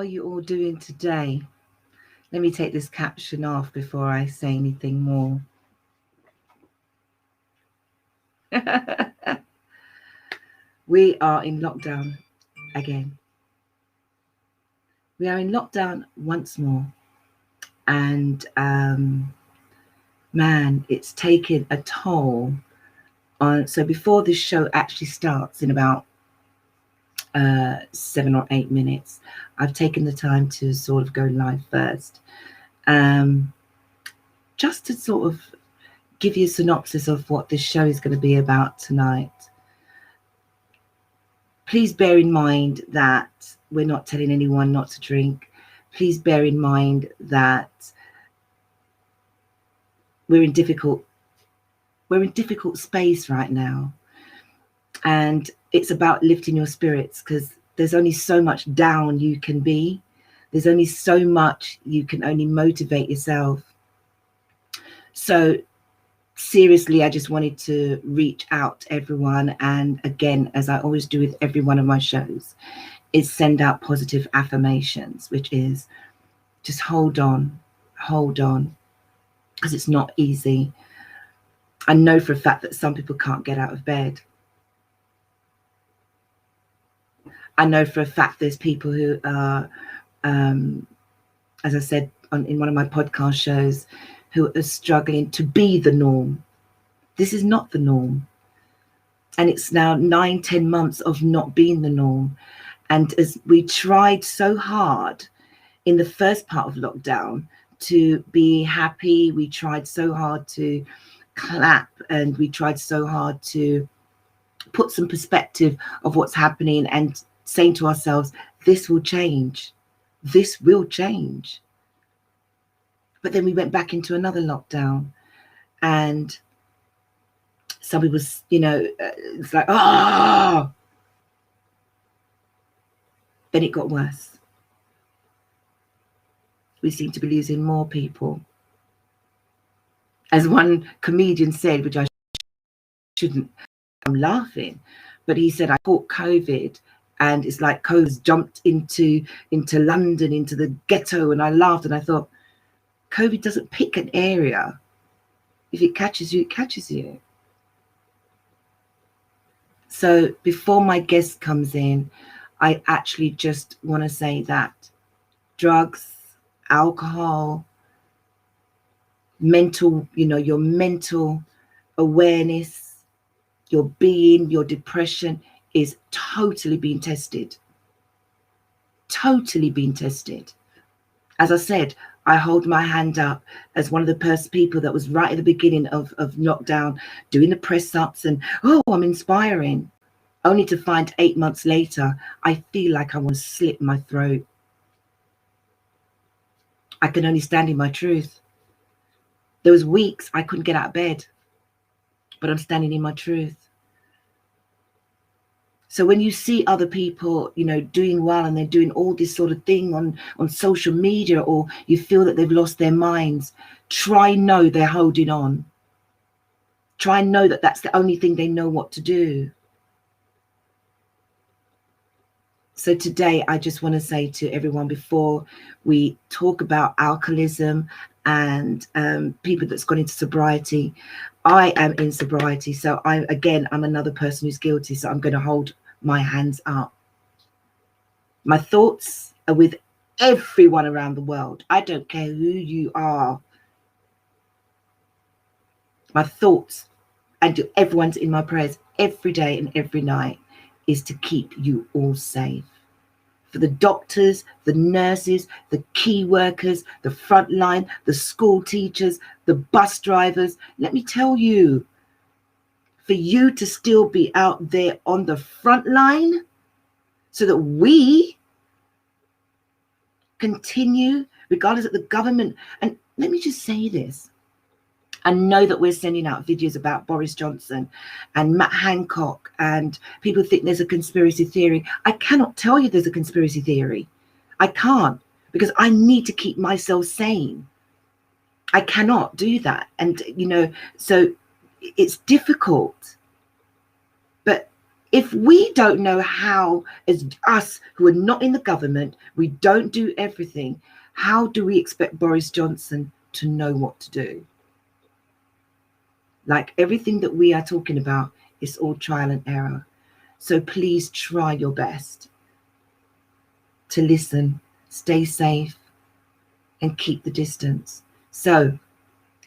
are you all doing today? Let me take this caption off before I say anything more. We are in lockdown again. We are in lockdown once more. And man, it's taken a toll on. So before this show actually starts in about 7 or 8 minutes, I've taken the time to sort of go live first, just to sort of give you a synopsis of what this show is going to be about tonight. Please bear in mind that we're not telling anyone not to drink. Please bear in mind that we're in difficult space right now, and it's about lifting your spirits, because there's only so much down you can be. There's only so much you can only motivate yourself. So seriously, I just wanted to reach out to everyone, and again, as I always do with every one of my shows, is send out positive affirmations, which is just hold on, because it's not easy. I know for a fact that some people can't get out of bed. I know for a fact there's people who are, as I said in one of my podcast shows, who are struggling to be the norm. This is not the norm. And it's now 9-10 months of not being the norm. And as we tried so hard in the first part of lockdown to be happy, we tried so hard to clap, and we tried so hard to put some perspective of what's happening and saying to ourselves, this will change. This will change. But then we went back into another lockdown, and some people, it's like, oh, then it got worse. We seem to be losing more people. As one comedian said, which I shouldn't, I'm laughing, but he said, I caught COVID, and it's like COVID's jumped into London, into the ghetto, and I laughed, and I thought, COVID doesn't pick an area. If it catches you, it catches you. So before my guest comes in, I actually just want to say that drugs, alcohol, mental, your mental awareness, your being, your depression is totally being tested. Totally being tested. As I said, I hold my hand up as one of the first people that was right at the beginning of lockdown, doing the press ups, and I'm inspiring, only to find 8 months later, I feel like I want to slit my throat. I can only stand in my truth. There was weeks I couldn't get out of bed, but I'm standing in my truth. So when you see other people, doing well, and they're doing all this sort of thing on social media, or you feel that they've lost their minds, try know they're holding on. Try and know that that's the only thing they know what to do. So today, I just want to say to everyone, before we talk about alcoholism and people that's gone into sobriety, I am in sobriety. So I'm another person who's guilty. So I'm going to hold my hands up. My thoughts are with everyone around the world. I don't care who you are. My thoughts, and everyone's in my prayers every day and every night, is to keep you all safe. For the doctors, the nurses, the key workers, the front line, the school teachers, the bus drivers, let me tell you, for you to still be out there on the front line so that we continue, regardless of the government. And let me just say this. I know that we're sending out videos about Boris Johnson and Matt Hancock, and people think there's a conspiracy theory. I cannot tell you there's a conspiracy theory. I can't, because I need to keep myself sane. I cannot do that. And, so it's difficult. But If we don't know how, as us who are not in the government, we don't do everything, how do we expect Boris Johnson to know what to do? Like everything that we are talking about is all trial and error. So please try your best to listen, stay safe, and keep the distance. So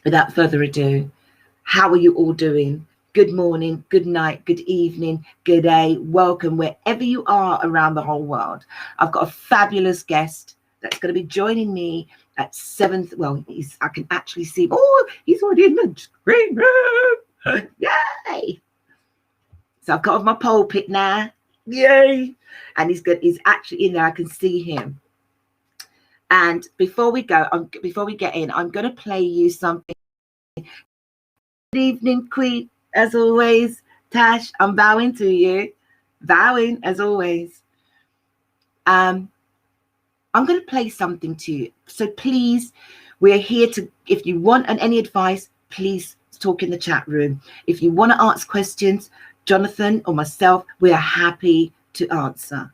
without further ado, how are you all doing? Good morning, good night, good evening, good day. Welcome wherever you are around the whole world. I've got a fabulous guest that's going to be joining me at 7th. Well, I can actually see him. Oh, he's already in the screen room. Yay! So I've got off my pulpit now. Yay! And he's good. He's actually in there. I can see him. And before we get in, I'm going to play you something. Good evening, Queen. As always, Tash, I'm bowing to you. Bowing, as always. I'm going to play something to you. So please, we're here to, if you want any advice, please talk in the chat room. If you want to ask questions, Jonathan or myself, we are happy to answer.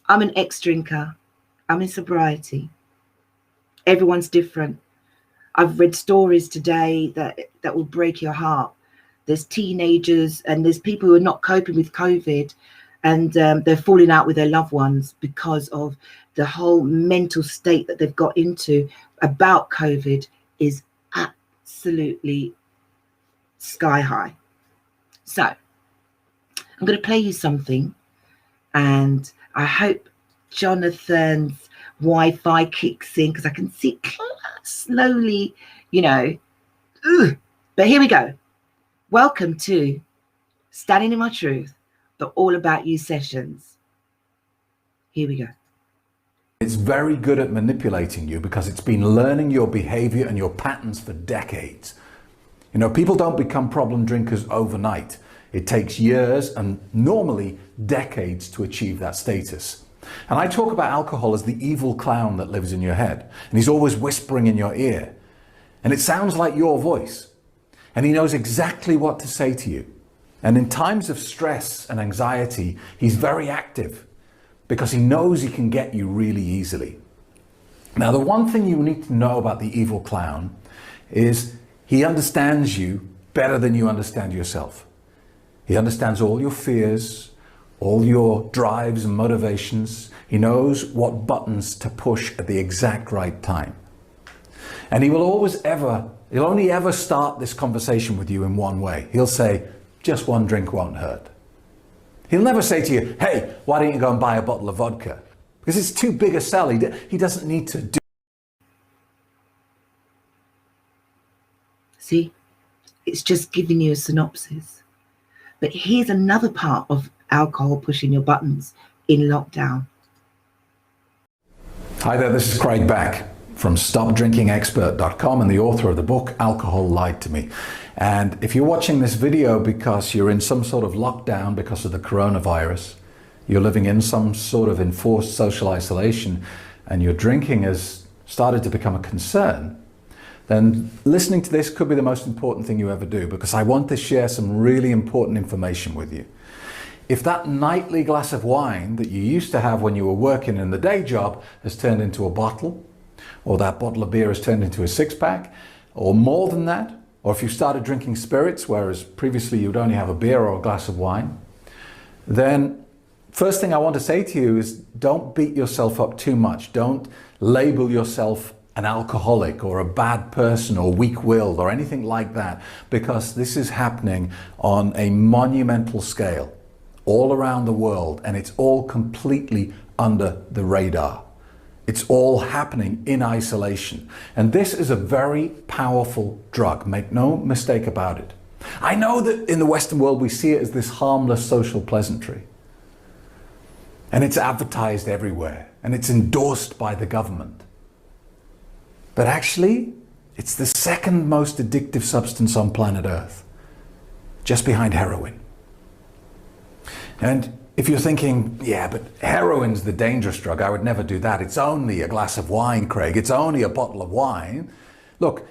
I'm an ex-drinker. I'm in sobriety. Everyone's different. I've read stories today that will break your heart. There's teenagers and there's people who are not coping with COVID, and they're falling out with their loved ones because of the whole mental state that they've got into about COVID is absolutely sky high. So I'm going to play you something, and I hope Jonathan's Wi-Fi kicks in because I can see slowly, you know. But here we go. Welcome to Standing in My Truth, the All About You sessions. Here we go. It's very good at manipulating you because it's been learning your behavior and your patterns for decades. You know, people don't become problem drinkers overnight. It takes years and normally decades to achieve that status. And I talk about alcohol as the evil clown that lives in your head, and he's always whispering in your ear. And it sounds like your voice. And he knows exactly what to say to you. And in times of stress and anxiety, he's very active because he knows he can get you really easily. Now, the one thing you need to know about the evil clown is he understands you better than you understand yourself. He understands all your fears, all your drives and motivations. He knows what buttons to push at the exact right time. And he'll only ever start this conversation with you in one way. He'll say, just one drink won't hurt. He'll never say to you, hey, why don't you go and buy a bottle of vodka? Because it's too big a sell. He doesn't need to do. See, it's just giving you a synopsis. But here's another part of alcohol pushing your buttons in lockdown. Hi there, this is Craig Beck from StopDrinkingExpert.com and the author of the book, Alcohol Lied to Me. And if you're watching this video because you're in some sort of lockdown because of the coronavirus, you're living in some sort of enforced social isolation, and your drinking has started to become a concern, then listening to this could be the most important thing you ever do, because I want to share some really important information with you. If that nightly glass of wine that you used to have when you were working in the day job has turned into a bottle, or that bottle of beer has turned into a six-pack, or more than that, or if you started drinking spirits, whereas previously you'd only have a beer or a glass of wine, then first thing I want to say to you is don't beat yourself up too much. Don't label yourself an alcoholic or a bad person or weak-willed or anything like that, because this is happening on a monumental scale all around the world, and it's all completely under the radar. It's all happening in isolation. And this is a very powerful drug. Make no mistake about it. I know that in the Western world we see it as this harmless social pleasantry. And it's advertised everywhere. And it's endorsed by the government. But actually, it's the second most addictive substance on planet Earth, just behind heroin. And if you're thinking, yeah, but heroin's the dangerous drug, I would never do that. It's only a glass of wine, Craig. It's only a bottle of wine. Look,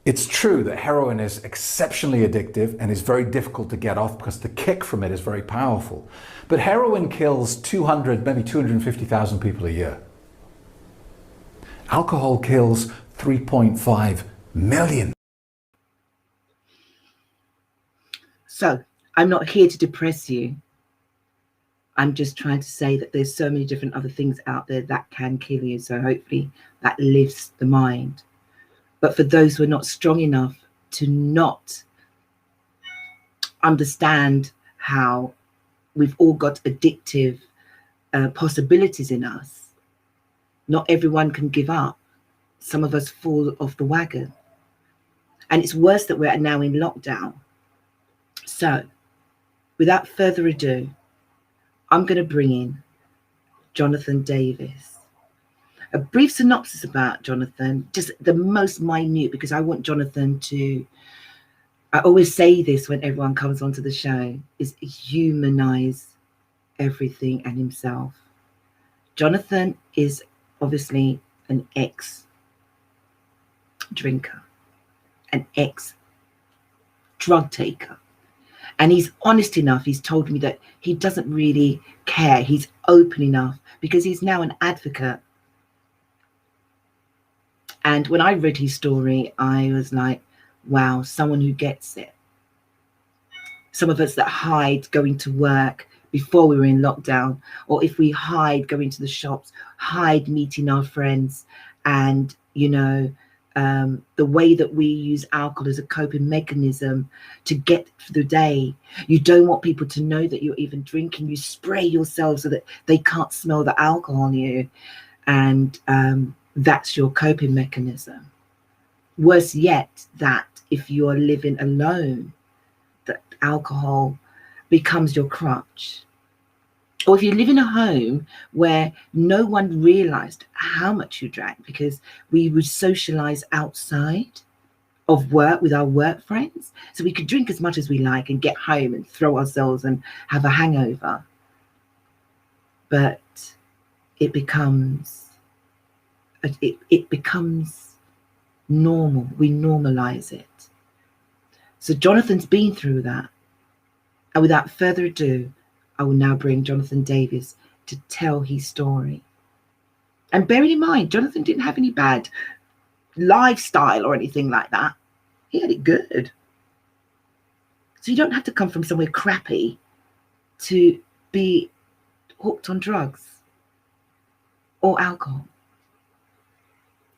It's true that heroin is exceptionally addictive and is very difficult to get off because the kick from it is very powerful. But heroin kills 200, maybe 250,000 people a year. Alcohol kills 3.5 million. So I'm not here to depress you. I'm just trying to say that there's so many different other things out there that can kill you. So hopefully that lifts the mind. But for those who are not strong enough to not understand how we've all got addictive possibilities in us, not everyone can give up. Some of us fall off the wagon. And it's worse that we're now in lockdown. So without further ado, I'm going to bring in Jonathan Davis. A brief synopsis about Jonathan, just the most minute, because I want Jonathan to, I always say this when everyone comes onto the show, is humanize everything and himself. Jonathan is obviously an ex-drinker, an ex-drug taker. And he's honest enough. He's told me that he doesn't really care. He's open enough because he's now an advocate. And when I read his story, I was like, wow, someone who gets it. Some of us that hide going to work before we were in lockdown, or if we hide going to the shops, hide meeting our friends, and, you know, the way that we use alcohol as a coping mechanism to get through the day. You don't want people to know that you're even drinking. You spray yourself so that they can't smell the alcohol on you. And that's your coping mechanism. Worse yet, that if you're living alone, that alcohol becomes your crutch. Or if you live in a home where no one realized how much you drank, because we would socialize outside of work with our work friends. So we could drink as much as we like and get home and throw ourselves and have a hangover. But it becomes normal. We normalize it. So Jonathan's been through that. And without further ado, I will now bring Jonathan Davis to tell his story. And bearing in mind, Jonathan didn't have any bad lifestyle or anything like that. He had it good. So you don't have to come from somewhere crappy to be hooked on drugs or alcohol.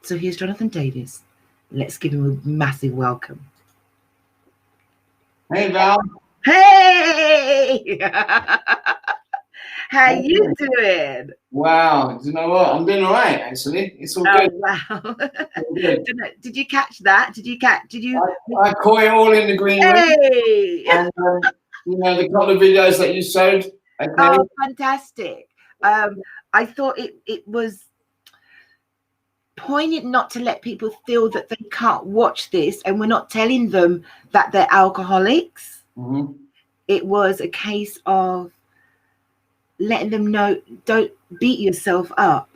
So here's Jonathan Davis. Let's give him a massive welcome. Hey, Val. Hey! How you doing? Wow. Do you know what? I'm doing all right, actually. It's all good. Wow. Good. Did you catch that? Did you? I caught it all in the green room. Hey! And, you know, the couple of videos that you showed. Okay. Oh, fantastic. I thought it was poignant not to let people feel that they can't watch this, and we're not telling them that they're alcoholics. Mm-hmm. It was a case of letting them know, don't beat yourself up.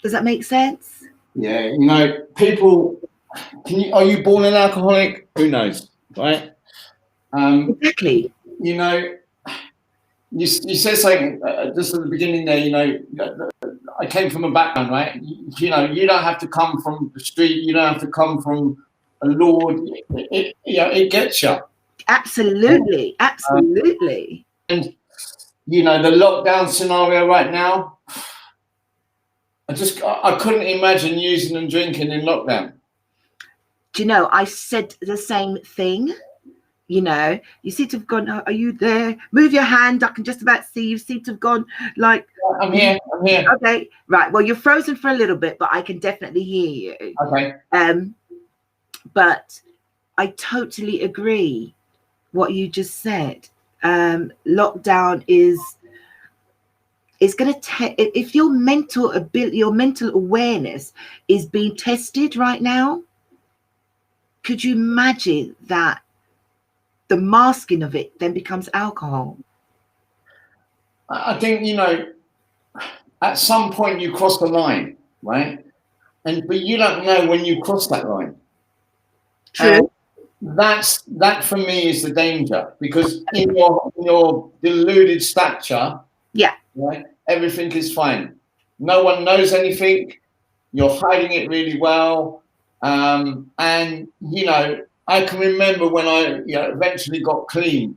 Does that make sense? Yeah, you know, people, are you born an alcoholic? Who knows, right? Exactly. You know, you said something just at the beginning there, you know, I came from a background, right? You know, you don't have to come from the street. You don't have to come from a lord. It gets you. Absolutely. Absolutely. And, you know, the lockdown scenario right now, I couldn't imagine using and drinking in lockdown. Do you know, I said the same thing. You know, you seem to have gone, are you there? Move your hand. I can just about see you. Seem to have gone like, I'm here. Okay, right. Well, you're frozen for a little bit, but I can definitely hear you. Okay. But I totally agree what you just said. Lockdown is going to if your mental ability, your mental awareness is being tested right now. Could you imagine that the masking of it then becomes alcohol? I think, you know, at some point you cross the line, right? But you don't know when you cross that line. True. That for me is the danger, because in your deluded stature, Yeah. right, everything is fine. No one knows anything. You're hiding it really well. And I can remember when I eventually got clean,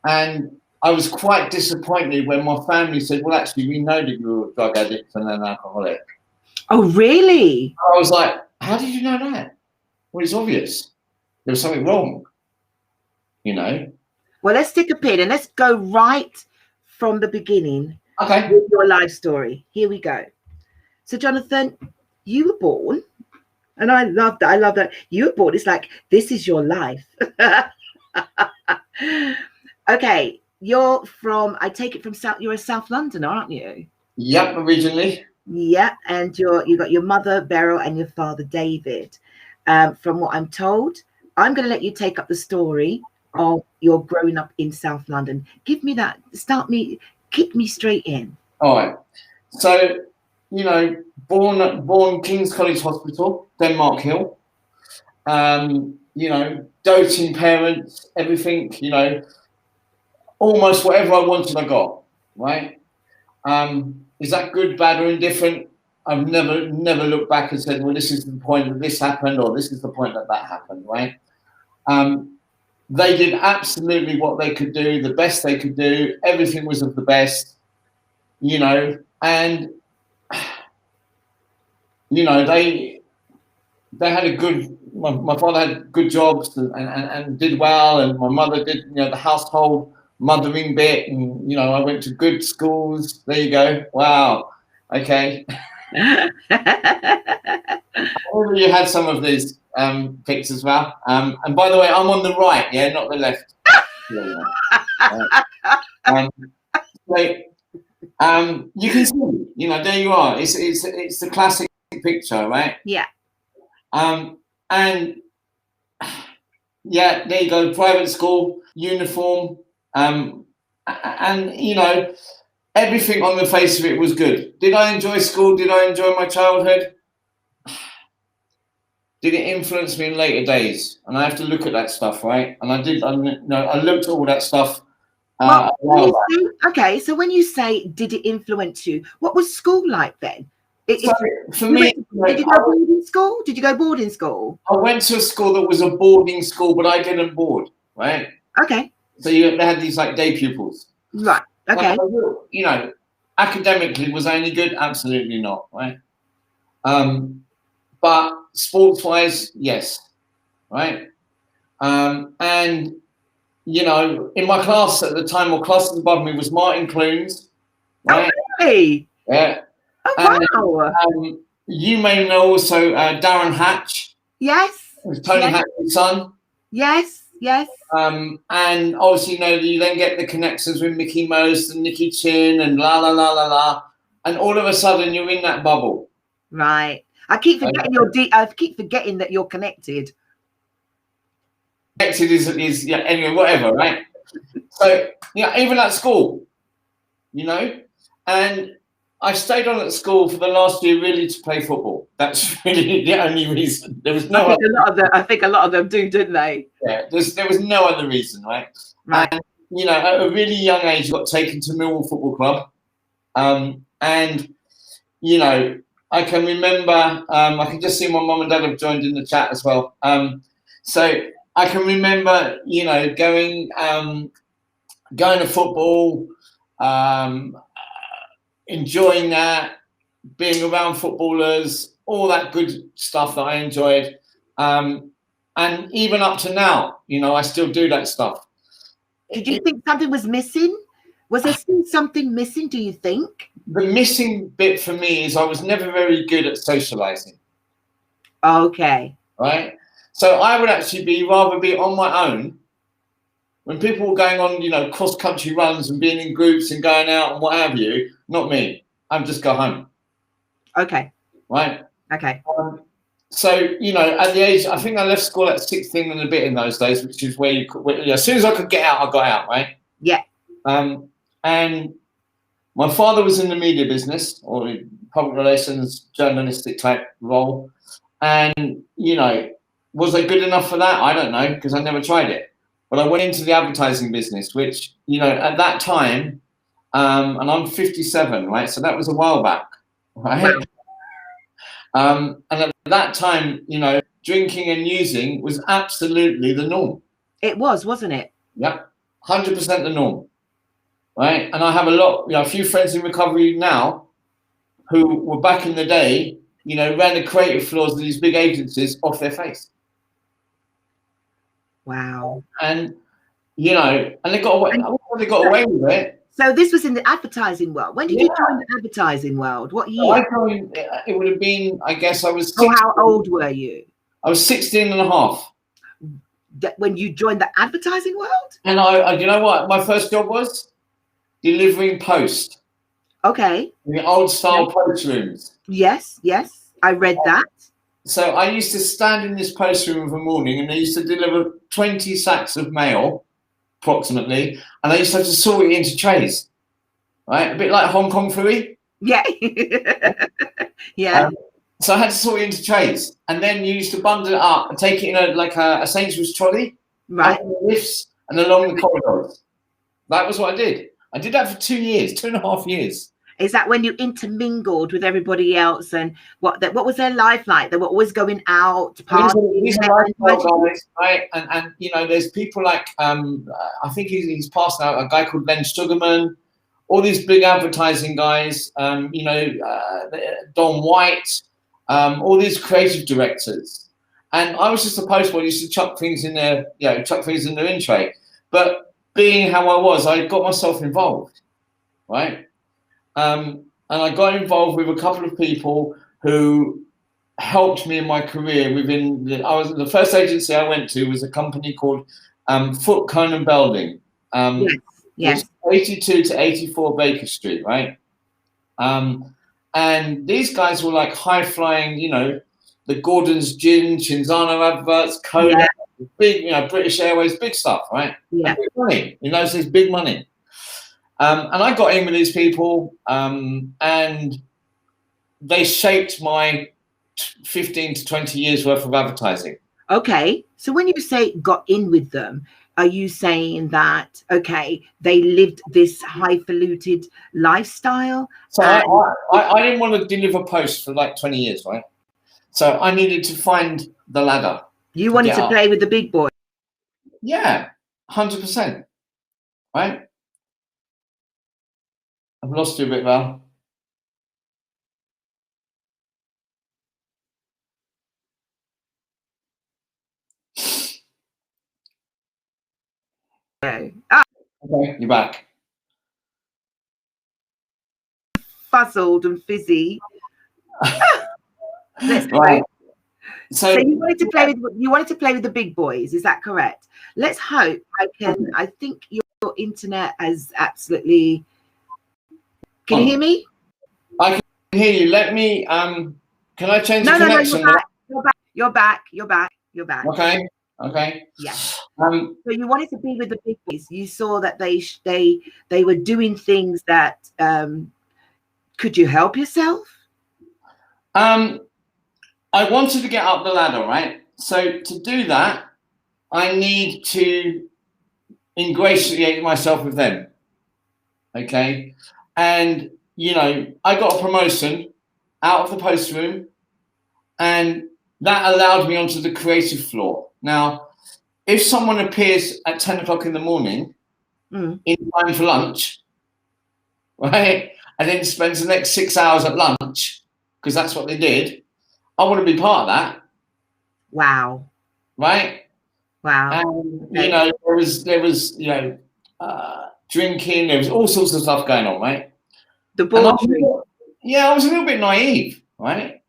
and I was quite disappointed when my family said, well, actually, we know that you were a drug addict and an alcoholic. Oh, really? I was like, how did you know that? Well, it's obvious. There was something wrong, Well, let's take a pin and let's go right from the beginning. Okay. With your life story. Here we go. So, Jonathan, you were born, and I love that. I love that. You were born. It's like, this is your life. Okay. You're from, I take it from you're a South Londoner, aren't you? Yep, originally. Yeah, and you got your mother Beryl and your father David. From what I'm told, I'm going to let you take up the story of your growing up in South London. Give me that. Kick me straight in. All right. So, born King's College Hospital, Denmark Hill. Doting parents, everything. Almost whatever I wanted, I got. Right. Is that good, bad, or indifferent? I've never looked back and said, well, this is the point that this happened, or this is the point that happened, right? They did absolutely what they could do, the best they could do. Everything was of the best, and, they had a good, my father had good jobs and did well, and my mother did, the household mothering bit, and I went to good schools. There you go. Wow. Okay. I remember you had some of these pics as well. And by the way, I'm on the right, yeah, not the left. You can see, there you are. It's the classic picture, right? Yeah. And yeah, there you go. Private school, uniform. And everything on the face of it was good. Did I enjoy school? Did I enjoy my childhood? Did it influence me in later days? And I have to look at that stuff, right? And I did. I looked at all that stuff. Okay, so when you say did it influence you, what was school like then? For me, did you go boarding school? Did you go boarding school? I went to a school that was a boarding school, but I didn't board, right? Okay. So they had these like day pupils. Right. Okay. Academically, was I any good? Absolutely not, right? But sports-wise, yes, right? And in my class at the time, or classes above me, was Martin Clunes. Right? Oh, really? Yeah. Oh, wow. You may know also Darren Hatch. Yes. Tony Hatch's son. Yes. Yes. And obviously, you then get the connections with Mickey Most and Nicky Chin and la la la la la, and all of a sudden you're in that bubble. Right. I keep forgetting I keep forgetting that you're connected. Connected is yeah. Anyway, whatever, right? So even at school, and I stayed on at school for the last year really to play football. That's really the only reason. There was no. I think a lot of them do, didn't they? Yeah. There was no other reason, right? Right. And at a really young age, got taken to Millwall Football Club, and I can remember. I can just see my mum and dad have joined in the chat as well. So I can remember, going to football. Enjoying that, being around footballers, all that good stuff that I enjoyed. And even up to now, I still do that stuff. Did you think something was missing? Was there still something missing, do you think? The missing bit for me is I was never very good at socializing. Okay. Right? So I would actually rather be on my own. When people were going on, cross-country runs and being in groups and going out and what have you, not me. I'd just go home. Okay. Right? Okay. So, at the age, I think I left school at 16 and a bit in those days, which is where as soon as I could get out, I got out, right? Yeah. And my father was in the media business, or public relations, journalistic type role. And, Was I good enough for that? I don't know, because I never tried it. But I went into the advertising business, which, you know, at that time, and I'm 57, right? So that was a while back, right? And at that time, you know, drinking and using was absolutely the norm. It was, wasn't it? Yeah, 100% the norm, right? And I have a few friends in recovery now who were back in the day, you know, ran the creative floors of these big agencies off their face. Wow. And, you know, and they got away with it. So this was in the advertising world. When did you join the advertising world? What year? I joined, it would have been, I guess I was 16. Oh, how old were you? I was 16 and a half. When you joined the advertising world? And I you know what my first job was? Delivering post. Okay. In the old style post rooms. Yes, yes. I read that. So I used to stand in this post room of a morning and they used to deliver 20 sacks of mail, approximately, and they used to have to sort it into trays. Right? A bit like Hong Kong Fooey. Yeah. Yeah. So I had to sort it into trays, and then you used to bundle it up and take it in a Sainsbury's trolley, right, up the lifts and along the corridors. That was what I did. I did that for 2 years, 2.5 years. Is that when you intermingled with everybody else, and what was their life like? They were always going out, partying. These are lifestyle guys, right? And you know, there's people like I think he's passed now, a guy called Len Sugarman. All these big advertising guys, you know, Don White. All these creative directors, and I was just a postboy. Used to chuck things in their, you know, chuck things in their in tray. But being how I was, I got myself involved, right? And I got involved with a couple of people who helped me in my career. The first agency I went to was a company called Foot Cone Belding. Yes. 82 to 84 Baker Street, right? And these guys were like high-flying, you know, the Gordon's Gin, Cinzano adverts, Kodak, big, you know, British Airways, big stuff, right? Yeah. Big money. You know, it's big money. And I got in with these people, and they shaped my 15 to 20 years worth of advertising. Okay. So when you say got in with them, are you saying that, okay, they lived this highfalutin lifestyle? So I didn't want to deliver posts for like 20 years, right? So I needed to find the ladder. You wanted to play with the big boys? Yeah, 100%. Right? I've lost you a bit, Val. Okay, you're back. Fuzzled and fizzy. Right. So you wanted to play with the big boys, is that correct? Let's hope I think your internet has absolutely. Can you hear me? I can hear you. Let me can I change the connection? No, you're back. Okay. Yeah. So you wanted to be with the big boys. You saw that they were doing things that could you help yourself? I wanted to get up the ladder, right? So to do that, I need to ingratiate myself with them. Okay. And, you know, I got a promotion out of the post room, and that allowed me onto the creative floor. Now, if someone appears at 10 o'clock in the morning in time for lunch, right, and then spends the next 6 hours at lunch, because that's what they did, I want to be part of that. Wow. Right? Wow. And, you know, there was, you know, drinking, there was all sorts of stuff going on, right? The debauchery. I was a little bit naive, right?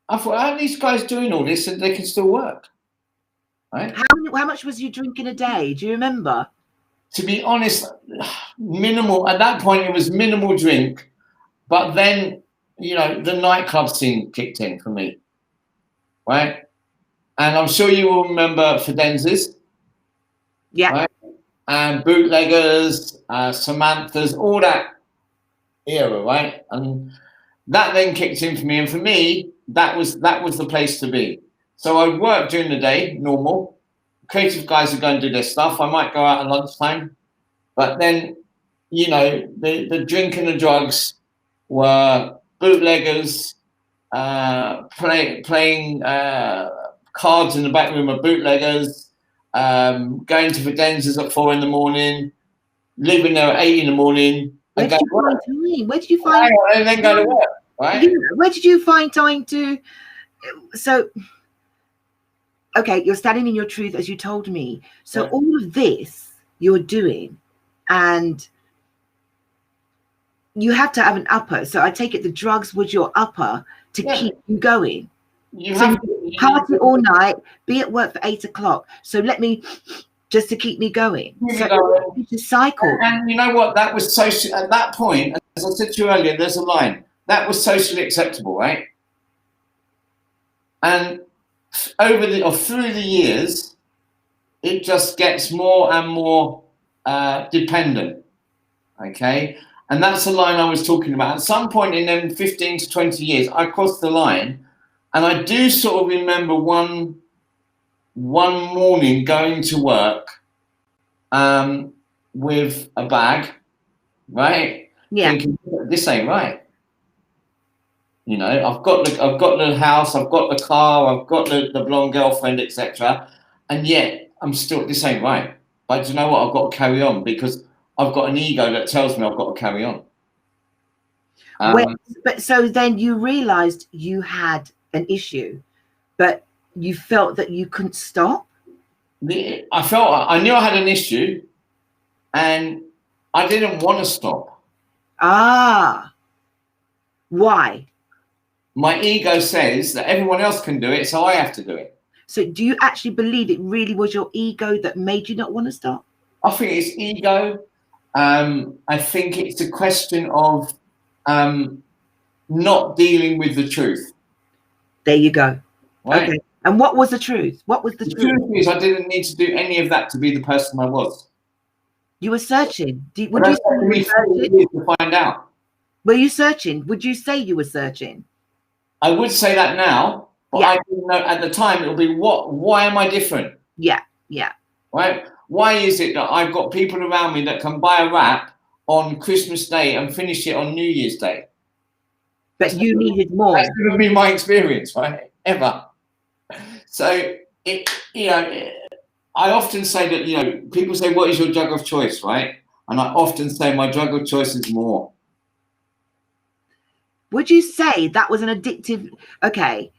I thought, how are these guys doing all this and they can still work? Right? How much was you drinking a day? Do you remember? To be honest, minimal. At that point, it was minimal drink. But then, you know, the nightclub scene kicked in for me. Right? And I'm sure you will remember Fidenzas. Yeah. Right? And bootleggers, Samantha's, all that era, right? And that then kicked in for me. And for me, that was the place to be. So I work during the day, normal. Creative guys are going to do their stuff. I might go out at lunchtime. But then, you know, the drink and the drugs were bootleggers, playing cards in the back room of bootleggers, going to Fidenzas at 4 a.m, leaving there at 8 a.m. Where did you find time? Where did you find and then go to work, right? Where did you find time to? So, okay, you're standing in your truth as you told me. So all of this you're doing, and you have to have an upper. So I take it the drugs was your upper to keep you going. You so have you party all night, be at work for 8 o'clock. So let me, just to keep me going. So it's a cycle. And you know what? That was social at that point. As I said to you earlier, there's a line that was socially acceptable, right? And through the years, it just gets more and more dependent. Okay. And that's the line I was talking about. At some point in them 15 to 20 years, I crossed the line. And I do sort of remember one morning going to work with a bag, right? Yeah. Thinking, this ain't right. You know, I've got the house, I've got the car, I've got the blonde girlfriend, etc. And yet I'm still, this ain't right. But do you know what? I've got to carry on because I've got an ego that tells me I've got to carry on. But so then you realized you had an issue, but you felt that you couldn't stop. I knew I had an issue, and I didn't want to stop. Why? My ego says that everyone else can do it, so I have to do it. So do you actually believe it really was your ego that made you not want to stop? I think it's ego. I think it's a question of not dealing with the truth. There you go. Right? Okay. And what was the truth? What was the truth? The truth is I didn't need to do any of that to be the person I was. You were searching. Would you say you were searching? To find out. Were you searching? Would you say you were searching? I would say that now, but I didn't know at the time. It'll be why am I different? Yeah. Right? Why is it that I've got people around me that can buy a wrap on Christmas Day and finish it on New Year's Day? But you needed more. That's going to be my experience, right? Ever. So, I often say that, people say, what is your drug of choice, right? And I often say my drug of choice is more. Would you say that was an addictive? Okay,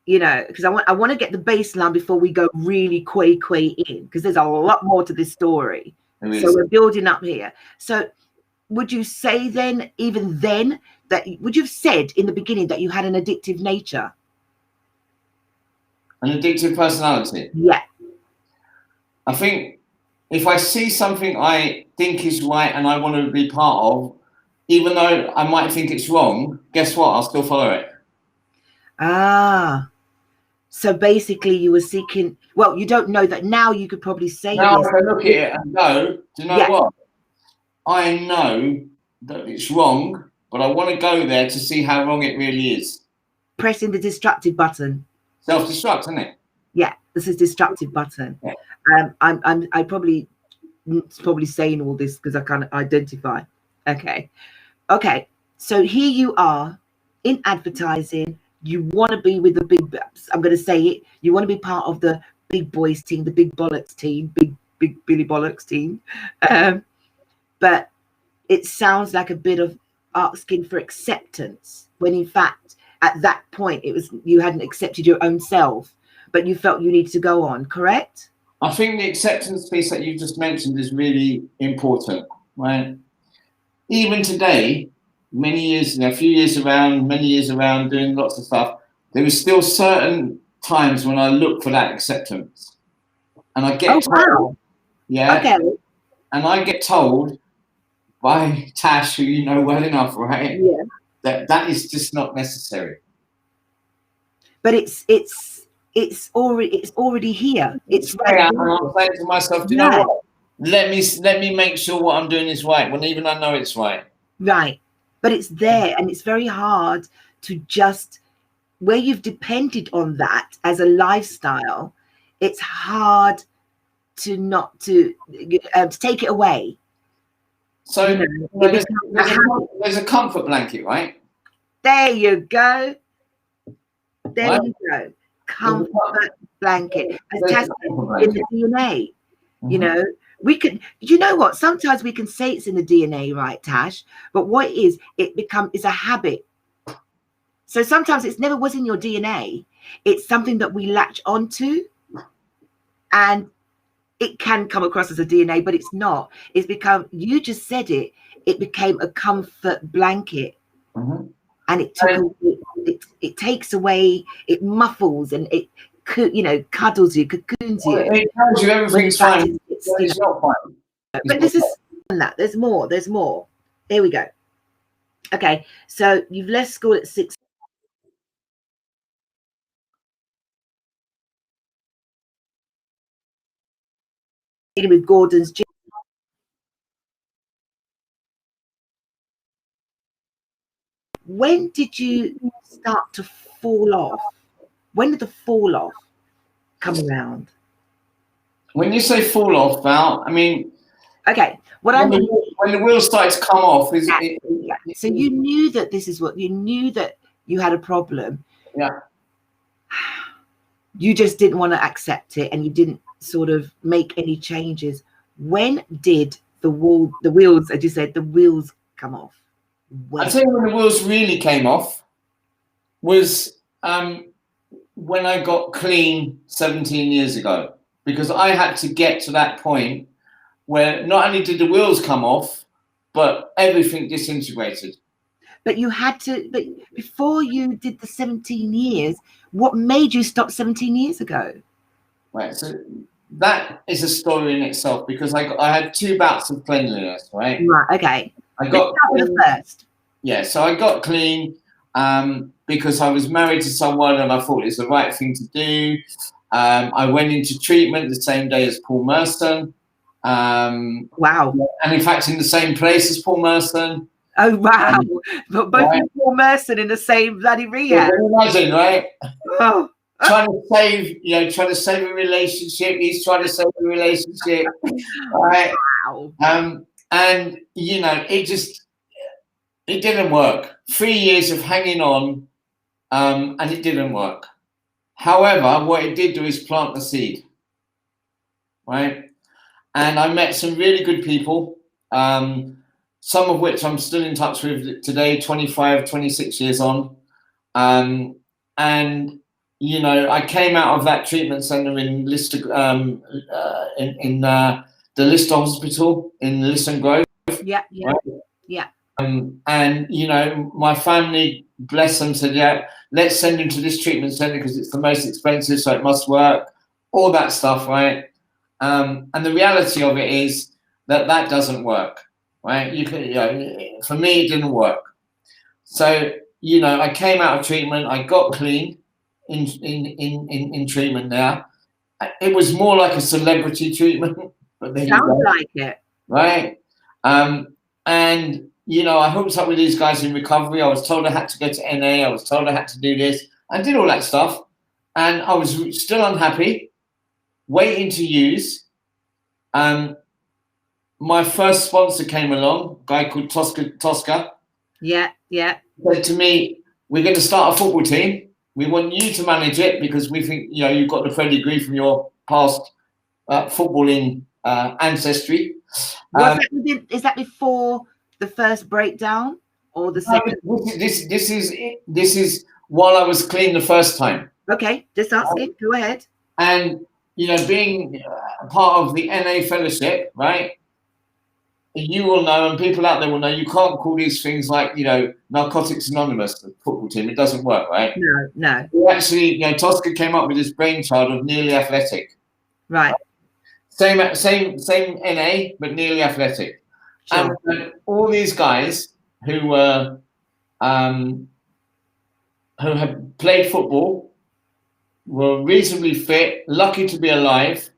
because I want to get the baseline before we go really quay in, because there's a lot more to this story. So we're building up here. So would you say then, even then, would you have said in the beginning that you had an addictive nature? An addictive personality? Yeah. I think if I see something I think is right and I want to be part of, even though I might think it's wrong, guess what? I'll still follow it. So basically you were seeking, well, you don't know that now. You could probably say now this. I look at it and go, do you know what? I know that it's wrong, but I want to go there to see how wrong it really is. Pressing the destructive button. Self-destruct, isn't it? Yeah, this is destructive button. Yeah. I probably saying all this because I can't identify. Okay. So here you are in advertising. You want to be with the big, I'm going to say it, you want to be part of the big boys team, the big bollocks team, big Billy Bollocks team. But it sounds like a bit of asking for acceptance, when in fact, at that point, it was you hadn't accepted your own self, but you felt you needed to go on, correct? I think the acceptance piece that you just mentioned is really important, right? Even today, many years around doing lots of stuff, there is still certain times when I look for that acceptance. And I get told, and I get told by Tash, who you know well enough, right? Yeah. That is just not necessary. But it's already here. It's right. And I'm saying to myself, do you know what? Let me make sure what I'm doing is right, when even I know it's right. Right. But it's there, and it's very hard to just where you've depended on that as a lifestyle, it's hard to not to take it away. So You know, there's a comfort blanket, right? There you go. There Right? you go. Comfort blanket. As Tash in the DNA. You know, we could, you know what? Sometimes we can say it's in the DNA, right, Tash? But what it is, it's a habit. So sometimes it never was in your DNA. It's something that we latch onto, and it can come across as a DNA, but it's not. It's become, you just said it, it became a comfort blanket. And it took away, it takes away, it muffles, and it, you know, cuddles you, cocoons you. It tells you everything's fine. It's not fine. But this is that. There's more. There's more. Here we go. Okay, so you've left school at 6. With Gordon's gym. When did you start to fall off? When did the fall off come around? When you say fall off, Val, I mean, okay, what when the wheels start to come off, is so you knew that this is what you knew, that you had a problem. Yeah. You just didn't want to accept it, and you didn't sort of make any changes. When did the wheels, as you said, the wheels come off? I tell you when the wheels really came off was when I got clean 17 years ago, because I had to get to that point where not only did the wheels come off, but everything disintegrated. But you had to, but before you did the 17 years, what made you stop 17 years ago? Right, so that is a story in itself, because I had 2 bouts of cleanliness, right? Right, okay. I got clean first. Yeah, so I got clean because I was married to someone and I thought it was the right thing to do. I went into treatment the same day as Paul Merson. Wow. And in fact, in the same place as Paul Merson. Oh, wow. But both Paul Merson in the same bloody rehab. Imagine, right? Oh. Trying to save a relationship. He's trying to save a relationship. Right? Wow. And, you know, it didn't work. 3 years of hanging on, and it didn't work. However, what it did do is plant the seed, right? And I met some really good people, some of which I'm still in touch with today, 25, 26 years on. And, you know, I came out of that treatment center in Lister, the Lister Hospital in Liston Grove. Yeah, yeah, right? Yeah. And, you know, my family, bless them, said, yeah, let's send him to this treatment center because it's the most expensive, so it must work, all that stuff, right? And the reality of it is that doesn't work, right? You know, for me, it didn't work. So, you know, I came out of treatment, I got clean in treatment now. It was more like a celebrity treatment. But there Sounds you go, like it. Right? And, you know, I hooked up with these guys in recovery. I was told I had to go to NA. I was told I had to do this. I did all that stuff. And I was still unhappy, waiting to use. My first sponsor came along, a guy called Tosca. Yeah, yeah. Said to me, we're going to start a football team. We want you to manage it because we think, you know, you've got the pedigree from your past footballing ancestry. Is that before the first breakdown or the second? This is while I was clean the first time. Okay, just asking. Go ahead. And, you know, being part of the NA fellowship, right? You will know, and people out there will know, you can't call these things like, you know, Narcotics Anonymous, the football team. It doesn't work, right? No. We actually, you know, Tosca came up with this brainchild of Nearly Athletic. Right. Same NA, but Nearly Athletic. Sure. And all these guys who were who had played football, were reasonably fit, lucky to be alive,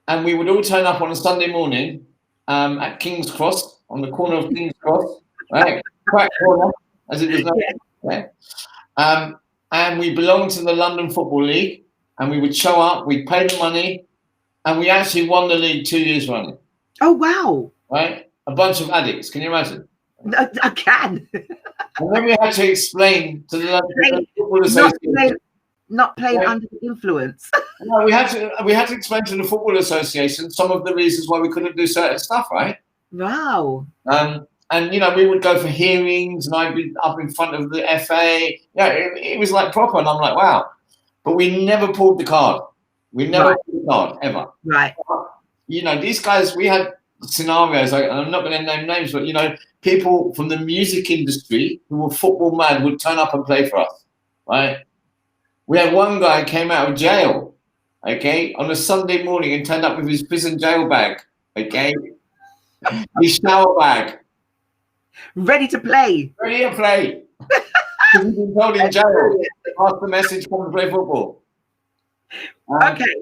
and we would all turn up on a Sunday morning at King's Cross, on the corner of King's Cross, right? Quite corner, as it was known. Yeah. and we belonged to the London Football League, and we would show up, we'd pay the money, and we actually won the league 2 years running. Oh, wow. Right? A bunch of addicts. Can you imagine? I can. And then we had to explain to the London Football Association. Not playing under the influence. No, we had to explain to the Football Association some of the reasons why we couldn't do certain stuff, right? Wow. And you know, we would go for hearings, and I'd be up in front of the FA. Yeah, it was like proper, and I'm like, wow. But we never pulled the card. We never pulled the card ever. Right. You know, these guys. We had scenarios. I'm not going to name names, but you know, people from the music industry who were football mad would turn up and play for us, right? We had one guy came out of jail, okay, on a Sunday morning and turned up with his prison jail bag, okay, his shower bag, ready to play. Ready to play. He's been told in jail. Pass the message, come and play football. Okay,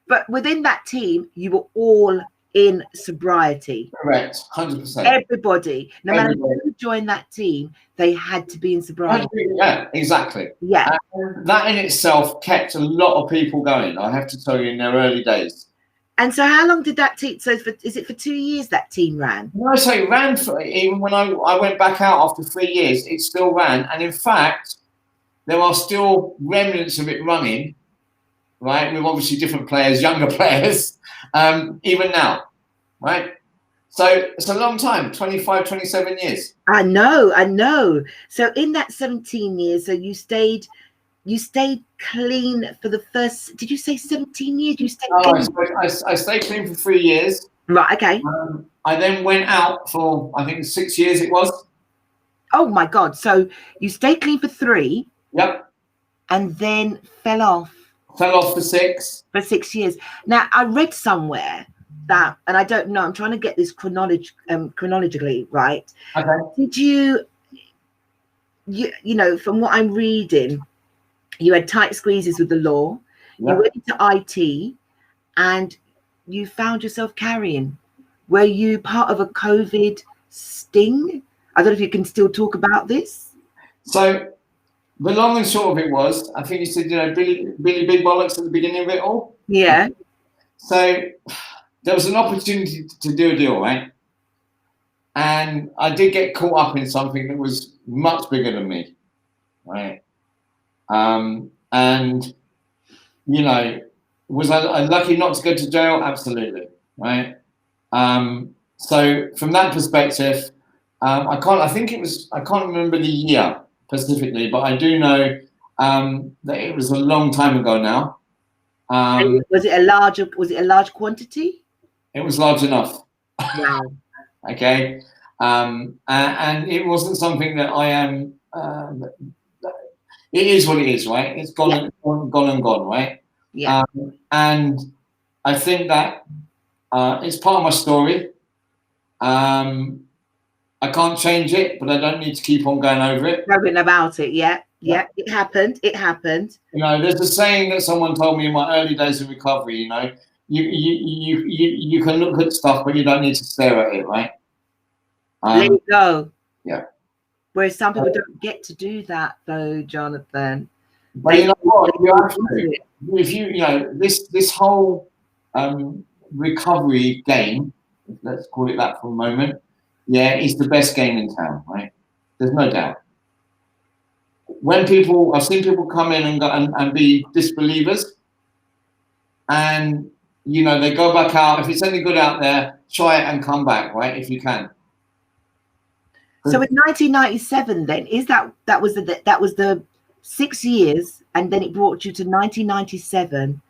but within that team, you were all in sobriety. Correct, 100%. Everybody, no matter who joined that team, they had to be in sobriety. Yeah, exactly. Yeah. And that in itself kept a lot of people going, I have to tell you, in their early days. And so how long did that team, so is it for 2 years that team ran? When I say ran, for even when I went back out after 3 years, it still ran. And in fact, there are still remnants of it running, right? With obviously different players, younger players, even now, right? So it's a long time, 25, 27 years. I know. So in that 17 years, so you stayed clean for the first, did you say 17 years? You stayed clean? I stayed clean for 3 years. Right, okay. I then went out for, I think 6 years it was. Oh my God. So you stayed clean for 3. Yep. And then fell off. Fell off for 6. For 6 years. Now, I read somewhere that, and I don't know, I'm trying to get this chronologically right. Okay. Did you know, from what I'm reading, you had tight squeezes with the law. Yep. You went into IT and you found yourself carrying. Were you part of a COVID sting? I don't know if you can still talk about this. So the long and short of it was, I think you said, you know, Billy Big Bollocks at the beginning of it all. Yeah. So there was an opportunity to do a deal, right? And I did get caught up in something that was much bigger than me, right? And, you know, was I lucky not to go to jail? Absolutely, right? So from that perspective, I can't remember the year specifically, but I do know that it was a long time ago now. Was it a large quantity? It was large enough. Wow. Okay. And it wasn't something that I am. It is what it is, right? It's gone, yeah. gone and gone, right? Yeah. And I think that it's part of my story. I can't change it, but I don't need to keep on going over it. Talking about it, yeah. It happened. You know, there's a saying that someone told me in my early days of recovery. You know, you can look at stuff, but you don't need to stare at it, right? Let it go. Yeah. Whereas some people don't get to do that, though, Jonathan. But you know what? If you know this whole recovery game, let's call it that for a moment. Yeah, it's the best game in town, right? There's no doubt. When I've seen people come in and be disbelievers, and you know they go back out. If it's any good out there, try it and come back, right? If you can. So in 1997, then that was the 6 years, and then it brought you to 1997.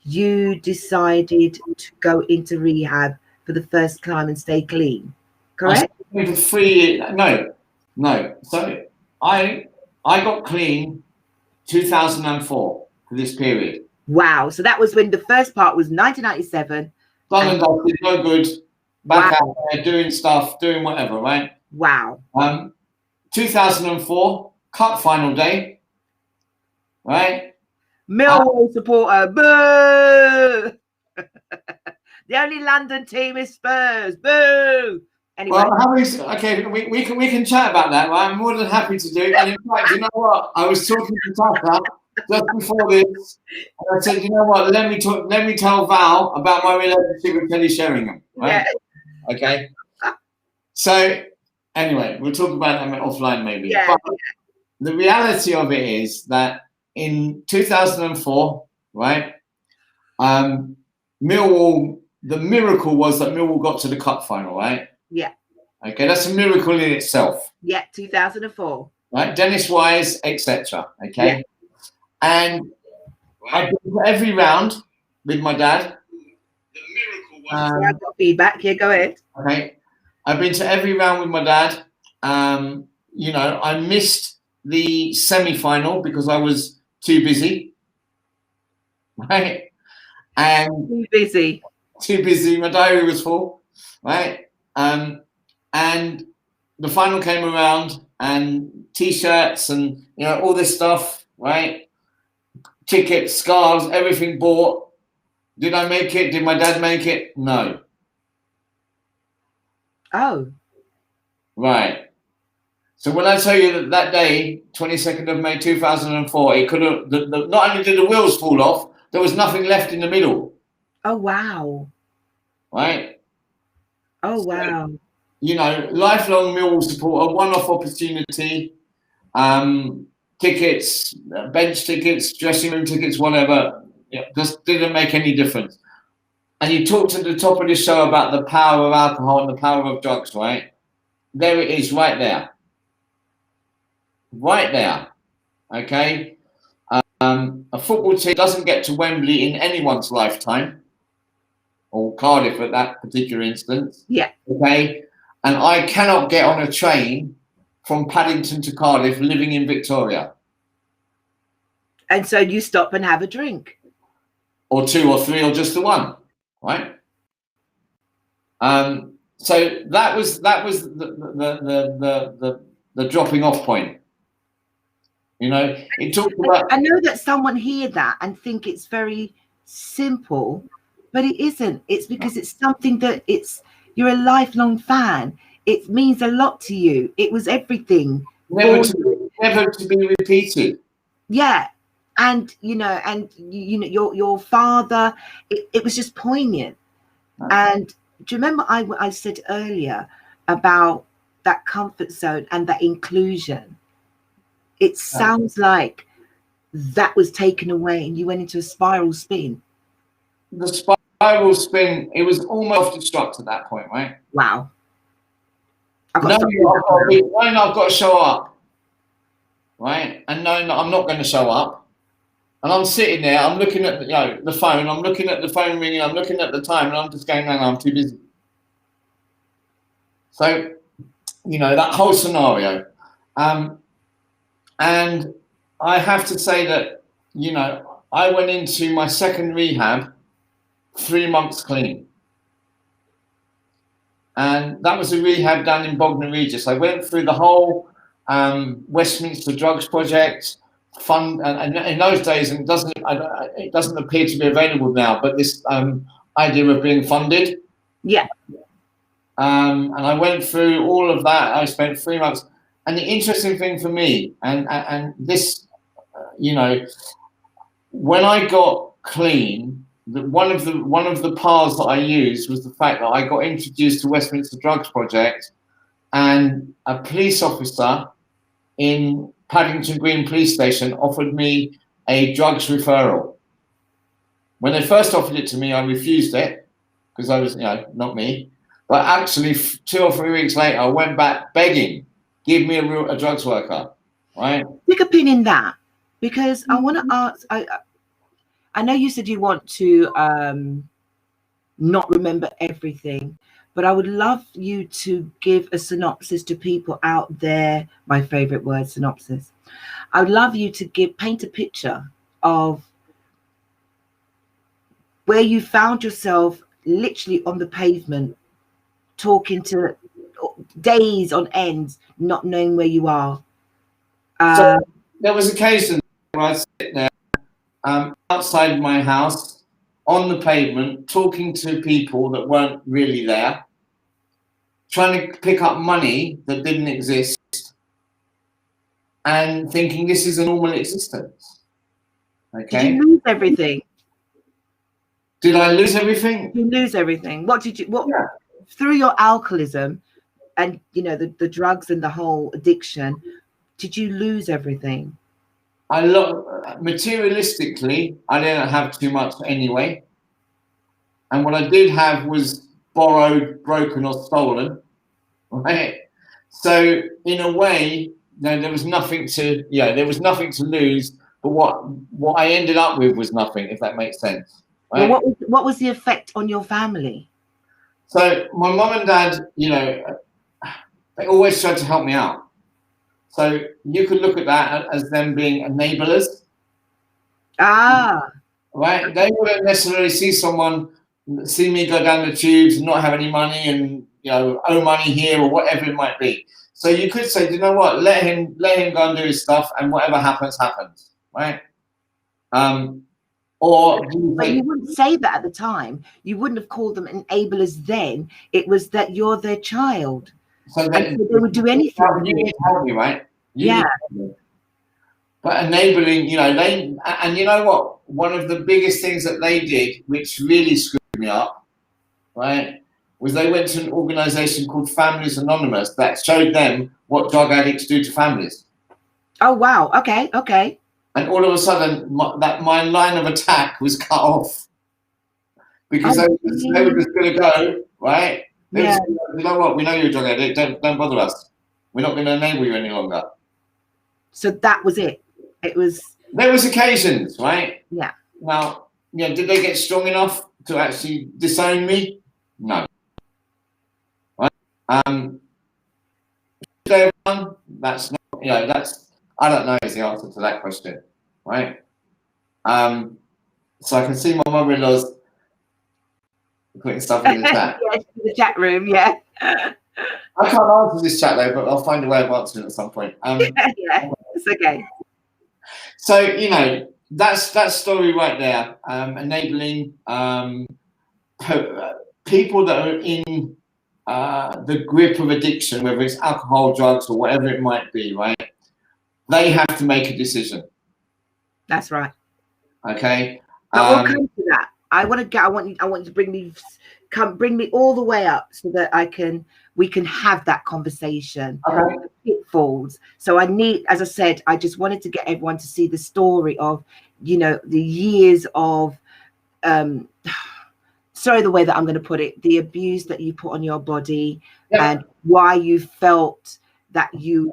You decided to go into rehab for the first time and stay clean, correct? For 3 years. No. So I got clean 2004 for this period. Wow. So that was when the first part was 1997. Done and dusted, no good. Back out there doing stuff, doing whatever, right? Wow. 2004 cup final day, right? Millwall supporter, boo! The only London team is Spurs, boo! Anyway. Well, okay, we can chat about that. Right? I'm more than happy to do. And in fact, you know what? I was talking to Tata just before this, and I said, you know what? Let me tell Val about my relationship with Kelly Sheringham. Right? Yeah. Okay. So anyway, we'll talk about that offline maybe. Yeah. But the reality of it is that in 2004, right? Millwall. The miracle was that Millwall got to the cup final, right? Yeah. Okay, that's a miracle in itself. Yeah, 2004. Right, Dennis Wise, etc. Okay, yeah. And I've been to every round with my dad. The miracle was. I got feedback. Yeah, go ahead. Okay, I've been to every round with my dad. You know, I missed the semi-final because I was too busy. Right, and too busy. My diary was full. Right, and the final came around, and T-shirts and, you know, all this stuff, right? Tickets, scarves, everything bought. Did I make it? Did my dad make it? No. Oh. Right. So when I tell you that day, 22nd of May 2004, it could have, not only did the wheels fall off, there was nothing left in the middle. Oh, wow. Right? Oh, wow. So, you know, lifelong Millwall support, a one-off opportunity, tickets, bench tickets, dressing room tickets, whatever, just didn't make any difference. And you talked at the top of the show about the power of alcohol and the power of drugs, right? There it is, right there. Right there, okay? A football team doesn't get to Wembley in anyone's lifetime, or Cardiff at that particular instance. Yeah. Okay? And I cannot get on a train from Paddington to Cardiff living in Victoria. And so you stop and have a drink. Or two or three or just the one, right? So that was the dropping off point. You know, it talked about. I know that someone hear that and think it's very simple, but it isn't. It's because it's something that you're a lifelong fan. It means a lot to you. It was everything. Never to be repeated. Yeah. And you know, your father, it was just poignant. And do you remember I said earlier about that comfort zone and that inclusion? It sounds like that was taken away and you went into a spiral spin. The spiral spin, it was almost self-destruct at that point, right? Wow. I've got to show up, right? And knowing that I'm not going to show up. And I'm sitting there, I'm looking at the phone, I'm looking at the phone ringing, I'm looking at the time, and I'm just going, no, I'm too busy. So, you know, that whole scenario. And I have to say that, you know, I went into my second rehab 3 months clean. And that was a rehab down in Bognor Regis. I went through the whole Westminster Drugs Project fund, and in those days, and it doesn't appear to be available now, but this idea of being funded. Yeah. And I went through all of that. I spent 3 months. And the interesting thing for me, and this, you know, when I got clean, one of the paths that I used was the fact that I got introduced to Westminster Drugs Project, and a police officer in Paddington Green Police Station offered me a drugs referral. When they first offered it to me, I refused it because I was, you know, not me. But actually, 2 or 3 weeks later, I went back begging, give me a drugs worker, right? Pick a pin in that, because I want to ask. I know you said you want to not remember everything, but I would love you to give a synopsis to people out there. My favorite word, synopsis. I would love you to paint a picture of where you found yourself literally on the pavement, talking to days on end, not knowing where you are. So there was occasion where I sit there outside my house on the pavement, talking to people that weren't really there, trying to pick up money that didn't exist and thinking this is a normal existence. Okay. Did you lose everything? Did I lose everything? You lose everything. What through your alcoholism and the drugs and the whole addiction, did you lose everything? Materialistically, I didn't have too much anyway. And what I did have was borrowed, broken, or stolen. Right. So in a way, there was nothing to lose. But what I ended up with was nothing, if that makes sense. Right? Well, what was the effect on your family? So my mum and dad, they always tried to help me out. So you could look at that as them being enablers. Ah. Right. They wouldn't necessarily see me go down the tubes and not have any money and owe money here or whatever it might be. So you could say, you know what, let him go and do his stuff, and whatever happens, happens. Right. But you wouldn't say that at the time. You wouldn't have called them enablers then. It was that you're their child. So they would do anything. You need to help me, right? Yeah. But enabling, and you know what? One of the biggest things that they did, which really screwed me up, right, was they went to an organization called Families Anonymous that showed them what drug addicts do to families. Oh, wow. Okay. And all of a sudden, my line of attack was cut off because they were just going to go, right? Yeah. You know what? We know you're a drug addict. Don't bother us. We're not going to enable you any longer. So that was it. There was occasions, right? Yeah. Now, did they get strong enough to actually disown me? No. Right? That's not. I don't know is the answer to that question, right? So I can see my mother-in-law's putting stuff in the chat. Yes, in the chat room, yeah. I can't answer this chat though, but I'll find a way of answering it at some point. Yeah, it's okay. So that's that story right there. Enabling people that are in the grip of addiction, whether it's alcohol, drugs, or whatever it might be, right? They have to make a decision. That's right. Okay. But we'll come to that. I want you to bring me all the way up so that we can have that conversation. Okay. Pitfalls. So I need, as I said, I just wanted to get everyone to see the story of, the years of, sorry, the way that I'm going to put it, the abuse that you put on your body, and why you felt that you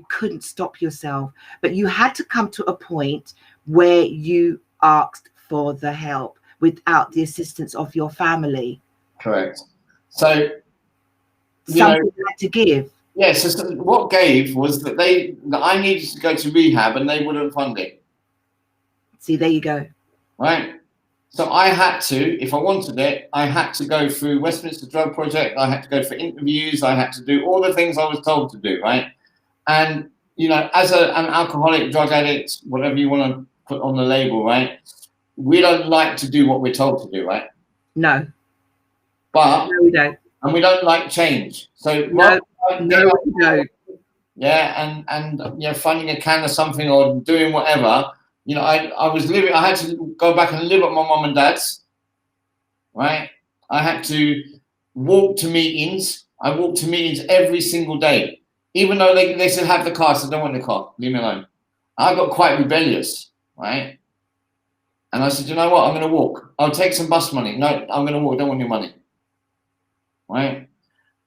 couldn't stop yourself, but you had to come to a point where you asked for the help without the assistance of your family. Correct. So something had to give. Yes. Yeah, so what gave was that I needed to go to rehab and they wouldn't fund it. See, there you go. Right. So I had to, if I wanted it, I had to go through Westminster Drug Project. I had to go for interviews. I had to do all the things I was told to do. Right. And, as an alcoholic, drug addict, whatever you want to put on the label, right, we don't like to do what we're told to do, right? No. But no, we don't. And we don't like change. So no, we don't. Yeah, and finding a can of something or doing whatever. I was living. I had to go back and live at my mum and dad's. Right. I had to walk to meetings. I walked to meetings every single day. Even though they said have the car, I said, don't want the car, leave me alone. I got quite rebellious, right? And I said, you know what, I'm going to walk. I'll take some bus money. No, I'm going to walk, don't want your money, right?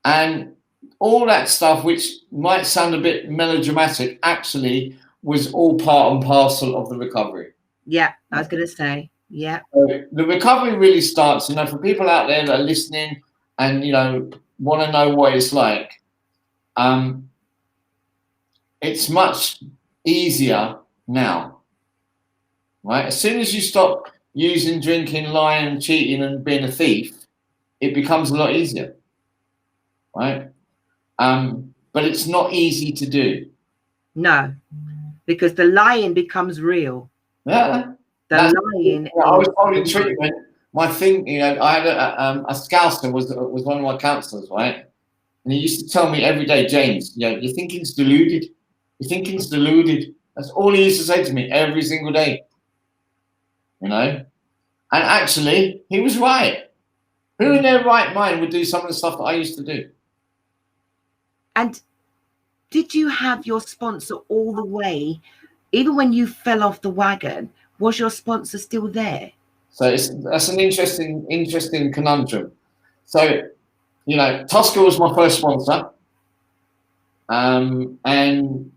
And all that stuff, which might sound a bit melodramatic, actually was all part and parcel of the recovery. Yeah, I was going to say, yeah. So the recovery really starts, for people out there that are listening and, want to know what it's like. It's much easier now, right? As soon as you stop using, drinking, lying, cheating, and being a thief, it becomes a lot easier, right? But it's not easy to do. No, because the lying becomes real. Yeah. The lying. I was told in treatment, my thing, I had a Scouser was one of my counsellors, right? And he used to tell me every day, James, your thinking's deluded. Your thinking's deluded. That's all he used to say to me every single day. And actually, he was right. Who in their right mind would do some of the stuff that I used to do? And did you have your sponsor all the way? Even when you fell off the wagon, was your sponsor still there? So that's an interesting conundrum. So, Tosca was my first sponsor. And,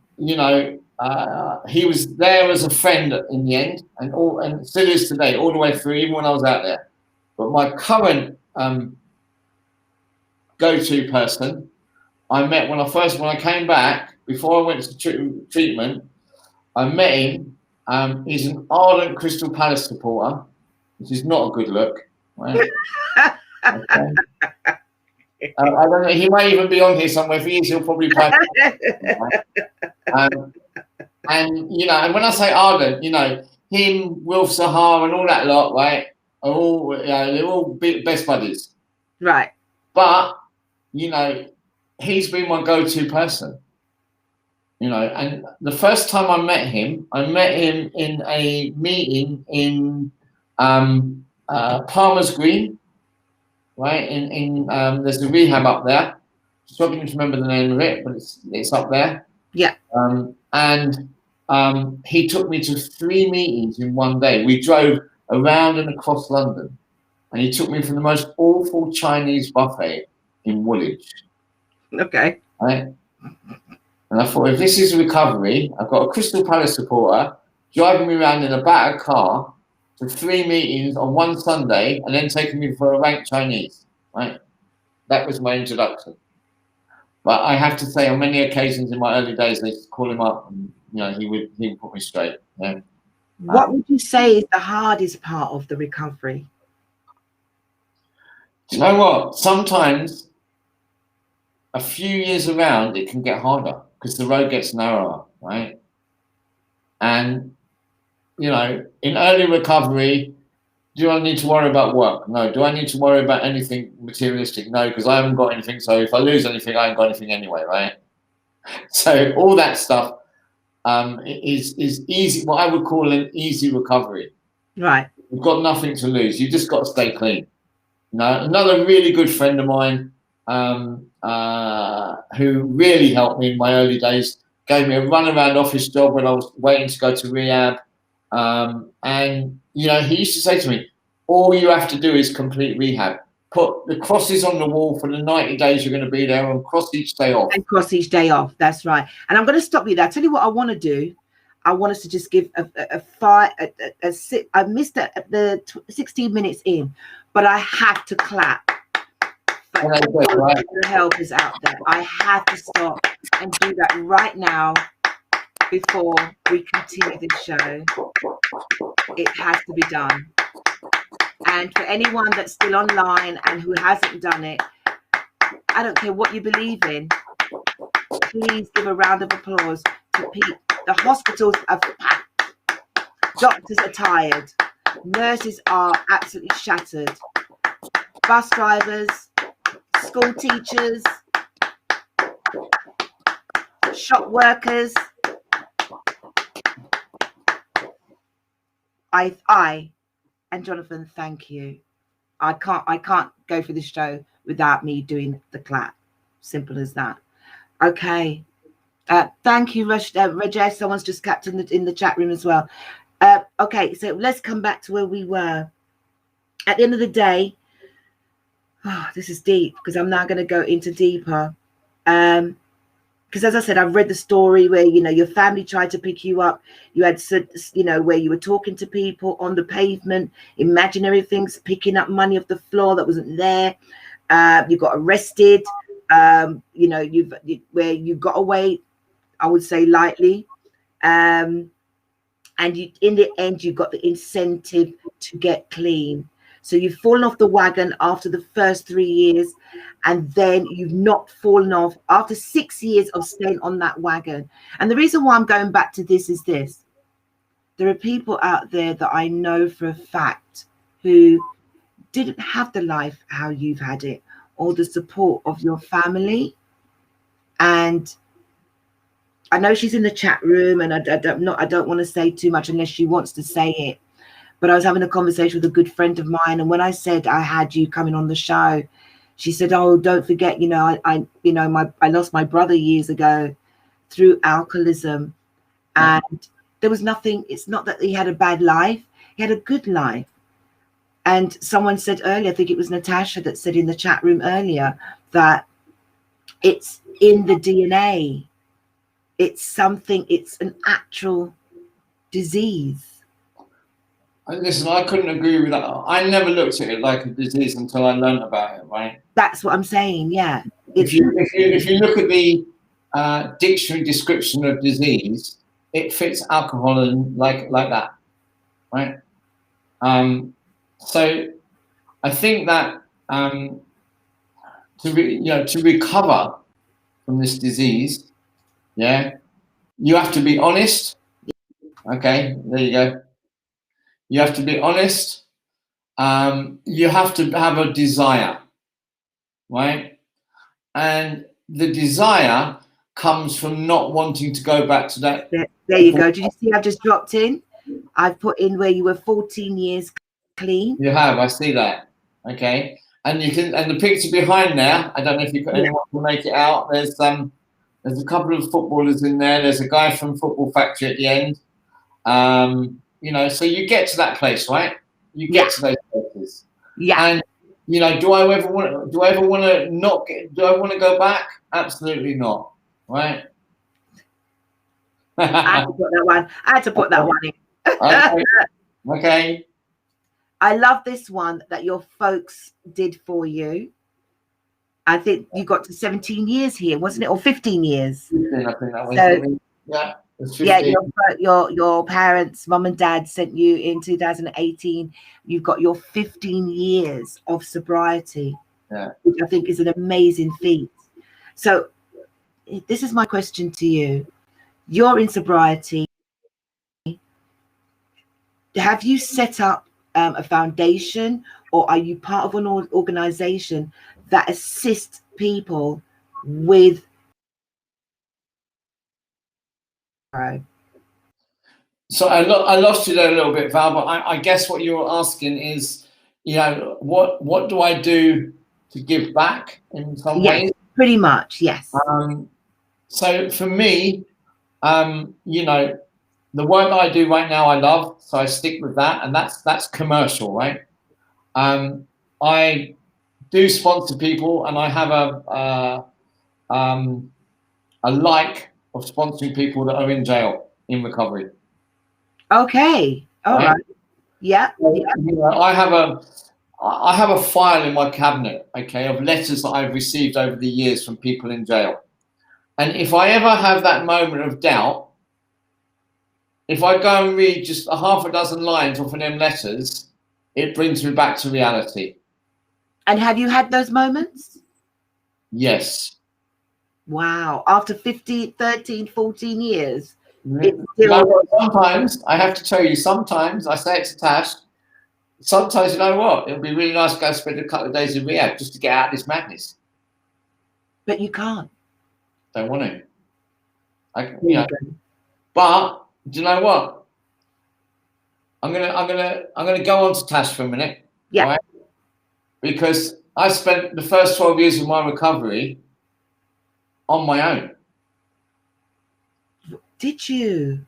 he was there as a friend in the end, and still is today, all the way through, even when I was out there. But my current go-to person, I met when I came back, before I went to treatment, I met him. He's an ardent Crystal Palace supporter, which is not a good look, right? Okay. I don't know. He might even be on here somewhere. If he is, he'll probably play. And when I say ardent, him, Wilf Sahar, and all that lot, right? Are all they're all best buddies, right? But he's been my go-to person. And the first time I met him in a meeting in Palmer's Green, right? In there's a rehab up there. Struggling to remember the name of it, but it's up there. Yeah. And he took me to 3 meetings in one day. We drove around and across London, and he took me from the most awful Chinese buffet in Woolwich. Okay. Right. And I thought, if this is recovery, I've got a Crystal Palace supporter driving me around in a battered car to 3 meetings on one Sunday, and then taking me for a rank Chinese. Right. That was my introduction. But I have to say, on many occasions in my early days, they call him up, and he would put me straight. Yeah. What would you say is the hardest part of the recovery? Do you know what? Sometimes a few years around, it can get harder because the road gets narrower, right? And in early recovery, do I need to worry about work? No. Do I need to worry about anything materialistic? No, because I haven't got anything. So if I lose anything, I ain't got anything anyway, right? So all that stuff is easy. What I would call an easy recovery. Right. You've got nothing to lose. You just got to stay clean. Another really good friend of mine who really helped me in my early days gave me a runaround office job when I was waiting to go to rehab. And he used to say to me, all you have to do is complete rehab. Put the crosses on the wall for the 90 days you're going to be there, and cross each day off. And cross each day off. That's right. And I'm going to stop you there. I'll tell you what I want to do. I want us to just give I missed the 16 minutes in, but I have to clap. But the help is out there. I have to stop and do that right now before we continue this show. It has to be done. And for anyone that's still online and who hasn't done it, I don't care what you believe in, please give a round of applause to Pete. The hospitals are packed. Doctors are tired. Nurses are absolutely shattered. Bus drivers, school teachers, shop workers. I and Jonathan, thank you. I can't go for this show without me doing the clap. Simple as that. Okay. Thank you, Rajesh. Someone's just capped in the chat room as well. Okay, so let's come back to where we were. At the end of the day, this is deep because I'm now going to go into deeper. Because as I said, I've read the story where, your family tried to pick you up. You had, where you were talking to people on the pavement, imaginary things, picking up money off the floor that wasn't there. You got arrested. Where you got away, I would say lightly. And in the end, you got the incentive to get clean. So you've fallen off the wagon after the first 3 years, and then you've not fallen off after 6 years of staying on that wagon. And the reason why I'm going back to this is this. There are people out there that I know for a fact who didn't have the life how you've had it, or the support of your family. And I know she's in the chat room, and I don't want to say too much unless she wants to say it. But I was having a conversation with a good friend of mine, and when I said I had you coming on the show, she said, "Oh, don't forget, I lost my brother years ago through alcoholism, and there was nothing. It's not that he had a bad life; he had a good life." And someone said earlier, I think it was Natasha that said in the chat room earlier, that it's in the DNA. It's an actual disease. Listen, I couldn't agree with that. I never looked at it like a disease until I learned about it, right? That's what I'm saying, yeah. If you look at the dictionary description of disease, it fits alcoholism like that, right? So I think that to recover from this disease, you have to be honest. Okay, there you go. You have to be honest. You have to have a desire, right? And the desire comes from not wanting to go back to that. There you go. Did you see I've just dropped in? I've put in where you were 14 years clean. You have, I see that. Okay. And the picture behind there, I don't know if anyone can make it out. There's a couple of footballers in there. There's a guy from Football Factory at the end. So you get to that place, right? You get to those places. Yeah. And do I ever want to go back? Absolutely not. Right? I had to put that one in. Okay. I love this one that your folks did for you. I think you got to 17 years here, wasn't it? Or 15 years. 15, I think that was. Yeah. Yeah, your parents, mum and dad, sent you in 2018. You've got your 15 years of sobriety, which I think is an amazing feat. So this is my question to you. You're in sobriety. Have you set up a foundation, or are you part of an organization that assists people with? So I lost you there a little bit, Val, but I guess what you're asking is, what do I do to give back in some ways? Pretty much, yes. So for me, the work that I do right now, I love, so I stick with that, and that's commercial, right? I do sponsor people, and I have a like of sponsoring people that are in jail in recovery. Okay. All right. Yeah. I have a file in my cabinet, okay, of letters that I've received over the years from people in jail. And if I ever have that moment of doubt, if I go and read just a half a dozen lines off of them letters, it brings me back to reality. And have you had those moments? Yes. Wow. After 15, 13, 14 years. Sometimes, I have to tell you, sometimes, I say it to Tash, sometimes, you know what, it would be really nice to go spend a couple of days in rehab just to get out of this madness. But you can't. Don't want to. But do you know what? I'm gonna go on to Tash for a minute. Yeah. Right? Because I spent the first 12 years of my recovery on my own. Did you?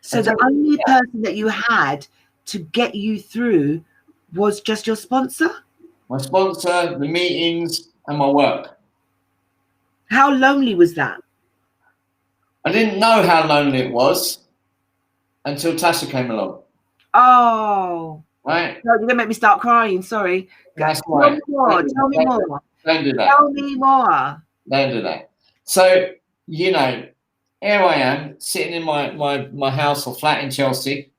So the only person that you had to get you through was just your sponsor? My sponsor, the meetings, and my work. How lonely was that? I didn't know how lonely it was until Tasha came along. Oh. Right? No, you're going to make me start crying. Sorry. That's right. Tell me more. Don't do that. Tell me more. Don't do that. So, here I am sitting in my house or flat in Chelsea,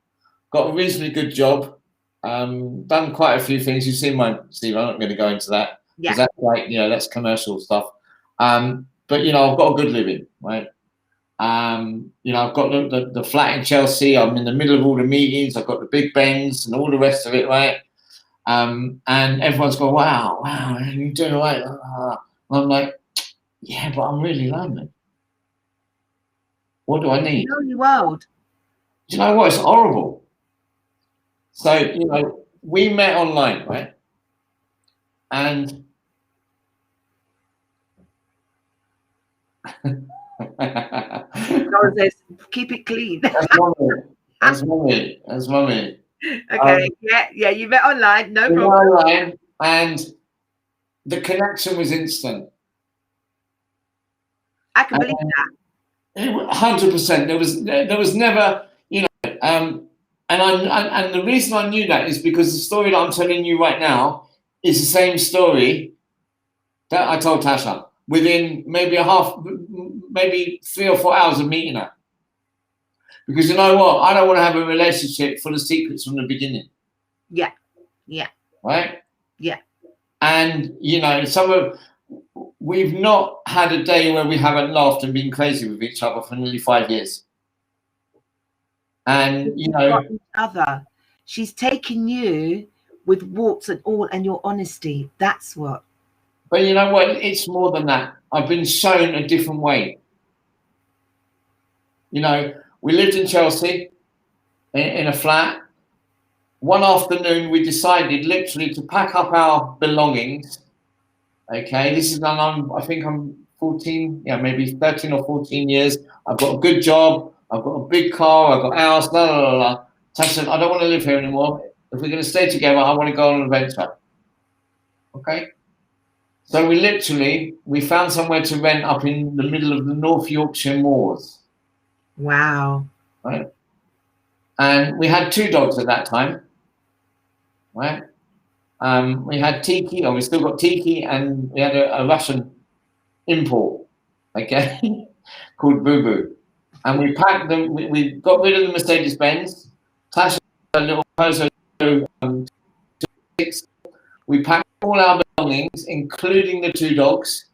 got a reasonably good job, done quite a few things. You've seen my CV, I'm not going to go into that. Yeah. That's like, that's commercial stuff. But, I've got a good living, right? I've got the flat in Chelsea. I'm in the middle of all the meetings. I've got the big Bens and all the rest of it, right? And everyone's going, wow, you're doing all right. And I'm like, yeah, but I'm really lonely. What do I need? Lonely world. Do you know what? It's horrible. So, you know, we met online, right? And Keep it clean. That's mommy. Okay, yeah, you met online, no problem. Online, and the connection was instant. I can believe that. 100%. There was never, you know, and the reason I knew that is because the story that I'm telling you right now is the same story that I told Tasha within maybe 3 or 4 hours of meeting her. Because you know what? I don't want to have a relationship full of secrets from the beginning. Yeah. Right? Yeah. And, you know, we've not had a day where we haven't laughed and been crazy with each other for nearly 5 years. And, you know, she's taken you with warts and all and your honesty. That's what. But you know what? It's more than that. I've been shown a different way. You know, we lived in Chelsea in a flat. One afternoon, we decided literally to pack up our belongings. Okay, this is I think I'm 14, maybe 13 or 14 years. I've got a good job. I've got a big car. I've got a house. Blah, blah, blah, blah. Tash said, I don't want to live here anymore. If we're going to stay together, I want to go on an adventure. Okay. So we found somewhere to rent up in the middle of the North Yorkshire moors. Wow. Right. And we had 2 dogs at that time. Right. We had Tiki, we still got Tiki, and we had a Russian import, okay, called Boo Boo. And we packed them, we got rid of the Mercedes Benz, Tasha a little Peugeot 6. We packed all our belongings, including the 2 dogs,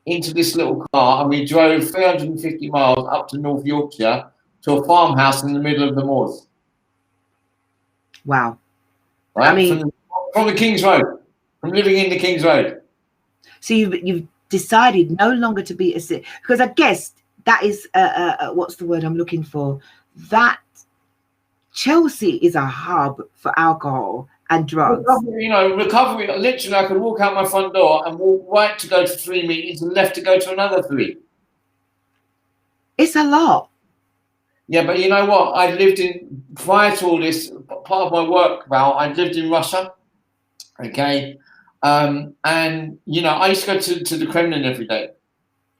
into this little car, and we drove 350 miles up to North Yorkshire to a farmhouse in the middle of the moors. Wow. Right? I mean, from the King's Road, from living in the King's Road. So you've decided no longer to be because I guess that is what's the word I'm looking for? That Chelsea is a hub for alcohol and drugs. Recovery. Literally, I could walk out my front door and walk right to go to 3 meetings and left to go to another 3. It's a lot. Yeah, but you know what? I lived prior to all this, part of my work, Val, I lived in Russia. Okay. And, you know, I used to go to the Kremlin every day.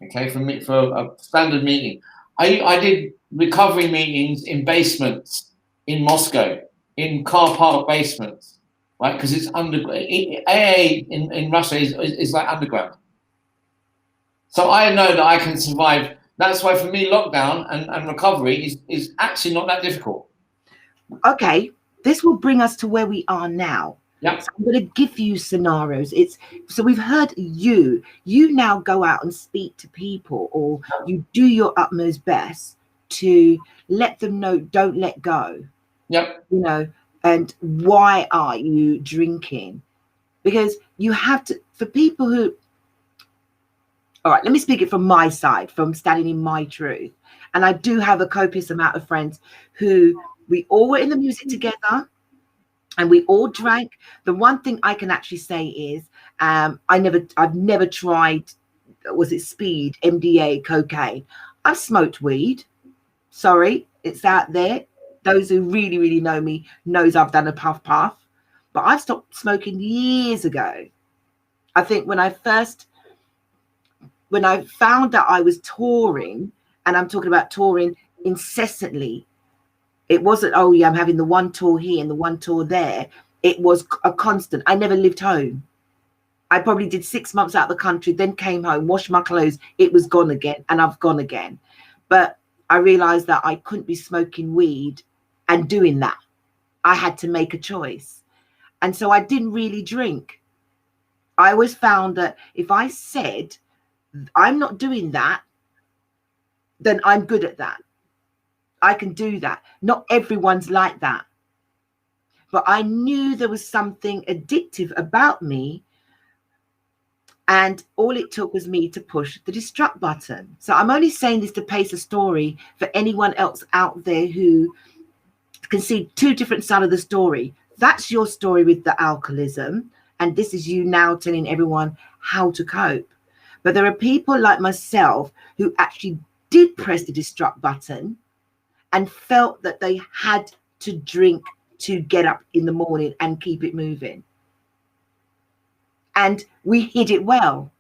Okay. For a standard meeting. I did recovery meetings in basements in Moscow, in car park basements, right? Because it's underground. AA in Russia is like underground. So I know that I can survive. That's why for me, lockdown and recovery is actually not that difficult. Okay, this will bring us to where we are now. Yeah. So I'm going to give you scenarios. So we've heard you now go out and speak to people, or you do your utmost best to let them know, don't let go. Yep. You know, and why are you drinking? Because you have to, for people who, all right, let me speak it from my side, from standing in my truth. And I do have a copious amount of friends who we all were in the music together and we all drank. The one thing I can actually say is I've never tried, was it speed, MDA, cocaine. I've smoked weed. Sorry, it's out there. Those who really, really know me knows I've done a puff. But I've stopped smoking years ago. I think when I found that I was touring, and I'm talking about touring incessantly, it wasn't, oh yeah, I'm having the one tour here and the one tour there. It was a constant. I never lived home. I probably did 6 months out of the country, then came home, washed my clothes. It was gone again, and I've gone again. But I realized that I couldn't be smoking weed and doing that. I had to make a choice. And so I didn't really drink. I always found that if I said, I'm not doing that, then I'm good at that. I can do that. Not everyone's like that. but I knew there was something addictive about me. And all it took was me to push the destruct button. So I'm only saying this to pace a story for anyone else out there who can see two different sides of the story. That's your story with the alcoholism. And this is you now telling everyone how to cope. But there are people like myself who actually did press the destruct button and felt that they had to drink to get up in the morning and keep it moving. And we hid it well.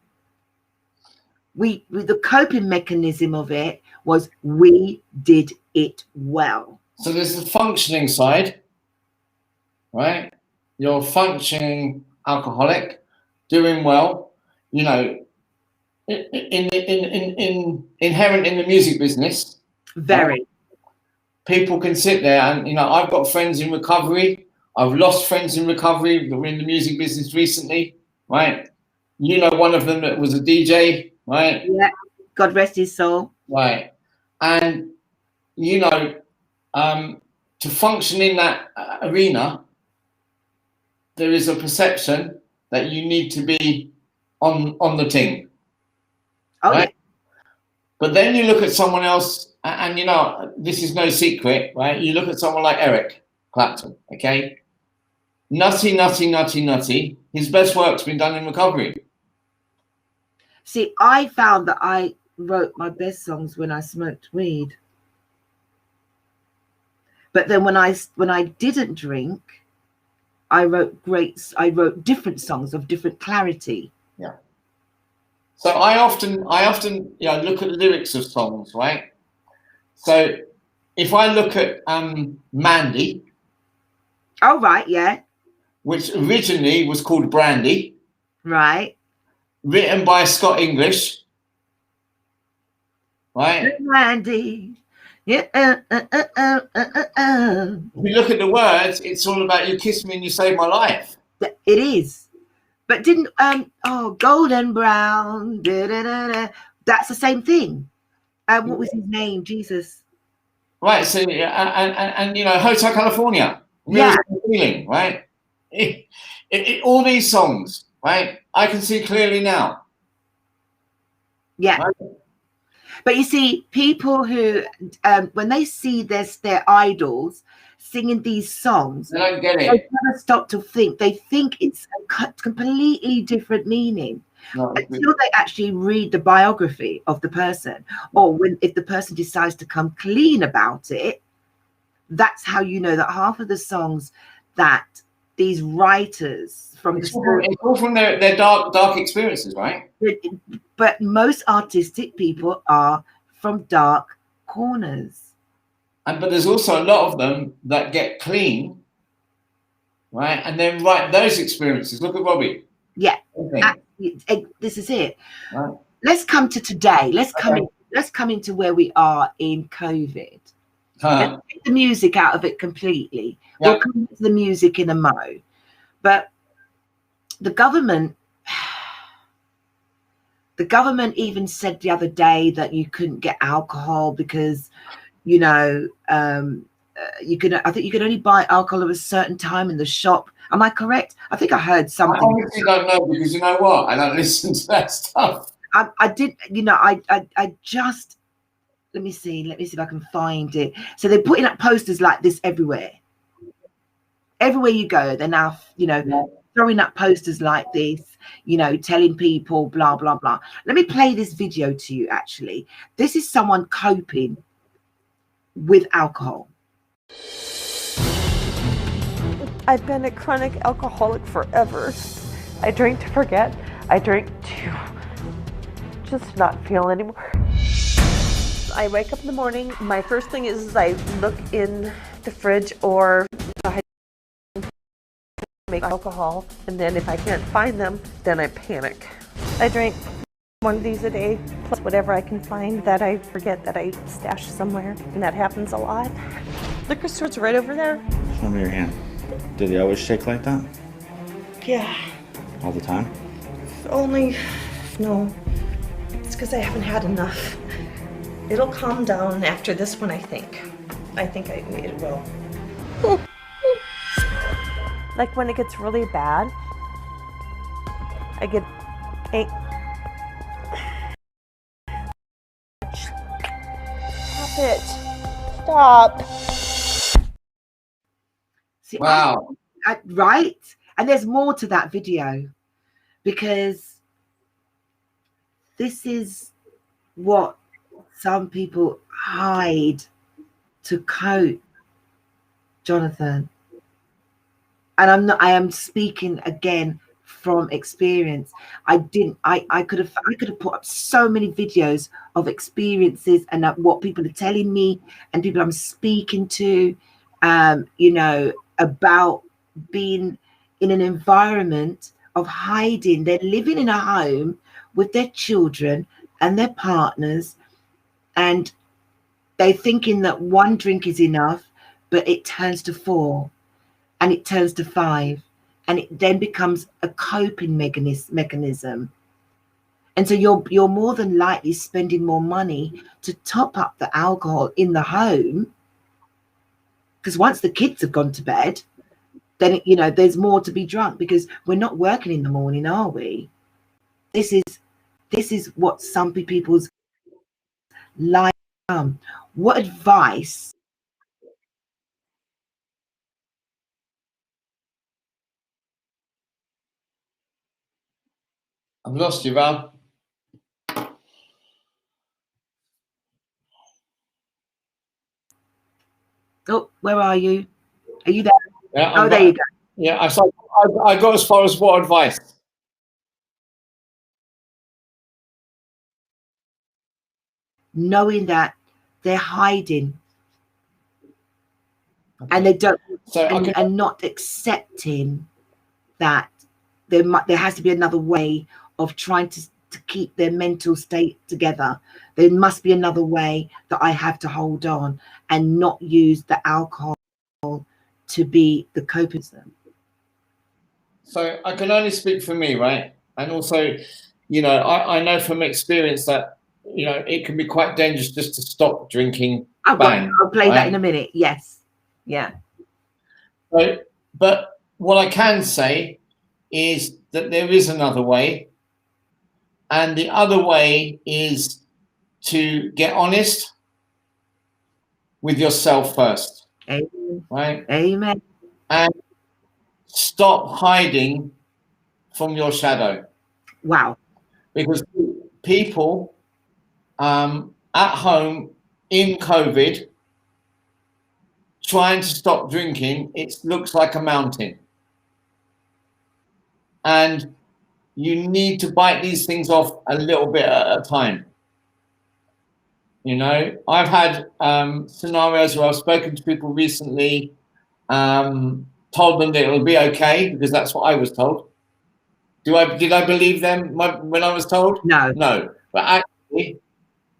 The coping mechanism of it was we did it well. So there's the functioning side, right? You're a functioning alcoholic, doing well, you know, inherent in the music business. Very. People can sit there and, you know, I've got friends in recovery. I've lost friends in recovery that were in the music business recently, right? You know, one of them that was a DJ, right? Yeah. God rest his soul. Right. And, you know, to function in that arena, there is a perception that you need to be on the thing. Oh, right? yeah. But then you look at someone else, and you know, this is no secret, right? You look at someone like Eric Clapton, okay? Nutty. His best work's been done in recovery. See, I found that I wrote my best songs when I smoked weed. But then when I didn't drink, I wrote different songs of different clarity. Yeah. So I often you know, look at the lyrics of songs, right? So if I look at Mandy. Oh, right, yeah. Which originally was called Brandy. Right. Written by Scott English. Right? Brandy. Yeah. If you look at the words, it's all about you kiss me and you saved my life. It is. But didn't golden brown, that's the same thing. What was his name? Jesus. Right. So and you know, Hotel California. Yeah. Feeling, right? All these songs, right? I can see clearly now. Yeah. Right? But you see, people who when they see their idols singing these songs, they don't get it. They never stop to think. They think it's a completely different meaning until they actually read the biography of the person, or if the person decides to come clean about it. That's how you know that half of the songs that these writers from it's all from their dark experiences, right? But most artistic people are from dark corners. But there's also a lot of them that get clean, right? And then write those experiences. Look at Robbie. Yeah, this is it. Right. Let's come to today. Let's come into where we are in COVID. Let's take the music out of it completely. Yeah. We'll come to the music in a mo. But the government even said the other day that you couldn't get alcohol because, you know, I think you could only buy alcohol at a certain time in the shop. Am I correct? I think I heard something. I honestly don't know, because you know what? I don't listen to that stuff. I did, you know, I just, let me see if I can find it. So they're putting up posters like this everywhere. Everywhere you go, they're now, you know, throwing up posters like this, you know, telling people blah, blah, blah. Let me play this video to you, actually. This is someone coping with alcohol. I've been a chronic alcoholic forever. I drink to forget. I drink to just not feel anymore. I wake up in the morning. My first thing is I look in the fridge or I make alcohol, and then if I can't find them, then I panic. I drink one of these a day, plus whatever I can find that I forget that I stashed somewhere, and that happens a lot. Liquor store's right over there. Show me your hand. Do they always shake like that? Yeah. All the time? No. It's because I haven't had enough. It'll calm down after this one, I think. I think it will. Like when it gets really bad, I get Stop it. Stop. See, Wow. right? And there's more to that video, because this is what some people hide to cope, Jonathan. And I am speaking again from experience. I could have put up so many videos of experiences and what people are telling me and people I'm speaking to, you know, about being in an environment of hiding. They're living in a home with their children and their partners, and they're thinking that one drink is enough, but it turns to 4, and it turns to 5, and it then becomes a coping mechanism. And so you're more than likely spending more money to top up the alcohol in the home, because once the kids have gone to bed, then you know there's more to be drunk, because we're not working in the morning, are we? This is what some people's life. What advice? I've lost you, Val. Oh, where are you? Are you there? Yeah, Oh, there you go. Yeah, I got as far as what advice? Knowing that they're hiding, and they don't, So and not accepting that there has to be another way of trying to keep their mental state together. There must be another way that I have to hold on and not use the alcohol to be the coping. So I can only speak for me, right? And also, you know, I know from experience that, you know, it can be quite dangerous just to stop drinking. I'll play right? that in a minute. Yes. Yeah. But what I can say is that there is another way. And the other way is to get honest with yourself first. Amen. Right? Amen. And stop hiding from your shadow. Wow. Because people at home in COVID trying to stop drinking, it looks like a mountain. And you need to bite these things off a little bit at a time. You know, I've had scenarios where I've spoken to people recently, told them that it'll be okay because that's what I was told. Did I believe them when I was told? No. But actually,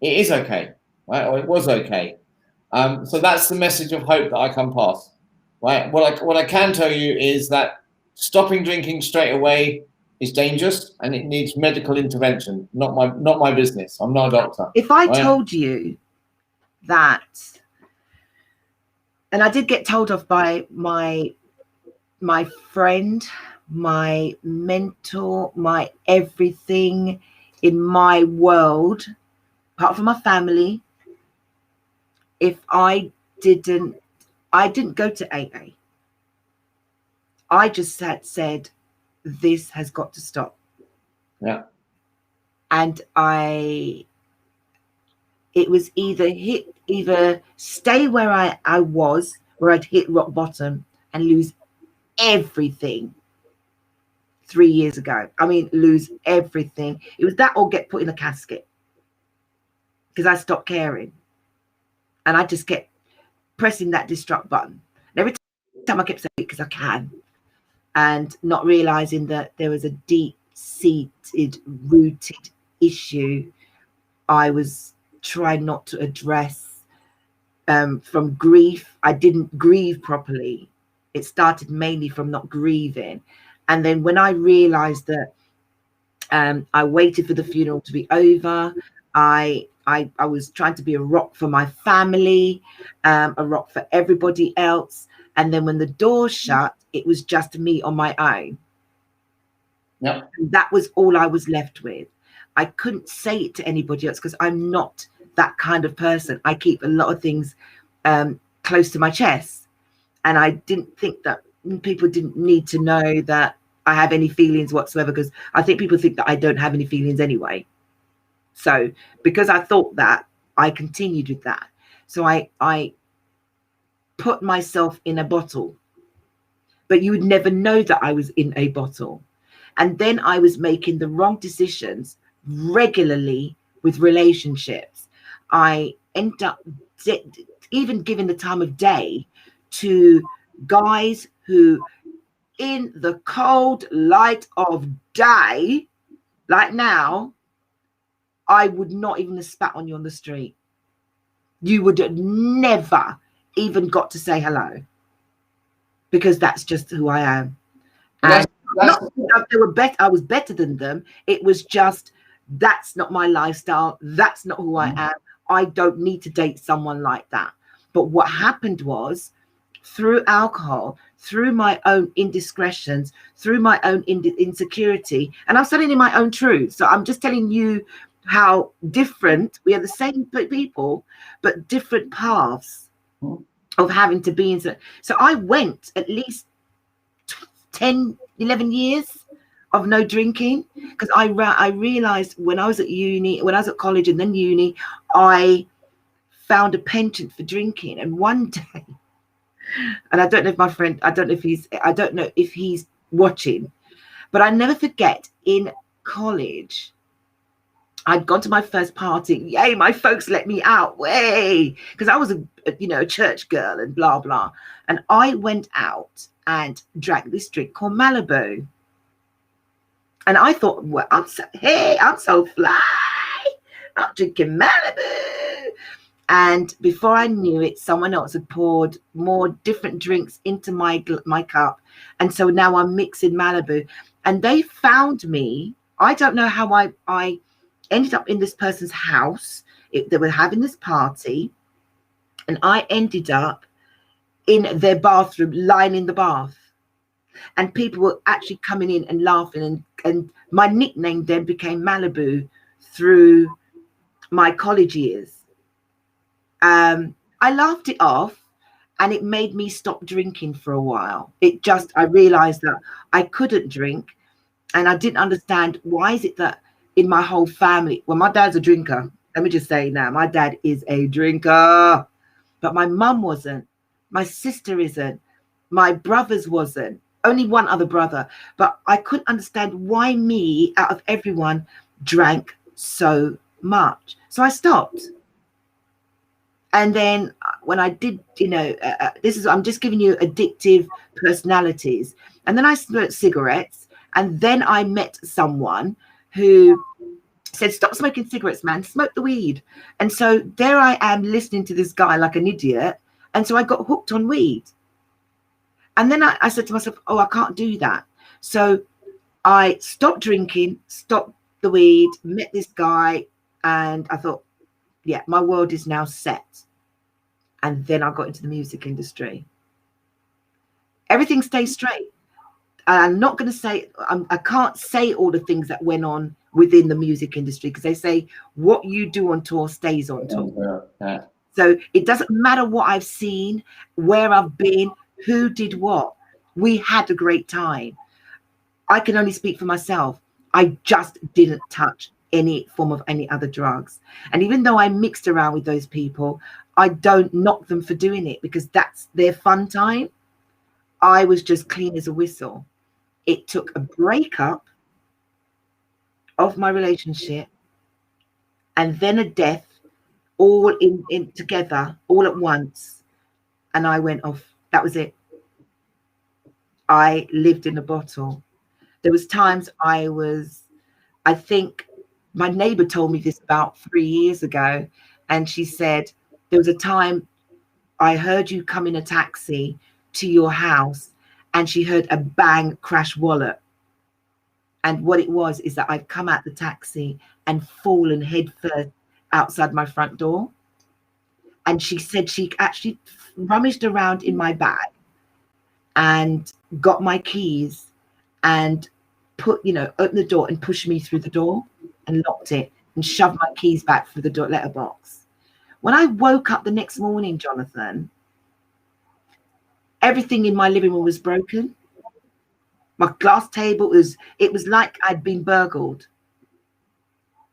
it is okay, right? Or it was okay. So that's the message of hope that I can pass, right? What I can tell you is that stopping drinking straight away is dangerous and it needs medical intervention. Not my business. I'm not a doctor. If I told you that, and I did get told off by my friend, my mentor, my everything in my world, apart from my family, if I didn't go to AA. I just said, this has got to stop. Yeah. And it was either stay where I was, where I'd hit rock bottom and lose everything 3 years ago. I mean, lose everything. It was that or get put in a casket, because I stopped caring. And I just kept pressing that destruct button. And every time I kept saying it because I can, and not realizing that there was a deep-seated, rooted issue I was trying not to address. From grief, I didn't grieve properly. It started mainly from not grieving. And then when I realized that, I waited for the funeral to be over. I was trying to be a rock for my family, a rock for everybody else. And then when the door shut, it was just me on my own. Yep. And that was all I was left with. I couldn't say it to anybody else because I'm not that kind of person. I keep a lot of things close to my chest. And I didn't think that people didn't need to know that I have any feelings whatsoever, because I think people think that I don't have any feelings anyway. So because I thought that, I continued with that. So I put myself in a bottle, but you would never know that I was in a bottle. And then I was making the wrong decisions regularly with relationships. I end up even giving the time of day to guys who, in the cold light of day, like now, I would not even have spat on you on the street. You would have never even got to say hello, because that's just who I am. And not that they were better, I was better than them. It was just, that's not my lifestyle. That's not who I am. I don't need to date someone like that. But what happened was, through alcohol, through my own indiscretions, through my own insecurity, and I'm telling you my own truth. So I'm just telling you how different, we are the same people, but different paths of having to be in. So I went at least 10, 11 years of no drinking, because I realized when I was at uni, when I was at college and then uni, I found a penchant for drinking. And one day, and I don't know if my friend, I don't know if he's watching, but I never forget, in college, I'd gone to my first party. Yay, my folks let me out. Way, because I was a church girl and blah blah. And I went out and drank this drink called Malibu. And I thought, well, I'm so fly. I'm drinking Malibu. And before I knew it, someone else had poured more different drinks into my cup. And so now I'm mixing Malibu. And they found me. I don't know how I ended up in this person's house. They were having this party. And I ended up in their bathroom, lying in the bath. And people were actually coming in and laughing. And my nickname then became Malibu through my college years. I laughed it off, and it made me stop drinking for a while. I realized that I couldn't drink, and I didn't understand, why is it that in my whole family, well, my dad's a drinker. Let me just say now, my dad is a drinker, but my mum wasn't. My sister isn't. My brothers wasn't. Only one other brother. But I couldn't understand why me, out of everyone, drank so much. So I stopped. And then when I did, I'm just giving you addictive personalities. And then I smoked cigarettes. And then I met someone who said, stop smoking cigarettes, man, smoke the weed. And so there I am listening to this guy like an idiot. And so I got hooked on weed. And then I said to myself, oh, I can't do that. So I stopped drinking, stopped the weed, met this guy, and I thought, yeah, my world is now set. And then I got into the music industry. Everything stays straight. I'm not going to say, I can't say all the things that went on within the music industry, because they say what you do on tour stays on tour. Yeah. So it doesn't matter what I've seen, where I've been, who did what. We had a great time. I can only speak for myself. I just didn't touch any form of any other drugs. And even though I mixed around with those people, I don't knock them for doing it, because that's their fun time. I was just clean as a whistle. It took a breakup of my relationship and then a death, all in together, all at once. And I went off. That was it. I lived in a bottle. There was times I think my neighbor told me this about 3 years ago. And she said, there was a time I heard you come in a taxi to your house, and she heard a bang crash wallet. And what it was is that I'd come out the taxi and fallen head first outside my front door. And she said she actually rummaged around in my bag and got my keys and opened the door and pushed me through the door and locked it and shoved my keys back through the door letterbox. When I woke up the next morning, Jonathan, everything in my living room was broken. My glass table it was like I'd been burgled,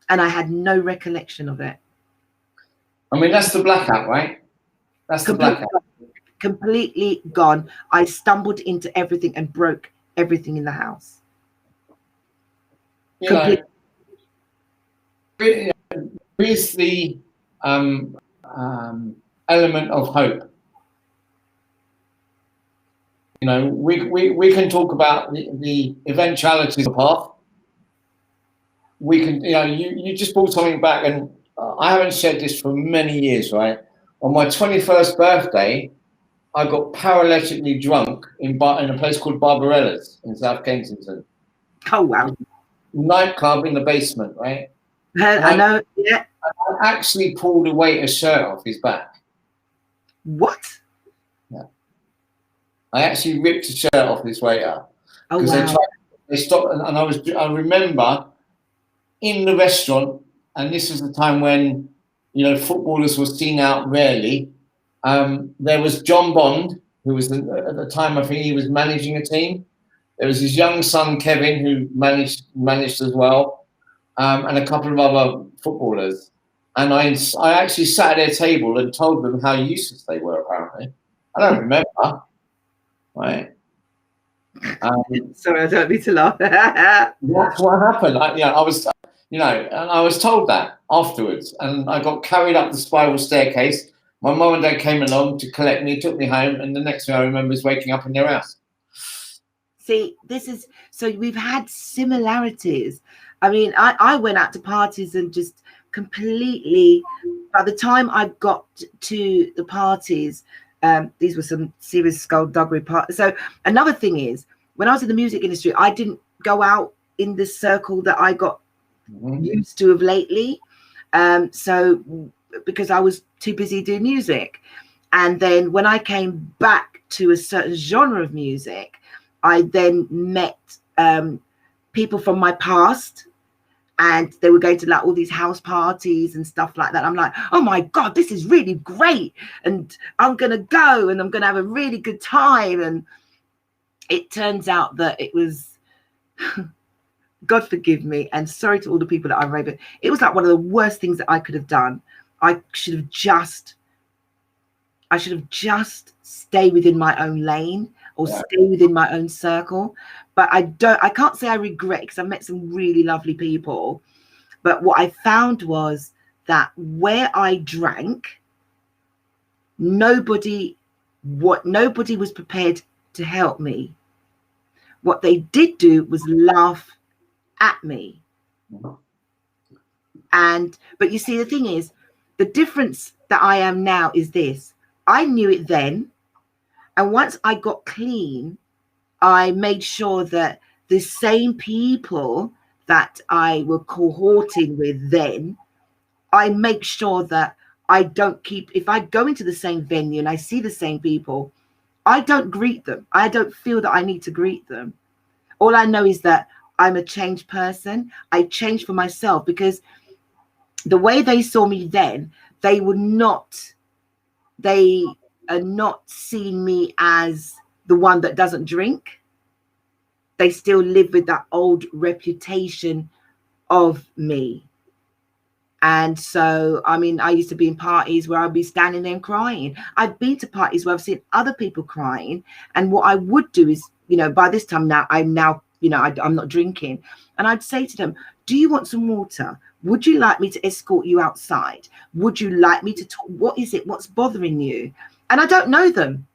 and I had no recollection of it. I mean, that's the blackout, right? That's the blackout. Completely gone. I stumbled into everything and broke everything in the house. You know, there is the element of hope. You know, we can talk about the eventualities of the path. We can, you just brought something back, and I haven't said this for many years, right? On my 21st birthday, I got paralytically drunk in a place called Barbarella's in South Kensington. Oh, wow. Nightclub in the basement, right? I know, yeah. I actually pulled a waiter's shirt off his back. What? Yeah. I actually ripped a shirt off this waiter. Oh, because wow. they stopped, and I remember in the restaurant, and this was the time when, footballers were seen out rarely. There was John Bond, who was at the time, I think he was managing a team. There was his young son, Kevin, who managed as well, and a couple of other footballers. And I actually sat at their table and told them how useless they were, apparently. I don't remember, right? Sorry, I don't need to laugh. That's what happened. I was, and I was told that afterwards. And I got carried up the spiral staircase. My mum and dad came along to collect me, took me home, and the next thing I remember is waking up in their house. See, so we've had similarities. I mean, I went out to parties and just completely, by the time I got to the parties, these were some serious skullduggery parties. So another thing is, when I was in the music industry, I didn't go out in the circle that I got used to of lately. So because I was too busy doing music. And then when I came back to a certain genre of music, I then met people from my past, and they were going to like all these house parties and stuff like that. I'm like, oh my God, this is really great. And I'm going to go and I'm going to have a really good time. And it turns out that it was, God forgive me, and sorry to all the people that I've raved. It was like one of the worst things that I could have done. I should have just stayed within my own lane or stay within my own circle. But I can't say I regret, because I met some really lovely people. But what I found was that where I drank, nobody was prepared to help me. What they did do was laugh at me. But you see, the thing is, the difference that I am now is this. I knew it then. And once I got clean, I made sure that the same people that I were cohorting with then, I make sure that I don't if I go into the same venue and I see the same people, I don't greet them. I don't feel that I need to greet them. All I know is that I'm a changed person. I changed for myself, because the way they saw me then, they are not seeing me as the one that doesn't drink. They still live with that old reputation of me. And so, I mean, I used to be in parties where I'd be standing there and crying. I've been to parties where I've seen other people crying. And what I would do is, by this time now, I'm not drinking. And I'd say to them, do you want some water? Would you like me to escort you outside? Would you like me to talk? What is it? What's bothering you? And I don't know them.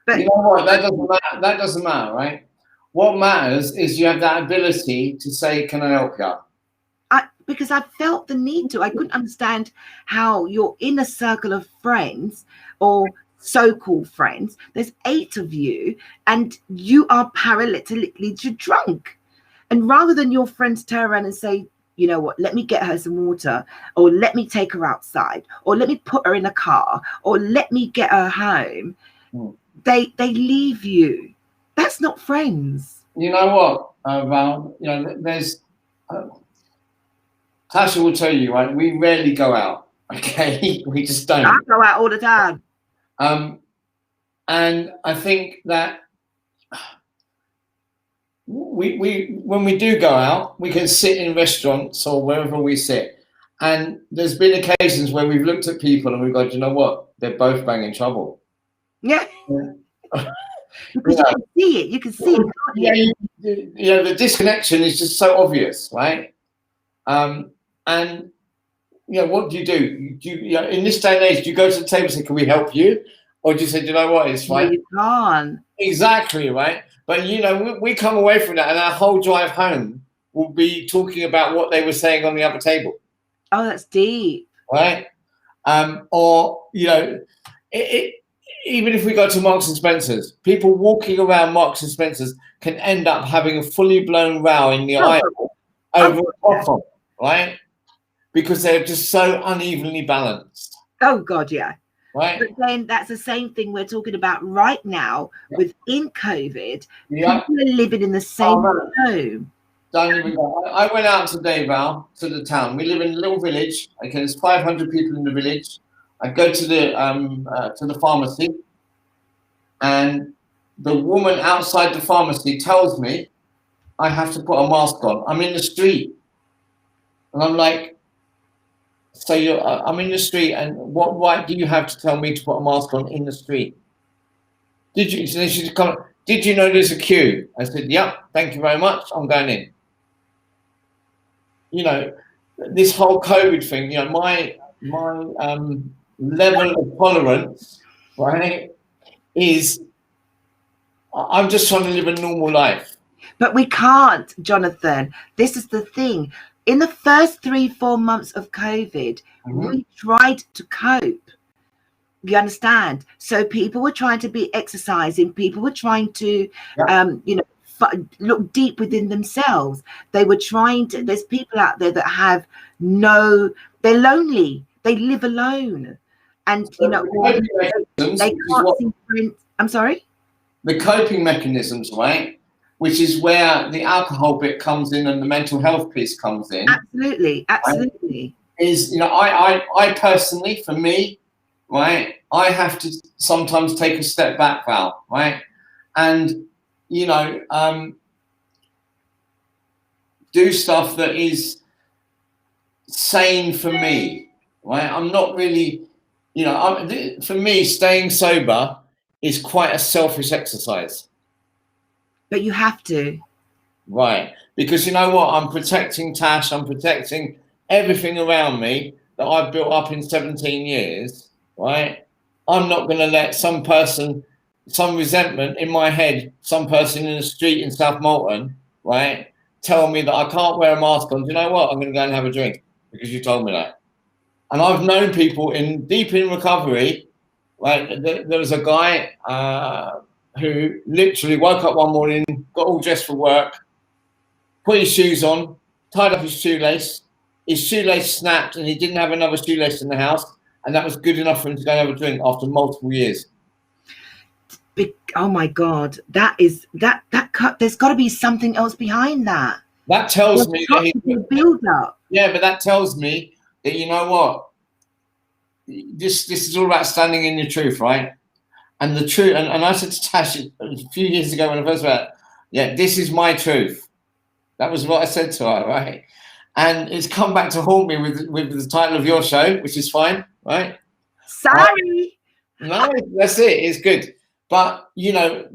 But you know what? That doesn't matter, right? What matters is you have that ability to say, can I help you? Because I felt the need to. I couldn't understand how you're in a circle of friends, or so-called friends. There's 8 of you, and you are paralytically drunk. And rather than your friends turn around and say, you know what, let me get her some water, or let me take her outside, or let me put her in a car, or let me get her home. they leave you. That's not friends. You know what, Val? You know, there's Tasha will tell you, right? We rarely go out. Okay, we just don't. I go out all the time. And I think that we when we do go out, we can sit in restaurants or wherever we sit. And there's been occasions where we've looked at people and we've got, you know what? They're both banging trouble. Yeah. Because you can see it. You can see it. Yeah, you know, the disconnection is just so obvious, right? And you know, what do? You know, in this day and age, do you go to the table and say, "Can we help you?" Or do you say, "Do you know what? It's fine." No, you can't. Exactly, right? But you know, we come away from that, and our whole drive home will be talking about what they were saying on the other table. Oh, that's deep. Right? Or you know, even if we go to Marks and Spencer's, people walking around Marks and Spencer's can end up having a fully blown row in the aisle over a bottle, right? Because they're just so unevenly balanced. Oh God, yeah. Right. But then that's the same thing we're talking about right now within COVID. Yeah. People are living in the same home. Don't even go. I went out today, Val, to the town. We live in a little village. Okay, there's 500 people in the village. I go to the pharmacy, and the woman outside the pharmacy tells me I have to put a mask on. I'm in the street, and I'm like, so I'm in the street, and what right do you have to tell me to put a mask on in the street? Did you? So she come. Did you know there's a queue? I said, yep. Thank you very much. I'm going in. You know, this whole COVID thing. You know, my level of tolerance, right, is I'm just trying to live a normal life. But we can't, Jonathan. This is the thing. In the first 3-4 months of COVID, we tried to cope. You understand? So people were trying to be exercising. People were trying to, you know, look deep within themselves. They were trying to. There's people out there that have they're lonely. They live alone, and you know they can't see friends. I'm sorry. The coping mechanisms, right? Which is where the alcohol bit comes in and the mental health piece comes in. Absolutely, absolutely. Right? Is, you know, I personally, for me, right, I have to sometimes take a step back, Val, right, and you know, do stuff that is sane for me, right? I'm not really, you know, for me, staying sober is quite a selfish exercise. But you have to. Right. Because you know what? I'm protecting Tash. I'm protecting everything around me that I've built up in 17 years. Right. I'm not going to let some person, some resentment in my head, some person in the street in South Molton, right, tell me that I can't wear a mask on. Do you know what? I'm going to go and have a drink because you told me that. And I've known people deep in recovery. Right. There was a guy who literally woke up one morning, got all dressed for work, put his shoes on, tied up his shoelace snapped, and he didn't have another shoelace in the house, and that was good enough for him to go and have a drink after multiple years. Oh my God, that there's got to be something else behind that. That tells me that build up. Yeah, but that tells me that, you know what, this is all about standing in your truth, right? And the truth, and I said to Tash a few years ago when I first met her, yeah, this is my truth. That was what I said to her, right? And it's come back to haunt me with the title of your show, which is fine, right? Sorry. No, that's it. It's good. But, you know,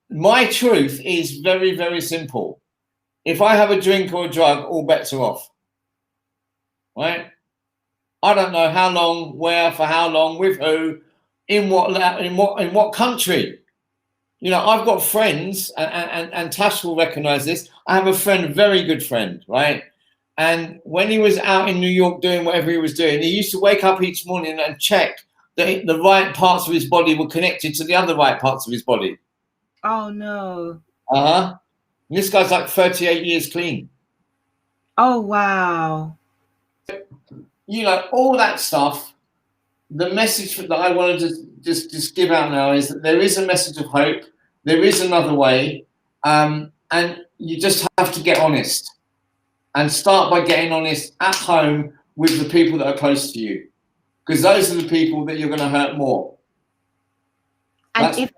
my truth is very, very simple. If I have a drink or a drug, all bets are off, right? I don't know how long, where, for how long, with who, in what country. You know, I've got friends, and Tash will recognize this. I have a friend, a very good friend, right? And when he was out in New York doing whatever he was doing, he used to wake up each morning and check that the right parts of his body were connected to the other right parts of his body. Oh, no. Uh-huh. And this guy's like 38 years clean. Oh, wow. You know, all that stuff the message that I wanted to just give out now is that there is a message of hope. There is another way, and you just have to get honest, and start by getting honest at home with the people that are close to you, because those are the people that you're going to hurt more. And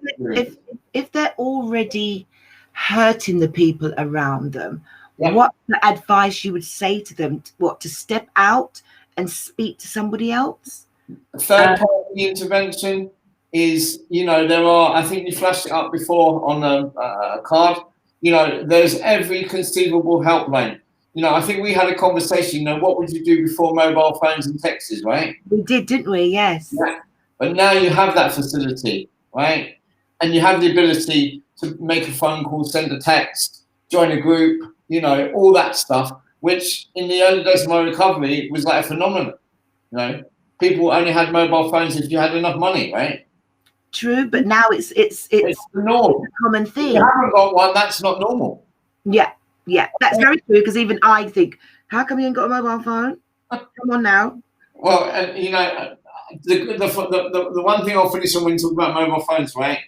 if they're already hurting the people around them, what the advice you would say to them? To step out and speak to somebody else? Third party intervention is, there are, I think you flashed it up before on a card, there's every conceivable helpline. I think we had a conversation, what would you do before mobile phones and texts, right? We did, didn't we? Yes. Yeah. But now you have that facility, right? And you have the ability to make a phone call, send a text, join a group, all that stuff, which in the early days of my recovery was like a phenomenon. People only had mobile phones if you had enough money, right? True, but now it's normal. A common thing. If you haven't got one, that's not normal. Yeah, that's very true, because even I think, how come you ain't got a mobile phone? Come on now. Well, and the one thing I'll finish on when you talk about mobile phones, right,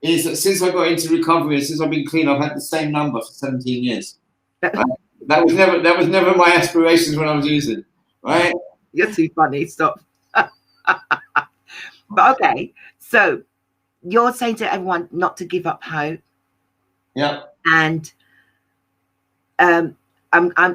is that since I got into recovery, since I've been clean, I've had the same number for 17 years. Right? That was never my aspirations when I was using, right? You're too funny. Stop. But okay, so you're saying to everyone not to give up hope. Yeah. And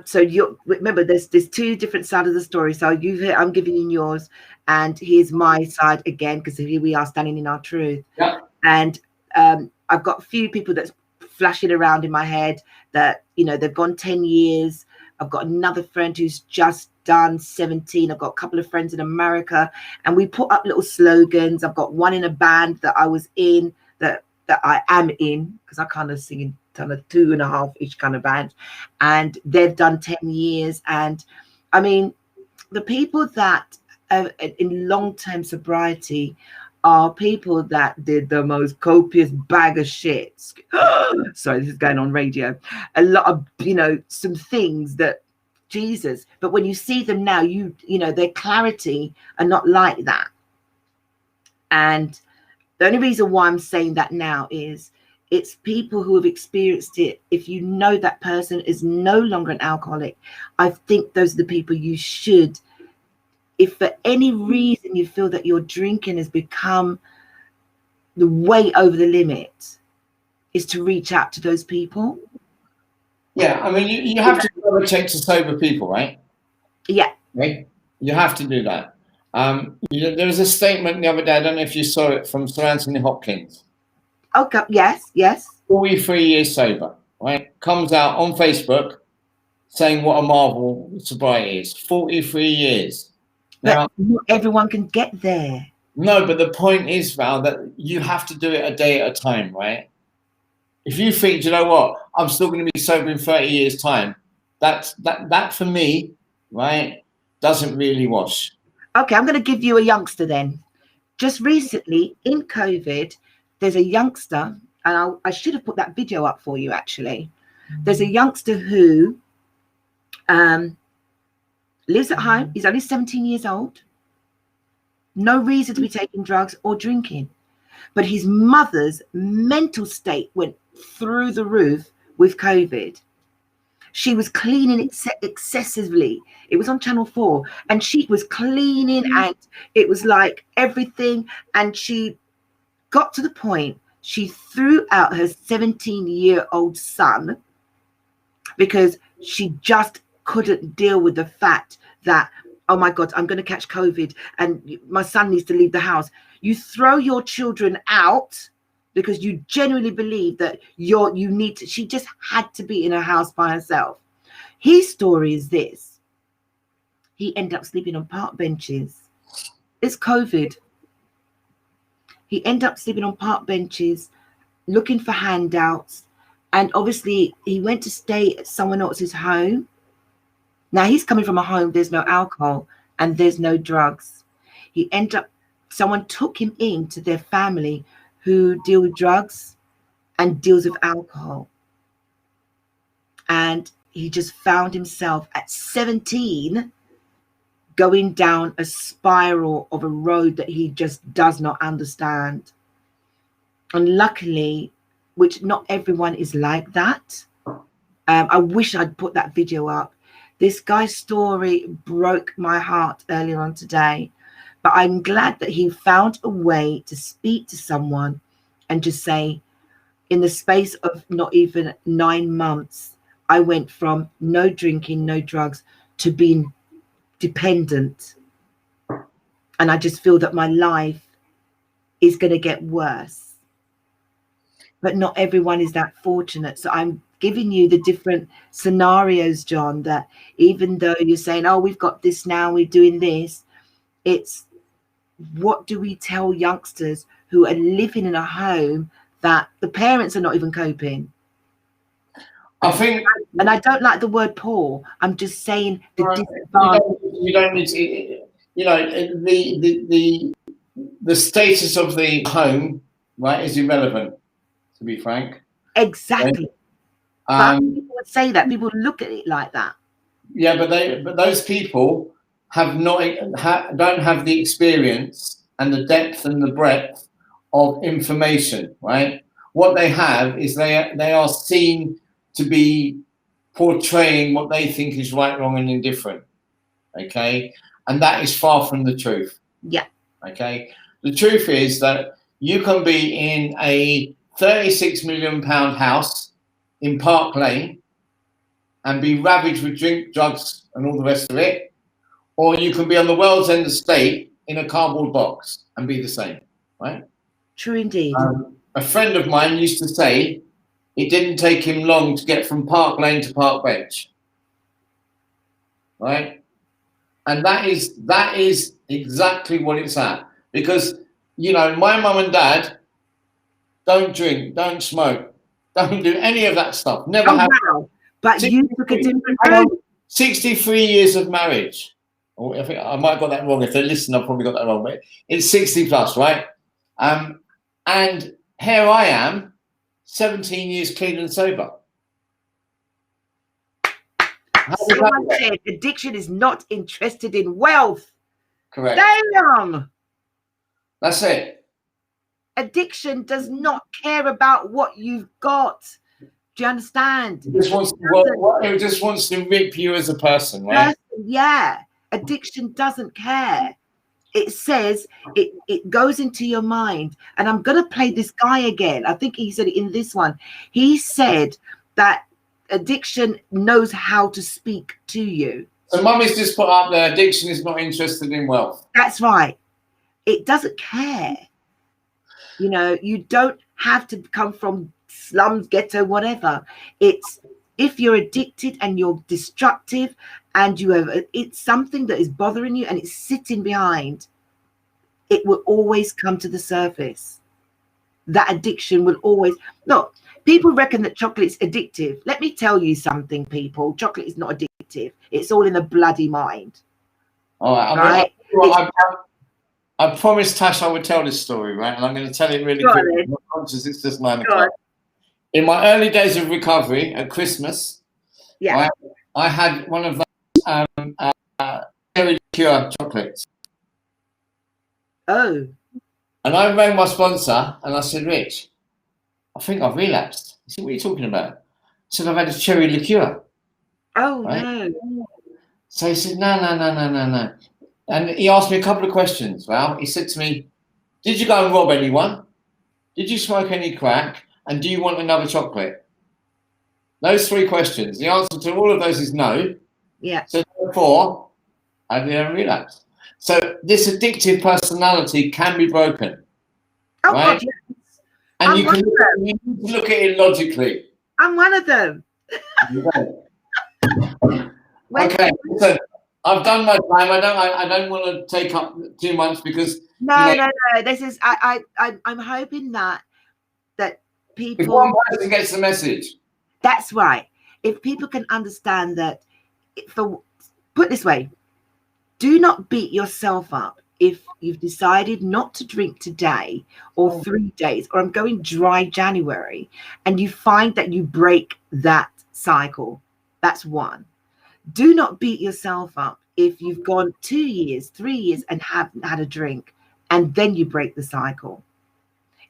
so you remember there's two different sides of the story. So I'm giving you yours, and here's my side again, because here we are standing in our truth. Yeah. And I've got a few people that's flashing around in my head that they've gone 10 years. I've got another friend who's just done 17. I've got a couple of friends in America, and we put up little slogans. I've got one in a band that I was in, that I am in, because I kind of sing in kind of 2.5-ish kind of band, and they've done 10 years. And I mean, the people that are in long-term sobriety are people that did the most copious bag of shit. Sorry, this is going on radio. A lot of, some things that, Jesus. But when you see them now, their clarity are not like that. And the only reason why I'm saying that now is it's people who have experienced it. If you know that person is no longer an alcoholic, I think those are the people you should, if for any reason you feel that your drinking has become the way over the limit, is to reach out to those people. Yeah, I mean, you have to check to sober people, right? Yeah. Right? You have to do that. There was a statement the other day, I don't know if you saw it, from Sir Anthony Hopkins. Okay, yes. 43 years sober, right? Comes out on Facebook saying what a marvel sobriety is. 43 years. Now, but not everyone can get there. No, but the point is, Val, that you have to do it a day at a time, right? If you think, you know what, I'm still going to be sober in 30 years' time, that for me, right, doesn't really wash. Okay, I'm going to give you a youngster then. Just recently in COVID, there's a youngster, and I should have put that video up for you, actually. There's a youngster who lives at home. He's only 17 years old. No reason to be taking drugs or drinking. But his mother's mental state went through the roof with COVID. She was cleaning excessively. It was on Channel 4, and she was cleaning, and it was like everything. And she got to the point she threw out her 17-year-old son because she just couldn't deal with the fact that, oh my God, I'm going to catch COVID and my son needs to leave the house. You throw your children out because you genuinely believe that you need to. She just had to be in a house by herself. His story is this. He ended up sleeping on park benches. It's COVID. He ended up sleeping on park benches, looking for handouts. And obviously he went to stay at someone else's home. Now he's coming from a home, there's no alcohol and there's no drugs. He ended up, someone took him into their family who deal with drugs and deals with alcohol. And he just found himself at 17 going down a spiral of a road that he just does not understand. And luckily, which not everyone is like that. I wish I'd put that video up. This guy's story broke my heart earlier on today, but I'm glad that he found a way to speak to someone and just say, in the space of not even 9 months, I went from no drinking, no drugs to being dependent. And I just feel that my life is going to get worse. But not everyone is that fortunate. So I'm giving you the different scenarios, John, that even though you're saying, oh, we've got this now, we're doing this, it's what do we tell youngsters who are living in a home that the parents are not even coping? I think, and I don't like the word poor. I'm just saying the you don't need to, you know, the status of the home, right, is irrelevant, to be frank. Exactly. But people would say that. People look at it like that. Yeah, but those people don't have the experience and the depth and the breadth of information, right? What they have is they are seen to be portraying what they think is right, wrong, and indifferent. Okay, and that is far from the truth. Yeah. Okay, the truth is that you can be in a £36 million house in Park Lane and be ravaged with drink, drugs, and all the rest of it, or you can be on the world's end estate in a cardboard box and be the same, right? True indeed. A friend of mine used to say it didn't take him long to get from Park Lane to Park Bench, right? And that is exactly what it's at. Because, you know, my mum and dad don't drink, don't smoke, don't do any of that stuff. Never have. Wow. But you took a different road. 63 years of marriage. Oh, I think I might have got that wrong. If they listen, I've probably got that wrong. But it's 60 plus, right? And here I am, 17 years clean and sober. Someone said addiction is not interested in wealth. Correct. Damn. That's it. Addiction does not care about what you've got. Do you understand? It just wants to rip you as a person, right? Yeah. Addiction doesn't care. It says it goes into your mind. And I'm going to play this guy again. I think he said it in this one. He said that addiction knows how to speak to you. So mummy's just put up there, addiction is not interested in wealth. That's right. It doesn't care. You know, you don't have to come from slums, ghetto, whatever. It's if you're addicted and you're destructive and you have it's something that is bothering you and it's sitting behind, it will always come to the surface. That addiction will always look. People reckon that chocolate's addictive. Let me tell you something, people. Chocolate is not addictive. It's all in the bloody mind. All right. I promised Tash I would tell this story, right? And I'm going to tell it really quickly. I'm not conscious it's just 9 o'clock. In my early days of recovery at Christmas, yeah, I had one of those cherry liqueur chocolates. Oh. And I rang my sponsor and I said, Rich, I think I've relapsed. He said, what are you talking about? I said, I've had a cherry liqueur. Oh, right? No. So he said, no. And he asked me a couple of questions. Well, he said to me, did you go and rob anyone? Did you smoke any crack? And do you want another chocolate? Those 3 questions. The answer to all of those is no. Yeah. So therefore, I didn't relapse. So this addictive personality can be broken. Oh, right? God, yes. And you need to look at it logically. I'm one of them. Okay, so I've done my time. I don't want to take up too much because no. This is I'm hoping that people. If one person gets the message. That's right. If people can understand that, put it this way, do not beat yourself up if you've decided not to drink today or 3 days, or I'm going dry January, and you find that you break that cycle. That's one. Do not beat yourself up if you've gone 2 years, 3 years and haven't had a drink, and then you break the cycle.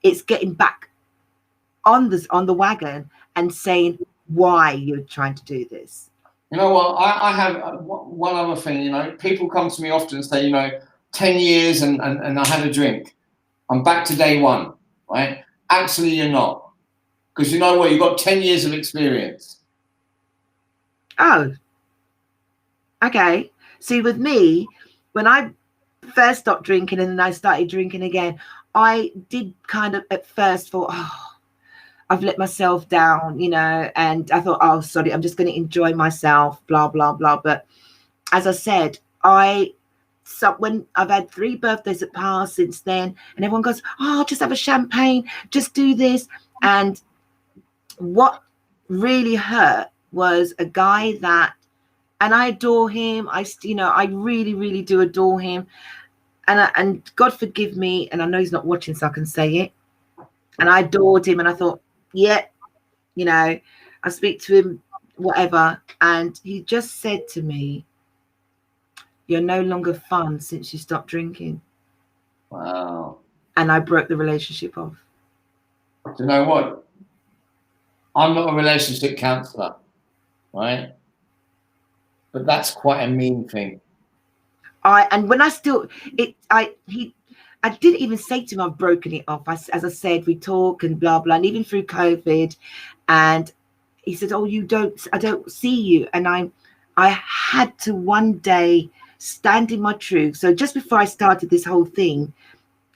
It's getting back on the wagon and saying why you're trying to do this. You know what? I have one other thing. You know, people come to me often and say, you know, 10 years and I had a drink. I'm back to day one, right? Absolutely you're not. Because you know what? You've got 10 years of experience. Oh, okay. See, with me, when I first stopped drinking and then I started drinking again, I did kind of at first thought, oh, I've let myself down, you know, and I thought, oh, sorry, I'm just going to enjoy myself, blah, blah, blah. But as I said, when I've had 3 birthdays that passed since then, and everyone goes, oh, just have a champagne, just do this. And what really hurt was a guy that, and I adore him. I really, really do adore him. And God forgive me, and I know he's not watching, so I can say it. And I adored him, and I thought, yeah, you know, I speak to him, whatever. And he just said to me, you're no longer fun since you stopped drinking. Wow. And I broke the relationship off. Do you know what? I'm not a relationship counselor, right? But that's quite a mean thing. And when I didn't even say to him I've broken it off. As I said, we talk and blah blah, and even through COVID, and he said, "Oh, I don't see you." And I had to one day stand in my truth. So just before I started this whole thing,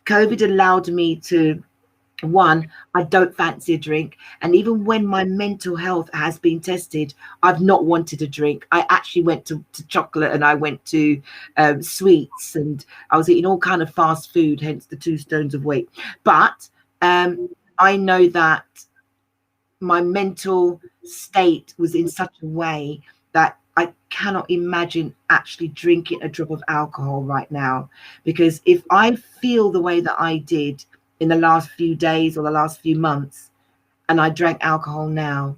COVID allowed me to. One, I don't fancy a drink. And even when my mental health has been tested, I've not wanted a drink. I actually went to chocolate, and I went to sweets, and I was eating all kind of fast food, hence the 2 stones of weight. But I know that my mental state was in such a way that I cannot imagine actually drinking a drop of alcohol right now. Because if I feel the way that I did in the last few days or the last few months, and I drank alcohol now,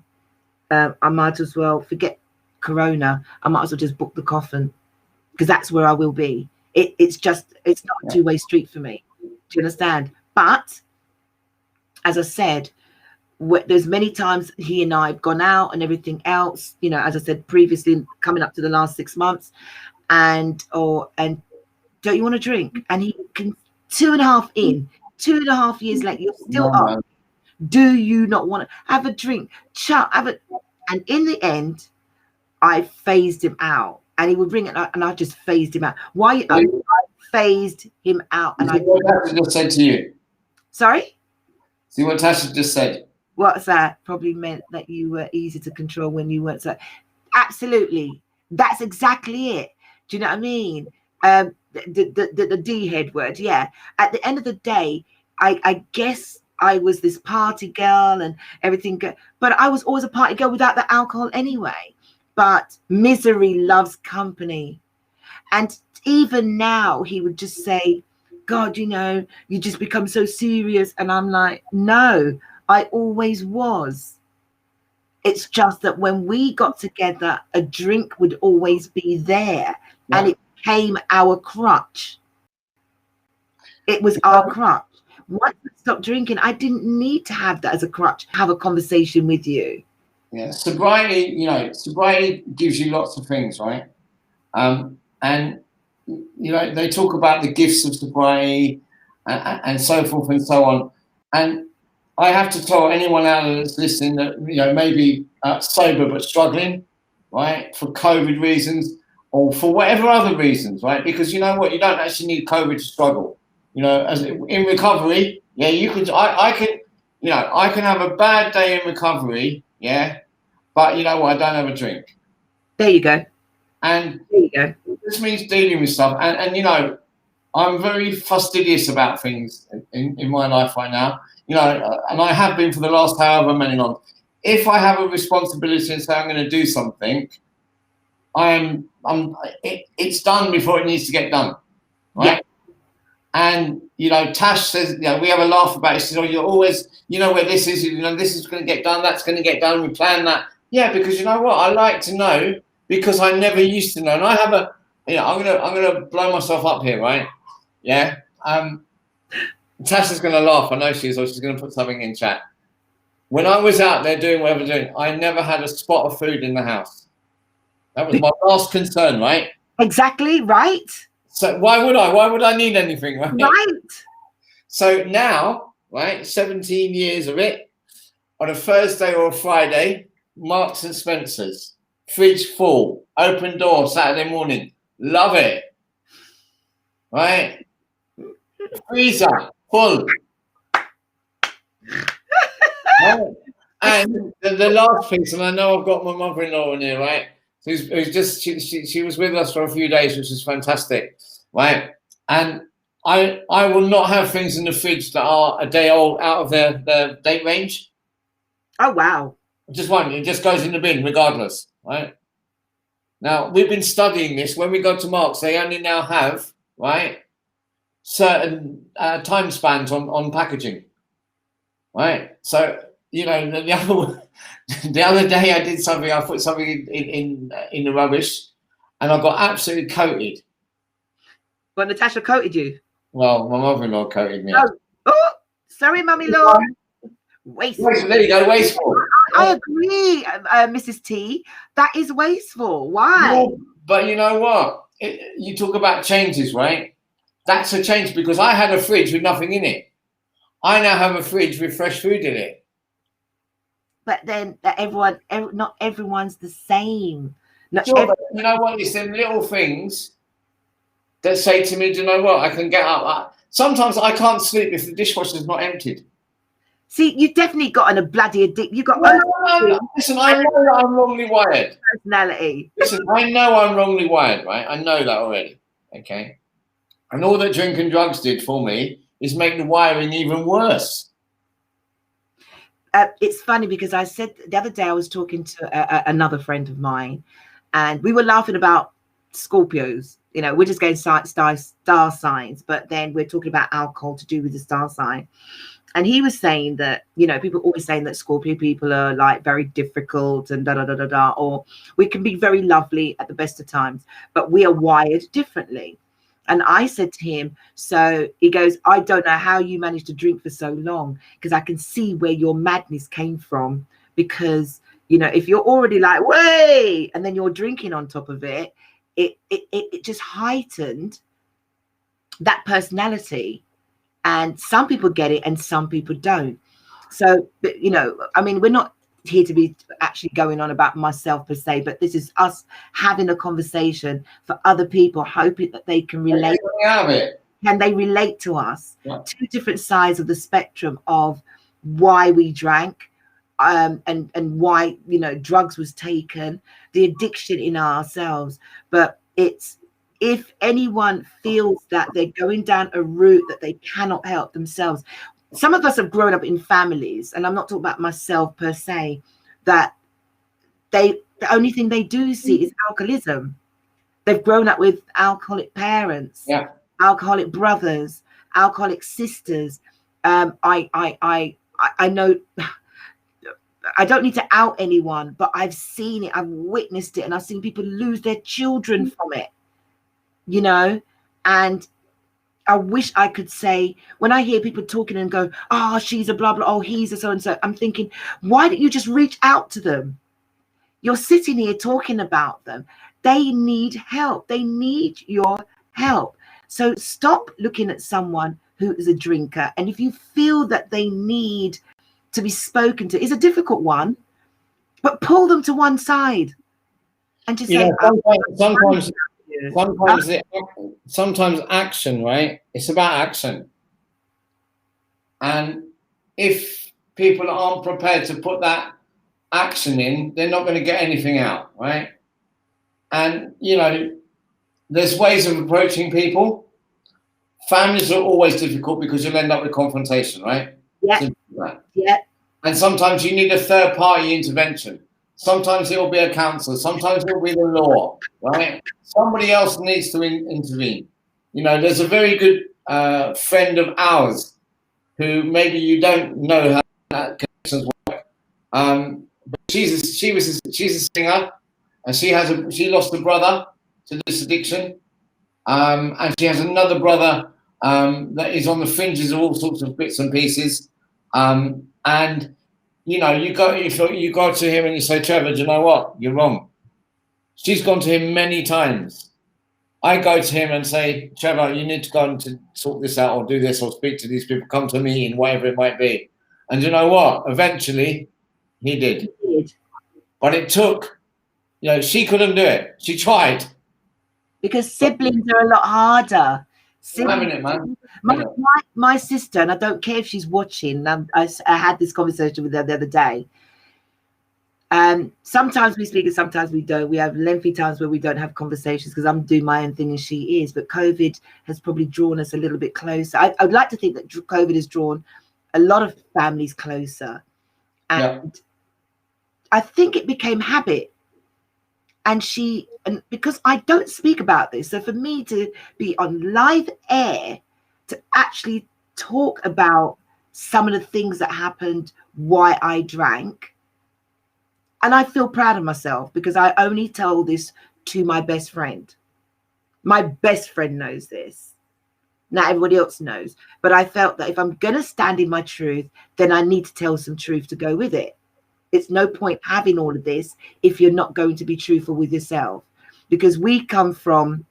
I might as well forget Corona. I might as well just book the coffin, because that's where I will be. It's not a two-way street for me. Do you understand? But as I said, there's many times he and I have gone out and everything else, you know, as I said previously, coming up to the last 6 months, and don't you want to drink? And he can 2.5 years later, you're still up. Do you not want to have a drink? And in the end, I phased him out, and he would bring it up, and I just phased him out. Why? I phased him out, and what Tasha just said to you. Sorry. See what Tasha just said. What's that? Probably meant that you were easy to control when you weren't. So, absolutely, that's exactly it. Do you know what I mean? The D head word, yeah. At the end of the day, I guess I was this party girl and everything, but I was always a party girl without the alcohol anyway. But misery loves company. And even now, he would just say, God, you know, you just become so serious. And I'm like, no, I always was. It's just that when we got together, a drink would always be there. Yeah. And it became our crutch. It was our crutch. Once I stopped drinking, I didn't need to have that as a crutch, have a conversation with you. Yeah, sobriety gives you lots of things, right? And, you know, they talk about the gifts of sobriety and so forth and so on. And I have to tell anyone out there that's listening that, you know, maybe sober but struggling, right, for COVID reasons or for whatever other reasons, right? Because you know what, you don't actually need COVID to struggle. You know, as in recovery, yeah, you could. I can have a bad day in recovery, yeah, but you know what, I don't have a drink. There you go. And there you go. This means dealing with stuff, and you know, I'm very fastidious about things in my life right now. You know, and I have been for the last however many long. If I have a responsibility and say I'm going to do something, it's done before it needs to get done, right? Yeah. And you know, Tash says, you know, we have a laugh about it. She says, "Oh, you're always, you know, where this is. You know, this is going to get done. That's going to get done. We plan that." Yeah, because you know what, I like to know because I never used to know, and I I'm gonna blow myself up here, right? Yeah. Tasha's gonna laugh. I know she is, or she's gonna put something in chat. When I was out there doing whatever I was doing, I never had a spot of food in the house. That was my last concern, right? Exactly, right? So why would I? Why would I need anything, right? Right. So now, right, 17 years of it, on a Thursday or a Friday, Marks and Spencer's, fridge full, open door Saturday morning, love it, right? Freezer full. Right? And the last piece, and I know I've got my mother-in-law in here, right? Who's just she was with us for a few days, which is fantastic, right? And I will not have things in the fridge that are a day old, out of their date range. Oh wow. Just one, it just goes in the bin regardless, right? Now we've been studying this. When we go to Marks, they only now have, right, certain time spans on packaging, right? So the other day I did something. I put something in the rubbish, and I got absolutely coated. But Natasha coated you. Well, my mother-in-law coated me. Oh, sorry, mummy law. Wasteful. There you go, wasteful. I agree, Mrs. T. That is wasteful. Why? No, but you know what? You talk about changes, right? That's a change, because I had a fridge with nothing in it. I now have a fridge with fresh food in it. But then not everyone's the same. Sure, but you know what? It's them little things that say to me, do you know what? I can get up. Sometimes I can't sleep if the dishwasher's not emptied. See, you definitely got a bloody addiction. You got listen, I know that I'm wrongly wired. Personality. Listen, I know I'm wrongly wired, right? I know that already. Okay. And all that drink and drugs did for me is make the wiring even worse. It's funny because I said the other day I was talking to another friend of mine, and we were laughing about Scorpios. We're just going star signs, but then we're talking about alcohol to do with the star sign. And he was saying that, people are always saying that Scorpio people are like very difficult and or we can be very lovely at the best of times, but we are wired differently. And I said to him, so he goes, I don't know how you managed to drink for so long, because I can see where your madness came from. Because, if you're already like, way, and then you're drinking on top of it, it just heightened that personality. And some people get it and some people don't. So, we're not here to be actually going on about myself per se, but this is us having a conversation for other people, hoping that they can relate. Can they relate to us? Yeah. Two different sides of the spectrum of why we drank, and why, drugs was taken, the addiction in ourselves. But it's, if anyone feels that they're going down a route that they cannot help themselves, some of us have grown up in families, and I'm not talking about myself per se, that the only thing they do see is alcoholism. They've grown up with alcoholic parents, alcoholic brothers, alcoholic sisters. I know, I don't need to out anyone, but I've seen it, I've witnessed it, and I've seen people lose their children from it. And I wish I could say, when I hear people talking and go, oh, she's a blah, blah, oh, he's a so-and-so, I'm thinking, why don't you just reach out to them? You're sitting here talking about them. They need help. They need your help. So stop looking at someone who is a drinker. And if you feel that they need to be spoken to, it's a difficult one, but pull them to one side and just say, sometimes action, right? It's about action. And if people aren't prepared to put that action in, they're not going to get anything out, right? And, there's ways of approaching people. Families are always difficult because you'll end up with confrontation, right? Yeah. Yeah. And sometimes you need a third party intervention. Sometimes it will be a counsellor. Sometimes it will be the law, right? Somebody else needs to intervene. There's a very good friend of ours who maybe you don't know how that connections work. But she's a singer, and she lost a brother to this addiction. And she has another brother that is on the fringes of all sorts of bits and pieces. And you know, you go to him and you say, Trevor, do you know what? You're wrong. She's gone to him many times. I go to him and say, Trevor, you need to go and to sort this out or do this or speak to these people, come to a meeting, whatever it might be. And you know what? Eventually, he did. But it took, you know, she couldn't do it. She tried. Because siblings are a lot harder. Having it, man. My sister, and I don't care if she's watching, I had this conversation with her the other day. Sometimes we speak and sometimes we don't. We have lengthy times where we don't have conversations because I'm doing my own thing and she is. But COVID has probably drawn us a little bit closer. I would like to think that COVID has drawn a lot of families closer. And I think it became habit. And because I don't speak about this, so for me to be on live air, to actually talk about some of the things that happened, why I drank, and I feel proud of myself because I only told this to my best friend. My best friend knows this. Not everybody else knows. But I felt that if I'm going to stand in my truth, then I need to tell some truth to go with it. It's no point having all of this if you're not going to be truthful with yourself, because we come from,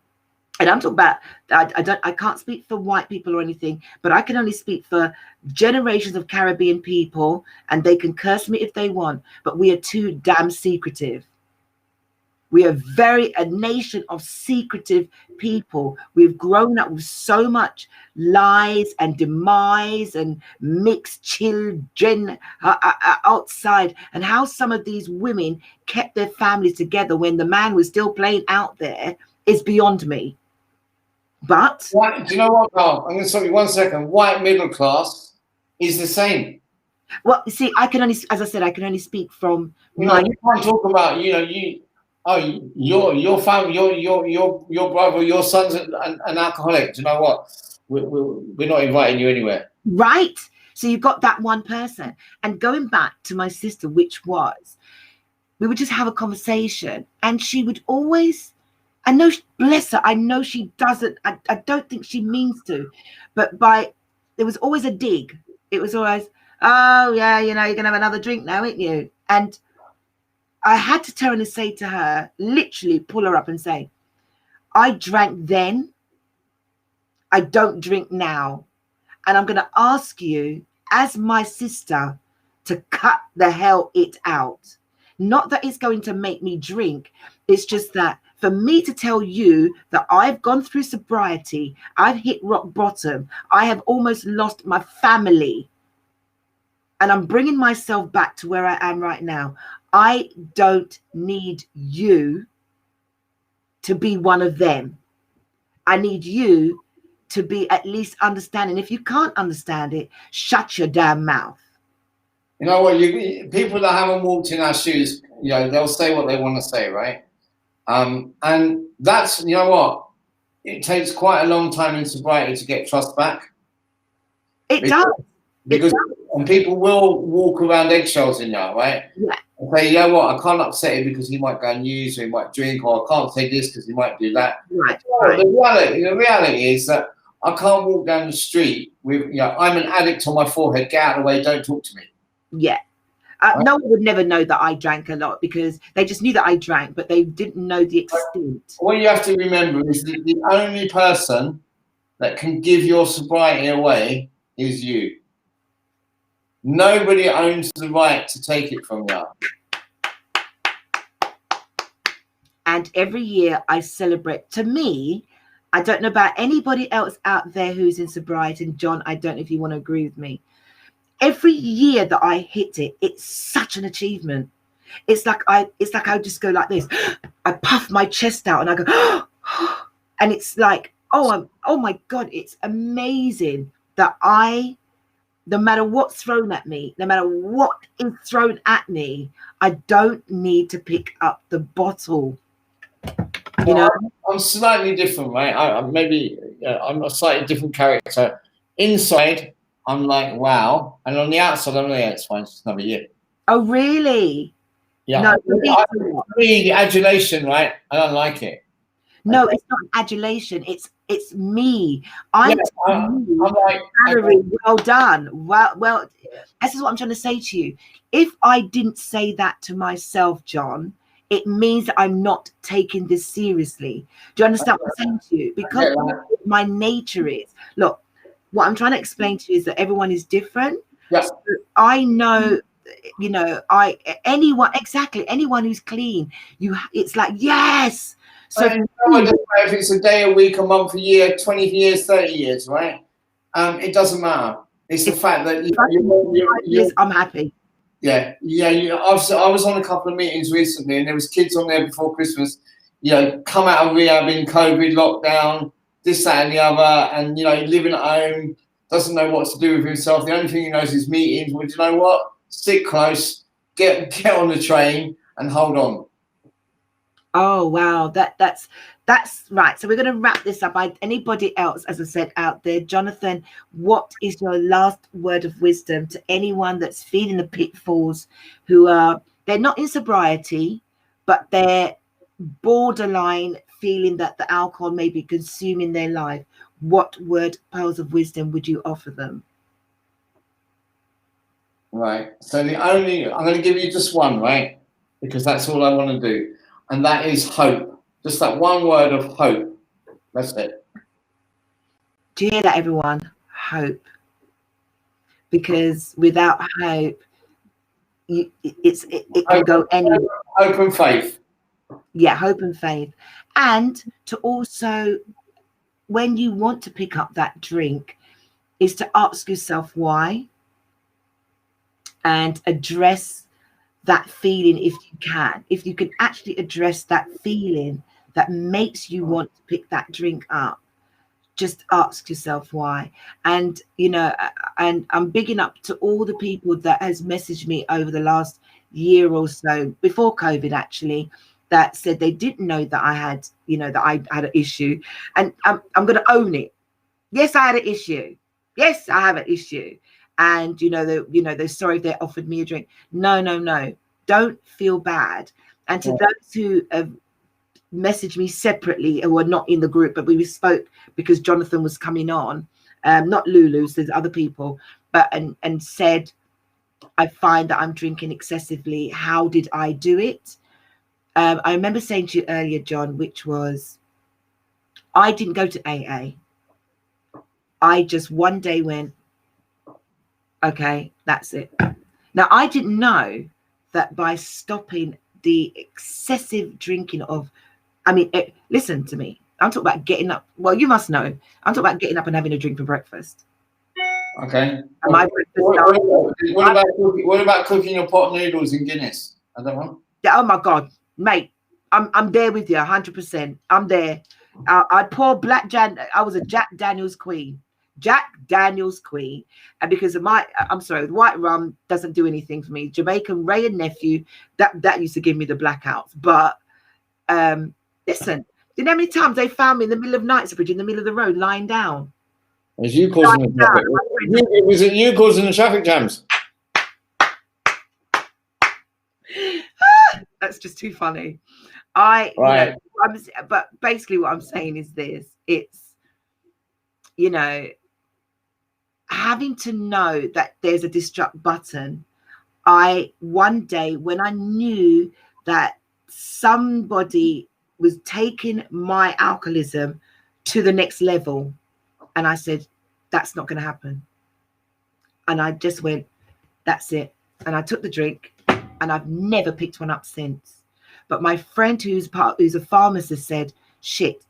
and I'm talking about, I can't speak for white people or anything, but I can only speak for generations of Caribbean people, and they can curse me if they want, but we are too damn secretive. We are a nation of secretive people. We've grown up with so much lies and demise and mixed children outside, and how some of these women kept their families together when the man was still playing out there is beyond me. But do you know what, Carl? I'm going to stop you 1 second. White middle class is the same. Well, see, I can only, as I said, I can only speak from you can't talk about, your family, your brother, your son's an alcoholic. Do you know what? We're not inviting you anywhere. Right. So you've got that one person. And going back to my sister, which was, we would just have a conversation, and she would always, I know, bless her, I know she doesn't, I don't think she means to, but there was always a dig. It was always, oh yeah, you're going to have another drink now, ain't you? And I had to turn and say to her, literally pull her up and say, I drank then, I don't drink now. And I'm going to ask you, as my sister, to cut the hell it out. Not that it's going to make me drink. It's just that for me to tell you that I've gone through sobriety, I've hit rock bottom, I have almost lost my family, and I'm bringing myself back to where I am right now. I don't need you to be one of them. I need you to be at least understanding. If you can't understand it, shut your damn mouth. You know what? People that haven't walked in our shoes, they'll say what they want to say, right? And that's, you know what? It takes quite a long time in sobriety to get trust back. It does. Because and people will walk around eggshells in there, right? Yeah. And say, you know what, I can't upset him because he might go and use, or he might drink, or I can't say this because he might do that. Right. The reality is that I can't walk down the street with, I'm an addict on my forehead, get out of the way, don't talk to me. Yeah. No one would never know that I drank a lot, because they just knew that I drank, but they didn't know the extent. What you have to remember is that the only person that can give your sobriety away is you. Nobody owns the right to take it from you. And every year I celebrate. To me, I don't know about anybody else out there who's in sobriety, and John, I don't know if you want to agree with me. Every year that I hit it, it's such an achievement. It's like I just go like this. I puff my chest out and I go, and it's like, oh my God, it's amazing that no matter what's thrown at me, no matter what is thrown at me, I don't need to pick up the bottle. I'm slightly different, right? I'm a slightly different character. Inside, I'm like, wow. And on the outside, I'm like, yeah, it's fine. It's just another year. Oh, really? Yeah. No, the adulation, right? I don't like it. No, it's not adulation. It's me. I'm Yeah, telling you, I'm like, Valerie, okay, well done. Well, this is what I'm trying to say to you. If I didn't say that to myself, John, it means that I'm not taking this seriously. Do you understand what I'm saying to you? Because get that. my nature is, look, what I'm trying to explain to you is that everyone is different. Yeah. So I know, you know, anyone who's clean, it's like, yes. So And no, it doesn't matter if it's a day, a week, a month, a year, 20 years, 30 years, right? It doesn't matter. It's the fact that I'm happy. Yeah. I was on a couple of meetings recently, and there was kids on there before Christmas, you know, come out of rehab in COVID lockdown, this, that, and the other, and, you know, living at home, doesn't know what to do with himself. The only thing he knows is meetings. Well, do you know what? Stick close, get on the train, and hold on. Oh wow, that's right. So we're going to wrap this up. Anybody else, as I said, out there, Jonathan, what is your last word of wisdom to anyone that's feeling the pitfalls, who they're not in sobriety, but they're borderline feeling that the alcohol may be consuming their life? What pearls of wisdom would you offer them? Right. So I'm going to give you just one, right? Because that's all I want to do. And that is hope. Just that one word of hope. That's it. Do you hear that, everyone? Hope. Because without hope, it can go anywhere. Hope and faith. Yeah, hope and faith. And to also, when you want to pick up that drink, is to ask yourself why, and address that feeling if you can actually address that feeling that makes you want to pick that drink up. Just ask yourself why. And you know, and I'm bigging up to all the people that has messaged me over the last year or so, before COVID actually, that said they didn't know that I had, you know, that I had an issue. And I'm going to own it. Yes, I had an issue. Yes, I have an issue. And they're sorry if they offered me a drink. No. Don't feel bad. And to those who have messaged me separately, who are not in the group, but we spoke because Jonathan was coming on, not Lulu's, there's other people, but and said, I find that I'm drinking excessively. How did I do it? I remember saying to you earlier, John, which was, I didn't go to AA. I just one day went, okay, that's it. Now, I didn't know that by stopping the excessive drinking listen to me. I'm talking about getting up. Well, you must know. I'm talking about getting up and having a drink for breakfast. Okay. What about cooking your pot noodles in Guinness? I don't know. Yeah, oh my God, mate. I'm there with you 100%. I'm there. I pour Black Jan. I was a Jack Daniels queen. And because of white rum doesn't do anything for me. Jamaican Ray and nephew, that used to give me the blackouts. But listen, you know how many times they found me in the middle of Knightsbridge, in the middle of the road, lying down? It was you causing the traffic. It was you causing the traffic jams. That's just too funny. But basically what I'm saying is this: it's, you know, having to know that there's a destruct button. One day when I knew that somebody was taking my alcoholism to the next level, and I said, that's not going to happen. And I just went, that's it. And I took the drink, and I've never picked one up since. But my friend who's a pharmacist said, shit,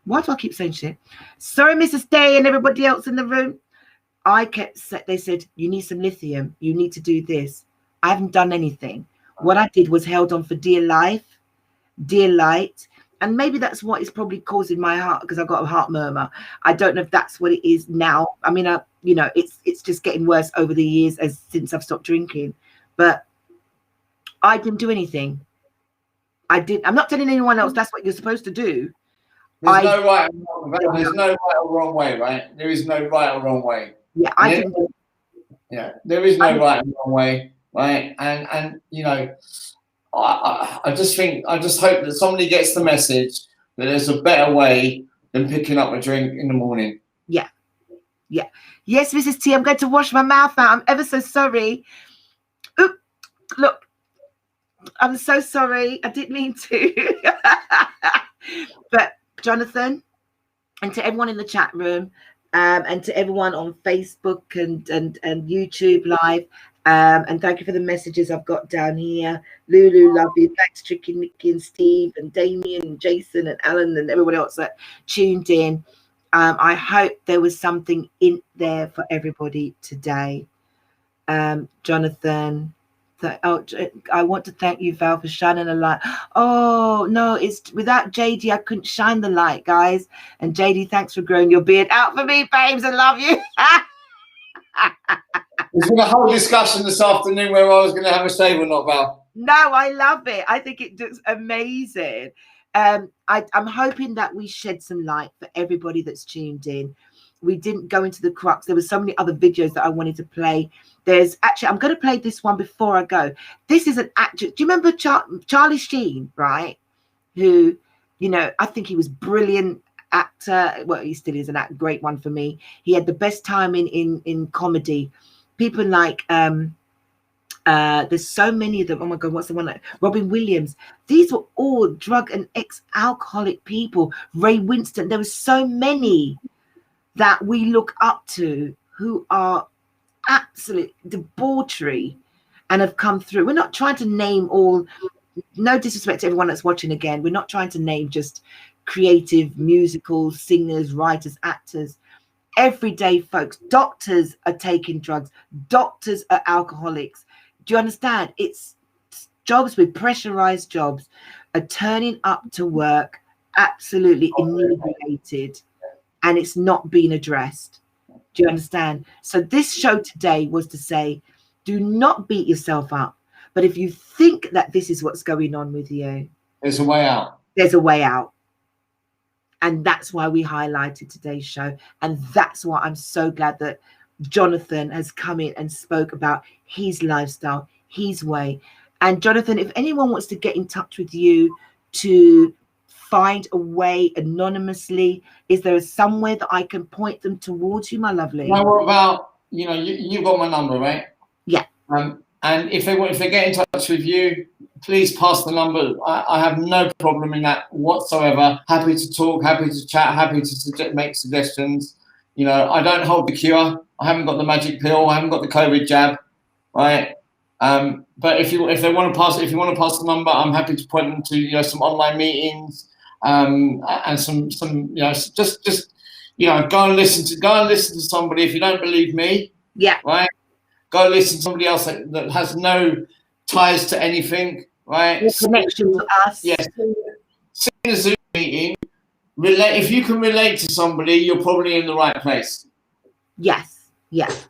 why do I keep saying shit? Sorry, Mrs. Day and everybody else in the room. They said, you need some lithium. You need to do this. I haven't done anything. What I did was held on for dear life, dear light. And maybe that's what is probably causing my heart, because I've got a heart murmur. I don't know if that's what it is now. I mean, it's just getting worse over the years since I've stopped drinking. But I didn't do anything. I'm not telling anyone else that's what you're supposed to do. There's no right or wrong way, right? There is no right or wrong way. Yeah, there is no right and wrong way, right? And you know, I just hope that somebody gets the message that there's a better way than picking up a drink in the morning. Yeah. Yeah. Yes, Mrs. T, I'm going to wash my mouth out. I'm ever so sorry. Oop, look, I'm so sorry. I didn't mean to. But Jonathan, and to everyone in the chat room, and to everyone on Facebook and YouTube Live, and thank you for the messages I've got down here. Lulu, love you. Thanks, Tricky, Nicky, and Steve, and Damien, and Jason, and Alan, and everyone else that tuned in. I hope there was something in there for everybody today. Jonathan, I want to thank you, Val, for shining a light. Oh, no, it's without JD, I couldn't shine the light, guys. And JD, thanks for growing your beard out for me, babes. I love you. There's been a whole discussion this afternoon where I was going to have a shave or not, Val. No, I love it. I think it looks amazing. I'm hoping that we shed some light for everybody that's tuned in. We didn't go into the crux. There were so many other videos that I wanted to play. There's actually, I'm going to play this one before I go. This is an actor. Do you remember Charlie Sheen, right? Who, you know, I think he was brilliant actor. Well, he still is a great one for me. He had the best time in comedy. People like, there's so many of them. Oh my God, what's the one like Robin Williams? These were all drug and ex-alcoholic people. Ray Winston. There were so many that we look up to who are absolute debauchery and have come through. We're not trying to name all, no disrespect to everyone that's watching again. We're not trying to name just creative musical singers, writers, actors. Everyday folks, doctors are taking drugs. Doctors are alcoholics. Do you understand? It's jobs with pressurized jobs are turning up to work absolutely inebriated, and it's not being addressed. Do you understand? So this show today was to say, do not beat yourself up. But if you think that this is what's going on with you, there's a way out. There's a way out. And that's why we highlighted today's show. And that's why I'm so glad that Jonathan has come in and spoke about his lifestyle, his way. And Jonathan, if anyone wants to get in touch with you to find a way anonymously, is there somewhere that I can point them towards you, my lovely? You know what about, you know, you've got my number, right? Yeah. And if they get in touch with you, please pass the number. I have no problem in that whatsoever. Happy to talk, happy to chat, happy to make suggestions. You know, I don't hold the cure. I haven't got the magic pill. I haven't got the COVID jab, right? But if you want to pass the number, I'm happy to point them to, you know, some online meetings, and some you know, just you know, go and listen to somebody. If you don't believe me, yeah, right, go listen to somebody else that has no ties to anything, right? No connection to us. Yes. Sit in a Zoom meeting. If you can relate to somebody, you're probably in the right place. Yes, yes.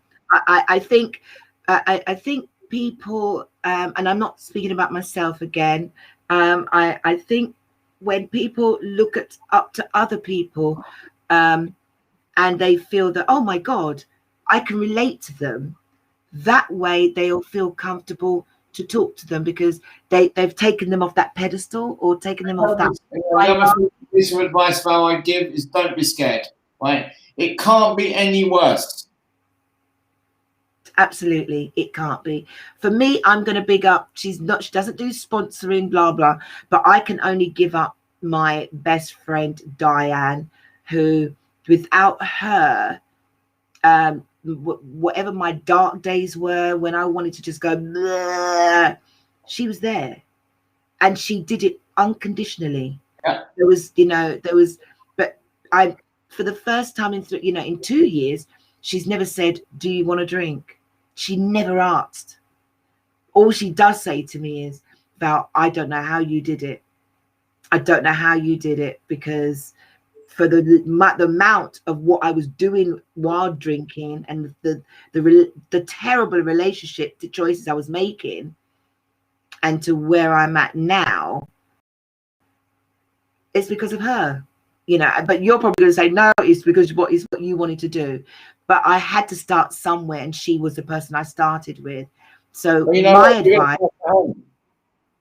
I think I think people, and I'm not speaking about myself again. I think when people look up to other people, and they feel that, oh my God, I can relate to them, that way they'll feel comfortable to talk to them because they've taken them off that pedestal or taken them off that. The other piece of advice I give is don't be scared, right? It can't be any worse. Absolutely, it can't be. For me, I'm going to big up. She doesn't do sponsoring, blah blah. But I can only give up my best friend Diane, who, without her, whatever my dark days were when I wanted to just go, bleh, she was there, and she did it unconditionally. Yeah. But for the first time in 2 years, she's never said, "Do you want a drink?" She never asked. All she does say to me is, "Val, I don't know how you did it. I don't know how you did it, because for the amount of what I was doing while drinking and the terrible relationship, the choices I was making, and to where I'm at now, it's because of her." But you're probably going to say, no, it's because what you wanted to do. But I had to start somewhere, and she was the person I started with. So my advice,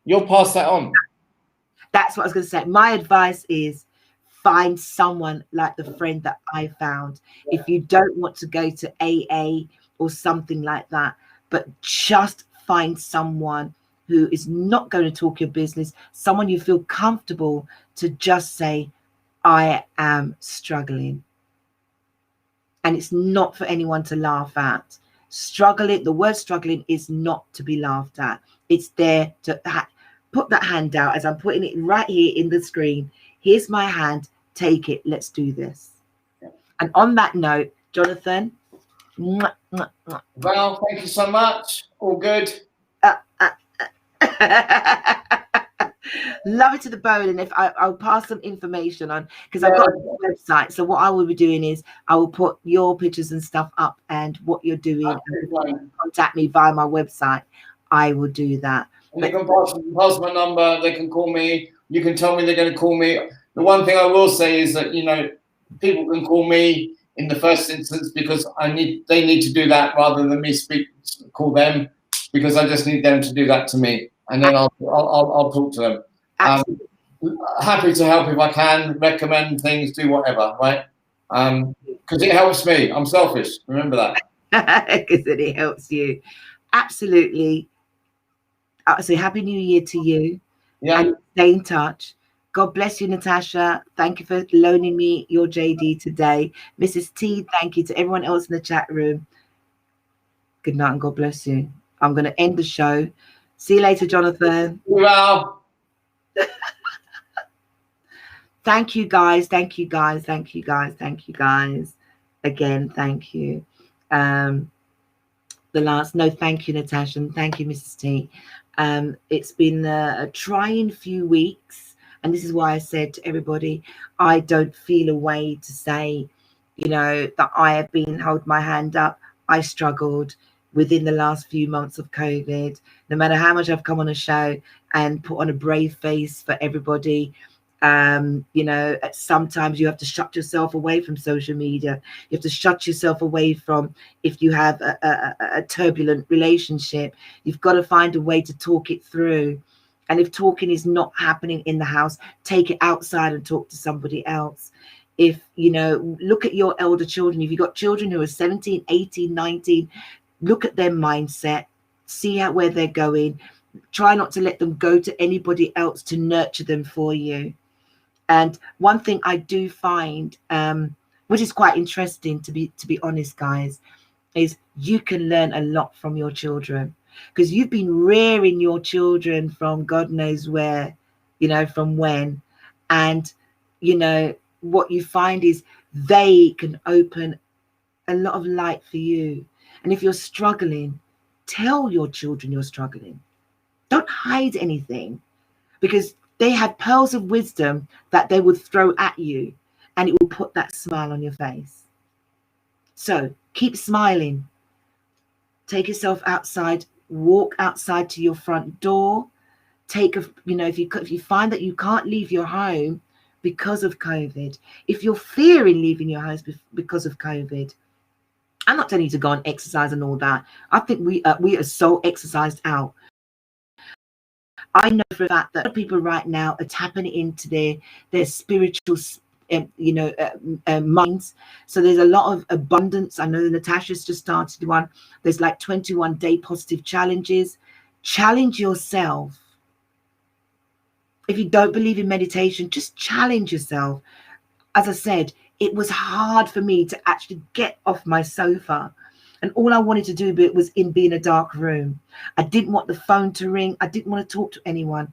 you'll pass that on. That's what I was going to say. My advice is, find someone like the friend that I found. If you don't want to go to AA or something like that, but just find someone who is not going to talk your business, someone you feel comfortable to just say, I am struggling. And it's not for anyone to laugh at. Struggling, the word struggling is not to be laughed at. It's there to put that hand out, as I'm putting it right here in the screen. Here's my hand, take it, let's do this. And on that note, Jonathan, mwah, mwah, mwah. Val, thank you so much. All good. Love it to the bone. And if I'll pass some information on, because I've got a website. So what I will be doing is I will put your pictures and stuff up and what you're doing. And contact me via my website. I will do that. And they can pass my number. They can call me. You can tell me they're going to call me. The one thing I will say is that, you know, people can call me in the first instance because they need to do that rather than me call them, because I just need them to do that to me, and then I'll talk to them. Happy to help if I can, recommend things, do whatever, right? Because it helps me. I'm selfish. Remember that. Because it helps you. Absolutely. So happy New Year to you. Yeah. And stay in touch. God bless you, Natasha. Thank you for loaning me your JD today. Mrs. T, thank you to everyone else in the chat room. Good night and God bless you. I'm going to end the show. See you later, Jonathan. Well. Thank you, guys. Thank you, guys. Thank you, guys. Thank you, guys. Again, thank you. Thank you, Natasha. And thank you, Mrs. T. It's been a trying few weeks. And this is why I said to everybody, I don't feel a way to say, you know, that I have been held my hand up. I struggled within the last few months of COVID. No matter how much I've come on a show and put on a brave face for everybody, you know, sometimes you have to shut yourself away from social media. You have to shut yourself away from, if you have a turbulent relationship, you've got to find a way to talk it through. And if talking is not happening in the house, take it outside and talk to somebody else. If, you know, look at your elder children. If you've got children who are 17, 18, 19, look at their mindset, see where they're going. Try not to let them go to anybody else to nurture them for you. And one thing I do find, which is quite interesting, to be honest, guys, is you can learn a lot from your children, because you've been rearing your children from God knows where, you know, from when. And, you know, what you find is they can open a lot of light for you. And if you're struggling, tell your children you're struggling. Don't hide anything, because they have pearls of wisdom that they would throw at you, and it will put that smile on your face. So keep smiling. Take yourself outside, walk outside to your front door. You know, if you find that you can't leave your home because of COVID, if you're fearing leaving your house because of COVID, I'm not telling you to go and exercise and all that. I think we are so exercised out. I know for a fact that people right now are tapping into their spiritual, you know, minds. So there's a lot of abundance. I know Natasha's just started one. There's like 21-day positive challenges. Challenge yourself. If you don't believe in meditation, just challenge yourself. As I said, it was hard for me to actually get off my sofa. And all I wanted to do was be in a dark room. I didn't want the phone to ring. I didn't want to talk to anyone.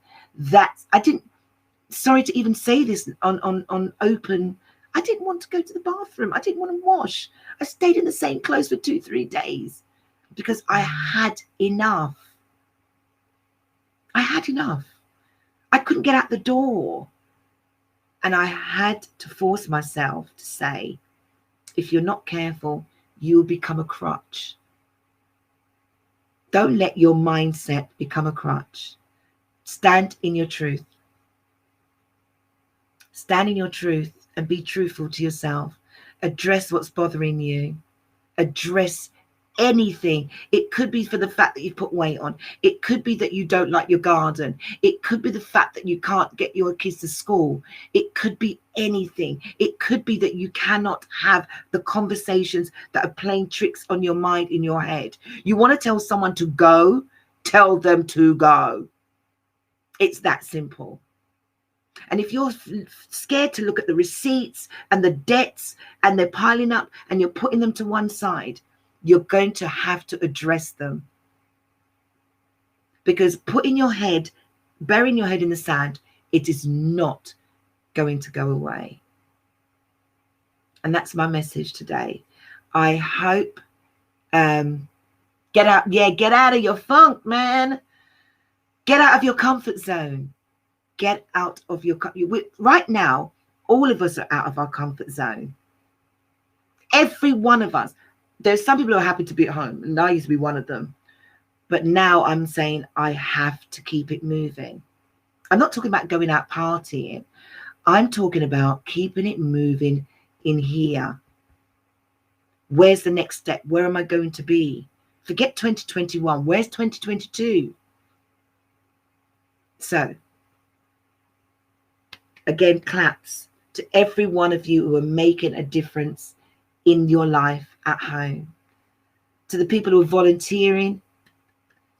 Sorry to even say this on open. I didn't want to go to the bathroom. I didn't want to wash. I stayed in the same clothes for 2-3 days because I had enough. I had enough. I couldn't get out the door. And I had to force myself to say, if you're not careful, you'll become a crutch. Don't let your mindset become a crutch. Stand in your truth. Stand in your truth and be truthful to yourself. Address what's bothering you. Address anything. It could be for the fact that you've put weight on. It could be that you don't like your garden. It could be the fact that you can't get your kids to school. It could be anything. It could be that you cannot have the conversations that are playing tricks on your mind, in your head. You want to tell someone to go, tell them to go. It's that simple. And if you're scared to look at the receipts and the debts and they're piling up and you're putting them to one side, you're going to have to address them. Because burying your head in the sand, it is not going to go away. And that's my message today. I hope, get out of your funk, man. Get out of your comfort zone. Get out of your right now, all of us are out of our comfort zone. Every one of us. There's some people who are happy to be at home, and I used to be one of them. But now I'm saying I have to keep it moving. I'm not talking about going out partying. I'm talking about keeping it moving in here. Where's the next step? Where am I going to be? Forget 2021. Where's 2022? So, again, claps to every one of you who are making a difference in your life at home. To the people who are volunteering,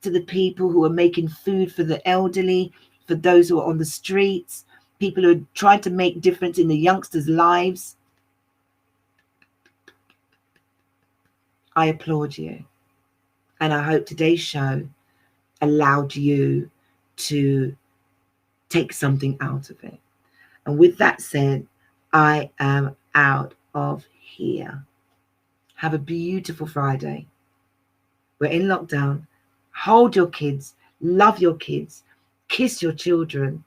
to the people who are making food for the elderly, for those who are on the streets, people who are trying to make difference in the youngsters' lives. I applaud you. And I hope today's show allowed you to take something out of it. And with that said, I am out of here. Have a beautiful Friday. We're in lockdown. Hold your kids. Love your kids. Kiss your children.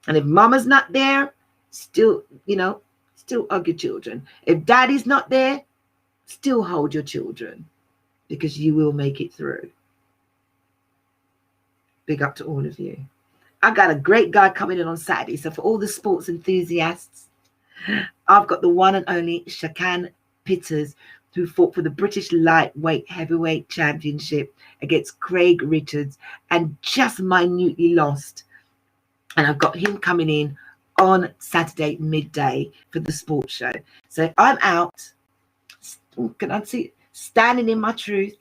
And if mama's not there, still hug your children. If daddy's not there, still hold your children, because you will make it through. Big up to all of you. I got a great guy coming in on Saturday. So for all the sports enthusiasts, I've got the one and only Shakan Pitters, who fought for the British lightweight heavyweight championship against Craig Richards and just minutely lost. And I've got him coming in on Saturday midday for the sports show. So I'm out. Can I see? Standing in my truth.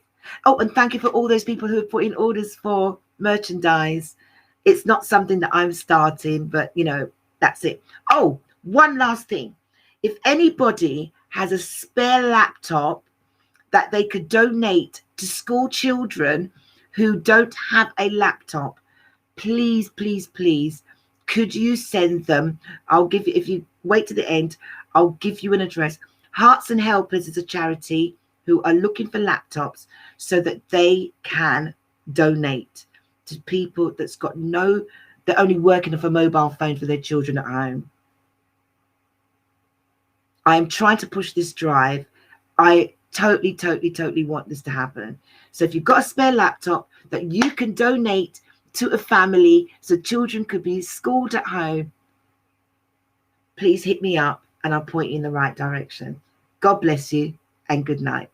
Oh, and thank you for all those people who have put in orders for merchandise. It's not something that I'm starting, but that's it. Oh, one last thing. If anybody has a spare laptop that they could donate to school children who don't have a laptop, please, please, please, could you send them? I'll give you, if you wait to the end, I'll give you an address. Hearts and Helpers is a charity who are looking for laptops so that they can donate to people that's got they're only working off a mobile phone for their children at home. I am trying to push this drive. I totally want this to happen. So if you've got a spare laptop that you can donate to a family so children could be schooled at home, please hit me up and I'll point you in the right direction. God bless you and good night.